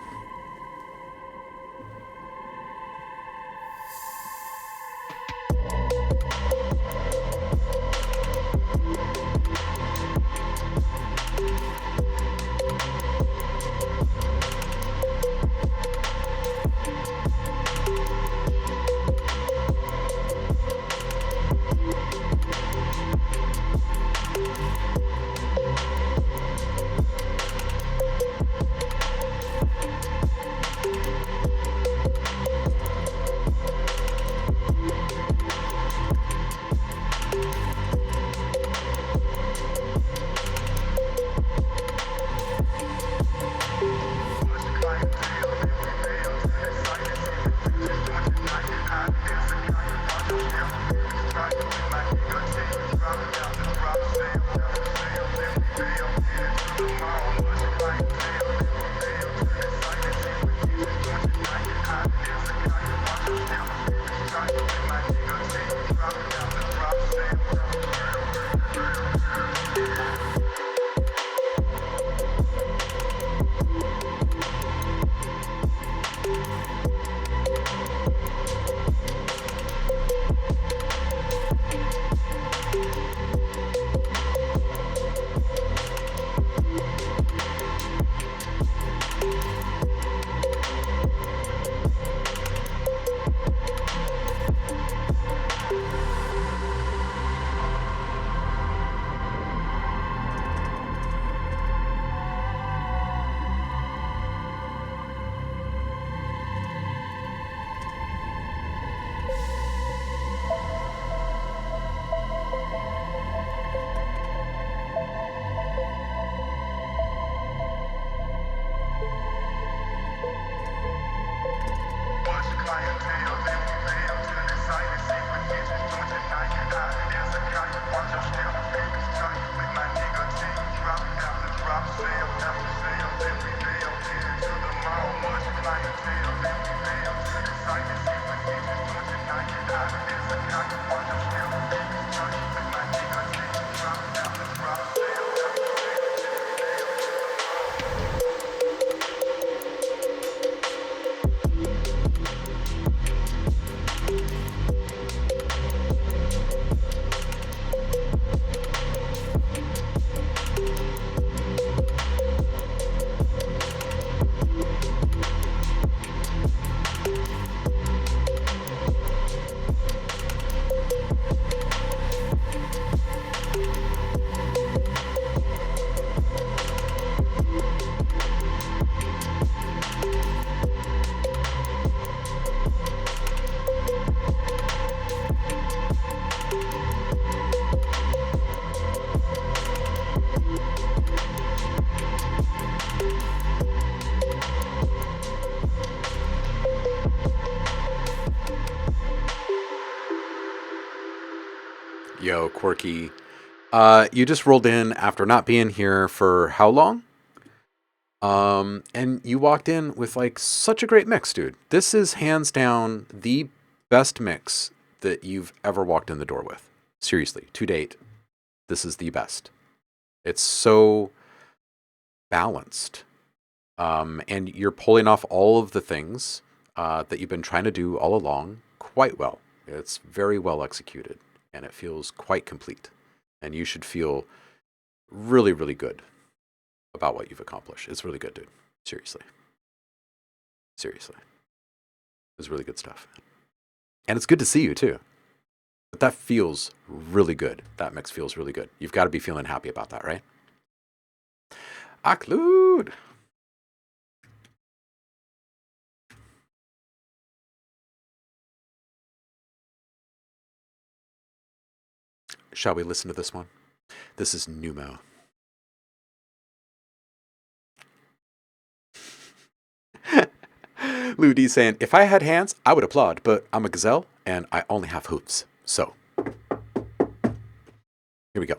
Yo, Quirky. You just rolled in after not being here for how long? And you walked in with like such a great mix, dude. This is hands down the best mix that you've ever walked in the door with. Seriously, to date, this is the best. It's so balanced. And you're pulling off all of the things that you've been trying to do all along quite well. It's very well executed, and it feels quite complete. And you should feel really, really good about what you've accomplished. It's really good, dude. Seriously. Seriously. It's really good stuff. And it's good to see you, too. But that feels really good. That mix feels really good. You've got to be feeling happy about that, right? Aklood! Shall we listen to this one? This is Numo. Lou D saying, if I had hands, I would applaud, but I'm a gazelle and I only have hooves. So, here we go.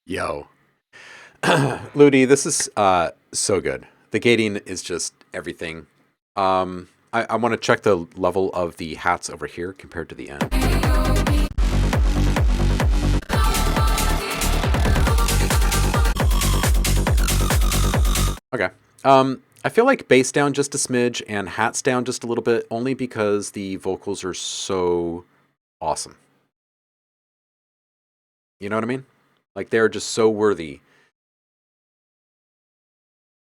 Yo. Ludi, this is so good. The gating is just everything. I want to check the level of the hats over here compared to the end. Okay. I feel like bass down just a smidge and hats down just a little bit, only because the vocals are so awesome. You know what I mean? Like, they're just so worthy.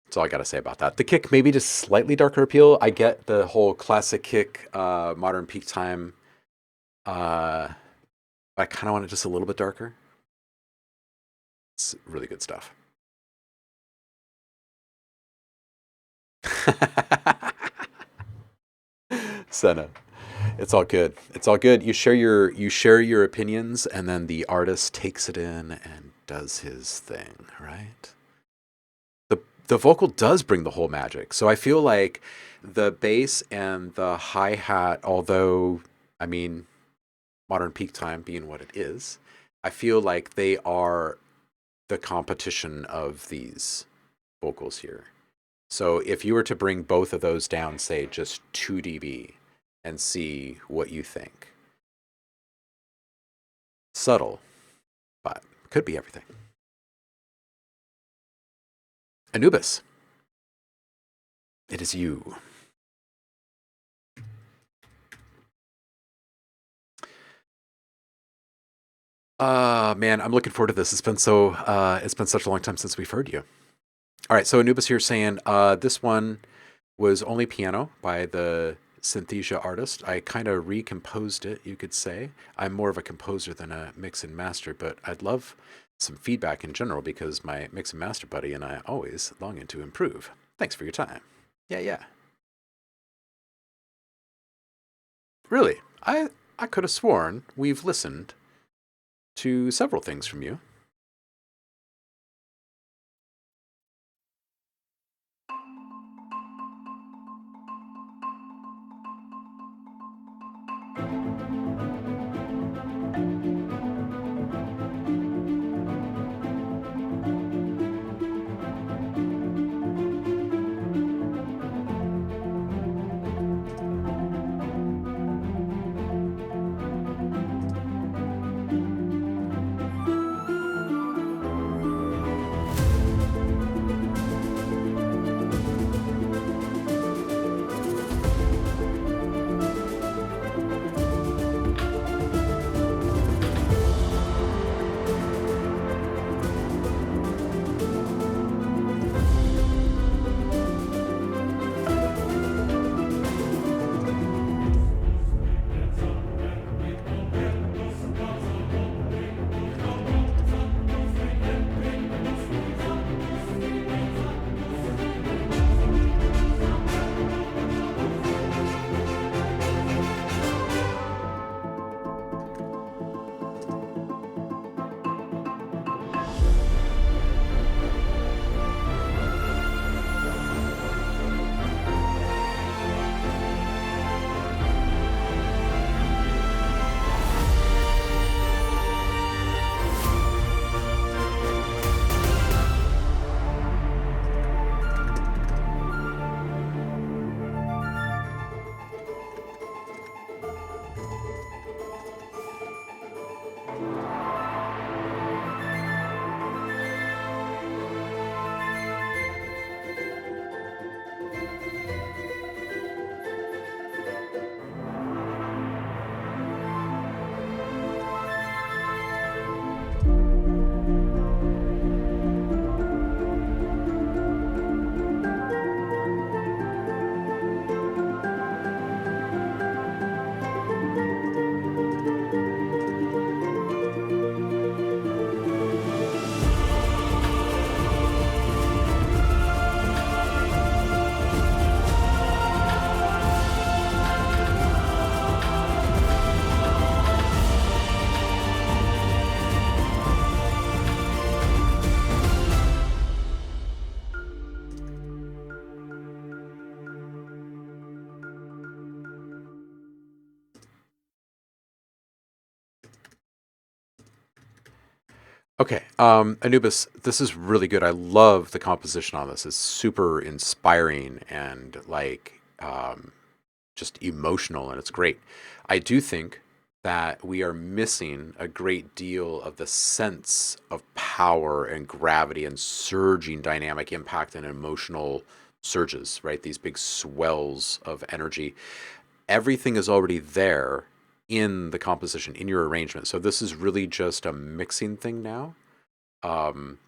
That's all I gotta say about that. The kick, maybe just slightly darker appeal. I get the whole classic kick, modern peak time. I kind of want it just a little bit darker. It's really good stuff. Senna. It's all good. It's all good. You share your opinions, and then the artist takes it in and does his thing, right? The vocal does bring the whole magic. So I feel like the bass and the hi-hat, although, I mean, modern peak time being what it is, I feel like they are the competition of these vocals here. So if you were to bring both of those down, say just 2 dB, and see what you think. Subtle, but could be everything. Anubis, it is you. Man, I'm looking forward to this. It's been such a long time since we've heard you. All right, so Anubis here saying this one was only piano by the Synthesia artist. I kind of recomposed it, you could say. I'm more of a composer than a mix and master, but I'd love some feedback in general because my mix and master buddy and I always longing to improve. Thanks for your time. Yeah. Really, I could have sworn we've listened to several things from you. Okay, Anubis, this is really good. I love the composition on this. It's super inspiring and like just emotional, and it's great. I do think that we are missing a great deal of the sense of power and gravity and surging dynamic impact and emotional surges, right? These big swells of energy. Everything is already there in the composition, in your arrangement. So this is really just a mixing thing now. Um,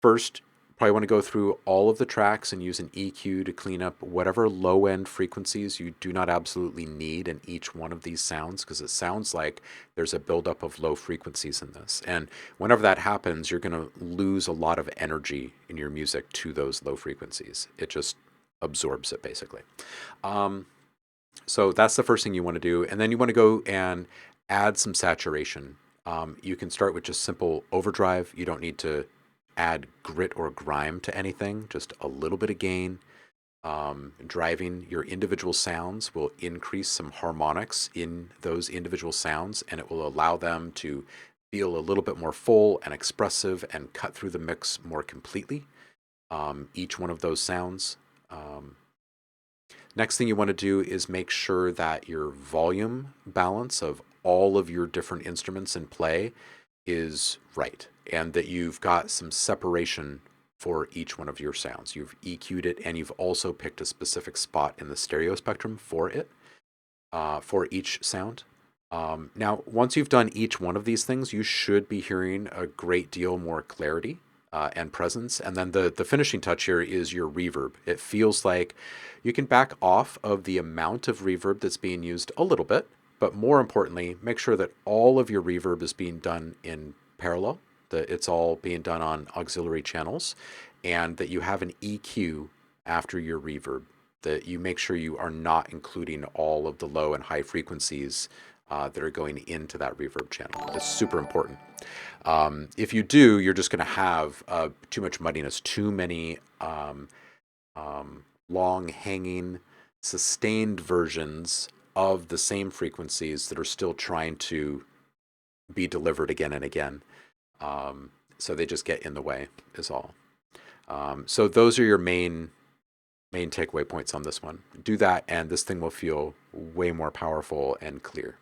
First, probably want to go through all of the tracks and use an EQ to clean up whatever low end frequencies you do not absolutely need in each one of these sounds, because it sounds like there's a buildup of low frequencies in this. And whenever that happens, you're going to lose a lot of energy in your music to those low frequencies. It just absorbs it basically. So that's the first thing you want to do. And then you want to go and add some saturation. You can start with just simple overdrive. You don't need to add grit or grime to anything, just a little bit of gain. Driving your individual sounds will increase some harmonics in those individual sounds, and it will allow them to feel a little bit more full and expressive and cut through the mix more completely. Each one of those sounds. Next thing you want to do is make sure that your volume balance of all of your different instruments in play is right, and that you've got some separation for each one of your sounds. You've EQ'd it, and you've also picked a specific spot in the stereo spectrum for it, for each sound. Now, once you've done each one of these things, you should be hearing a great deal more clarity and presence. And then the finishing touch here is your reverb. It feels like you can back off of the amount of reverb that's being used a little bit, but more importantly, make sure that all of your reverb is being done in parallel, that it's all being done on auxiliary channels, and that you have an EQ after your reverb, that you make sure you are not including all of the low and high frequencies that are going into that reverb channel. It's super important. If you do, you're just going to have too much muddiness, too many long hanging, sustained versions of the same frequencies that are still trying to be delivered again and again. So they just get in the way, is all. So those are your main takeaway points on this one. Do that, and this thing will feel way more powerful and clear.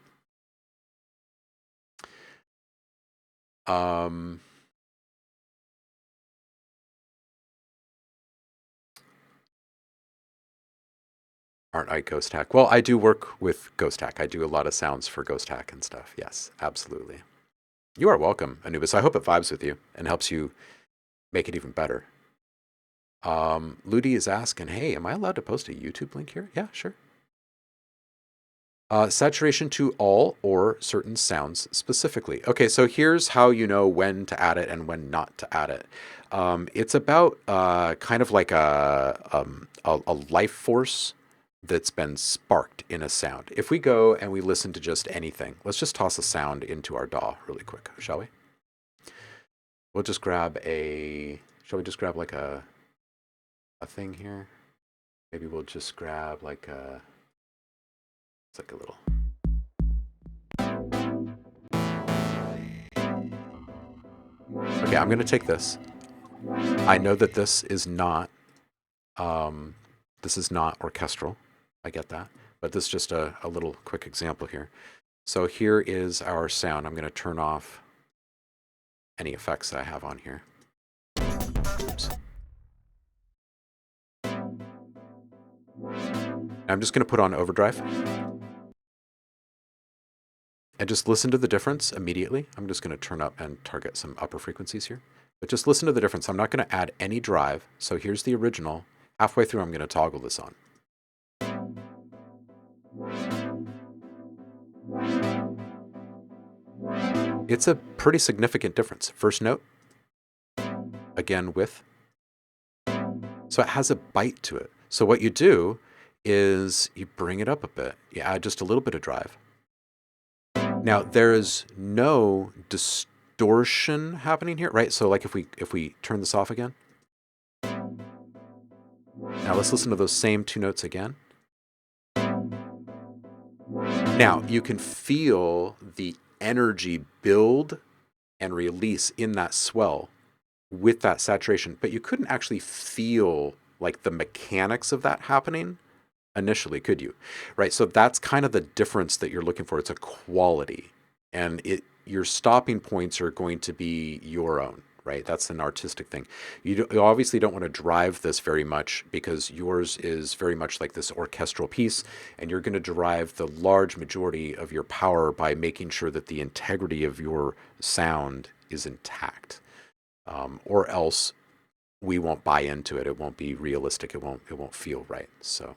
Aren't I Ghost Hack? Well, I do work with Ghost Hack. I do a lot of sounds for Ghost Hack and stuff. Yes, absolutely. You are welcome, Anubis. I hope it vibes with you and helps you make it even better. Ludi is asking, hey, am I allowed to post a YouTube link here? Yeah, sure. Saturation to all or certain sounds specifically. Okay, so here's how you know when to add it and when not to add it. It's about kind of like a life force that's been sparked in a sound. If we go and we listen to just anything, let's just toss a sound into our DAW really quick, shall we? We'll just grab shall we just grab like a thing here? Maybe we'll just grab like it's like a little. Okay, I'm going to take this. I know that this is not orchestral. I get that. But this is just a little quick example here. So here is our sound. I'm going to turn off any effects that I have on here. Oops. I'm just going to put on overdrive. And just listen to the difference immediately. I'm just going to turn up and target some upper frequencies here. But just listen to the difference. I'm not going to add any drive. So here's the original. Halfway through, I'm going to toggle this on. It's a pretty significant difference. First note, again with. So it has a bite to it. So what you do is you bring it up a bit. You add just a little bit of drive. Now, there is no distortion happening here, right? So like if we turn this off again. Now let's listen to those same two notes again. Now, you can feel the energy build and release in that swell with that saturation, but you couldn't actually feel like the mechanics of that happening initially, could you? Right. So that's kind of the difference that you're looking for. It's a quality, and your stopping points are going to be your own. Right. That's an artistic thing. You obviously don't want to drive this very much because yours is very much like this orchestral piece, and you're going to derive the large majority of your power by making sure that the integrity of your sound is intact, or else we won't buy into it. It won't be realistic. It won't feel right. So.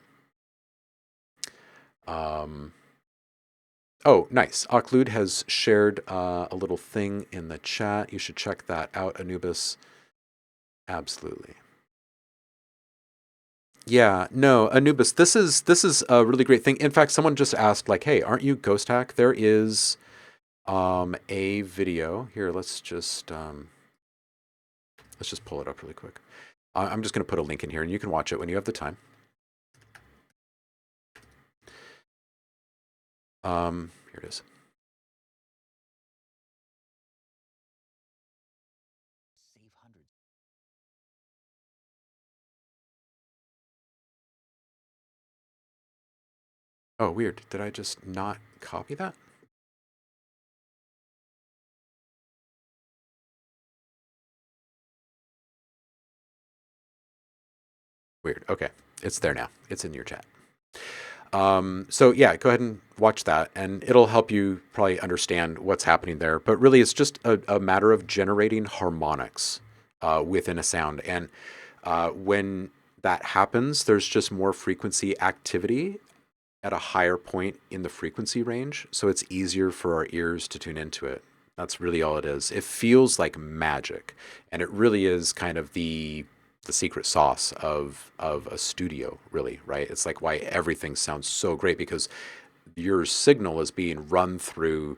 Oh, nice. Occlude has shared a little thing in the chat. You should check that out, Anubis. Absolutely. Yeah, no, Anubis, this is a really great thing. In fact, someone just asked, like, hey, aren't you Ghost Hack? There is a video. Here, let's just pull it up really quick. I'm just going to put a link in here, and you can watch it when you have the time. Here it is. Oh, weird. Did I just not copy that? Weird. Okay. It's there now. It's in your chat. So yeah, go ahead and watch that, and it'll help you probably understand what's happening there. But really, it's just a matter of generating harmonics within a sound. And when that happens, there's just more frequency activity at a higher point in the frequency range. So it's easier for our ears to tune into it. That's really all it is. It feels like magic, and it really is kind of the secret sauce of a studio, really, right? It's like why everything sounds so great, because your signal is being run through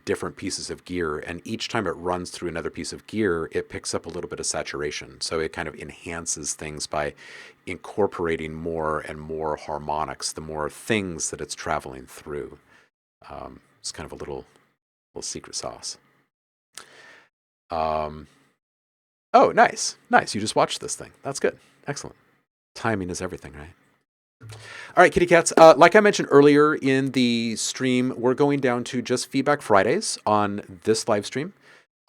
different pieces of gear, and each time it runs through another piece of gear, it picks up a little bit of saturation. So it kind of enhances things by incorporating more and more harmonics, the more things that it's traveling through. It's kind of a little secret sauce. Oh, nice. Nice. You just watched this thing. That's good. Excellent. Timing is everything, right? All right, kitty cats. Like I mentioned earlier in the stream, we're going down to just Feedback Fridays on this live stream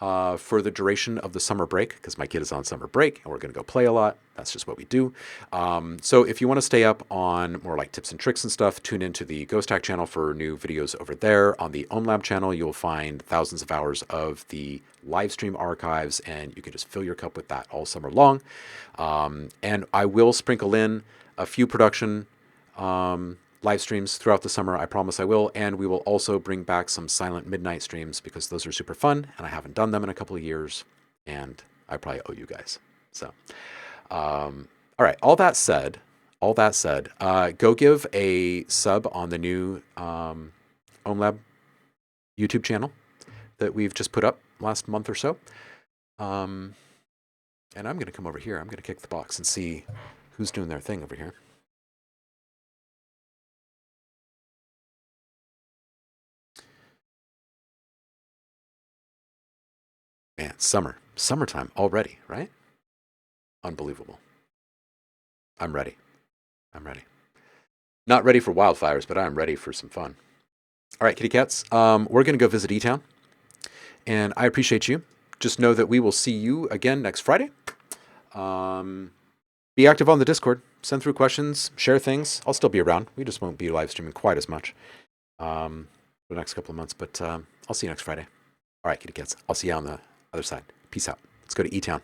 for the duration of the summer break, because my kid is on summer break and we're going to go play a lot. That's just what we do. So if you want to stay up on more like tips and tricks and stuff, tune into the Ghost Hack channel for new videos over there. On the OhmLab channel, you'll find thousands of hours of the live stream archives, and you can just fill your cup with that all summer long. And I will sprinkle in a few production live streams throughout the summer. I promise I will. And we will also bring back some silent midnight streams, because those are super fun and I haven't done them in a couple of years, and I probably owe you guys. So, all right. All that said, go give a sub on the new OhmLab YouTube channel that we've just put up last month or so. And I'm going to come over here. I'm going to kick the box and see who's doing their thing over here. Man, summertime already, right? Unbelievable. I'm ready. Not ready for wildfires, but I'm ready for some fun. All right, kitty cats, we're going to go visit E-Town, and I appreciate you. Just know that we will see you again next Friday. Be active on the Discord. Send through questions, share things. I'll still be around. We just won't be live streaming quite as much for the next couple of months, but I'll see you next Friday. All right, kitty cats, I'll see you on the other side. Peace out. Let's go to E-Town.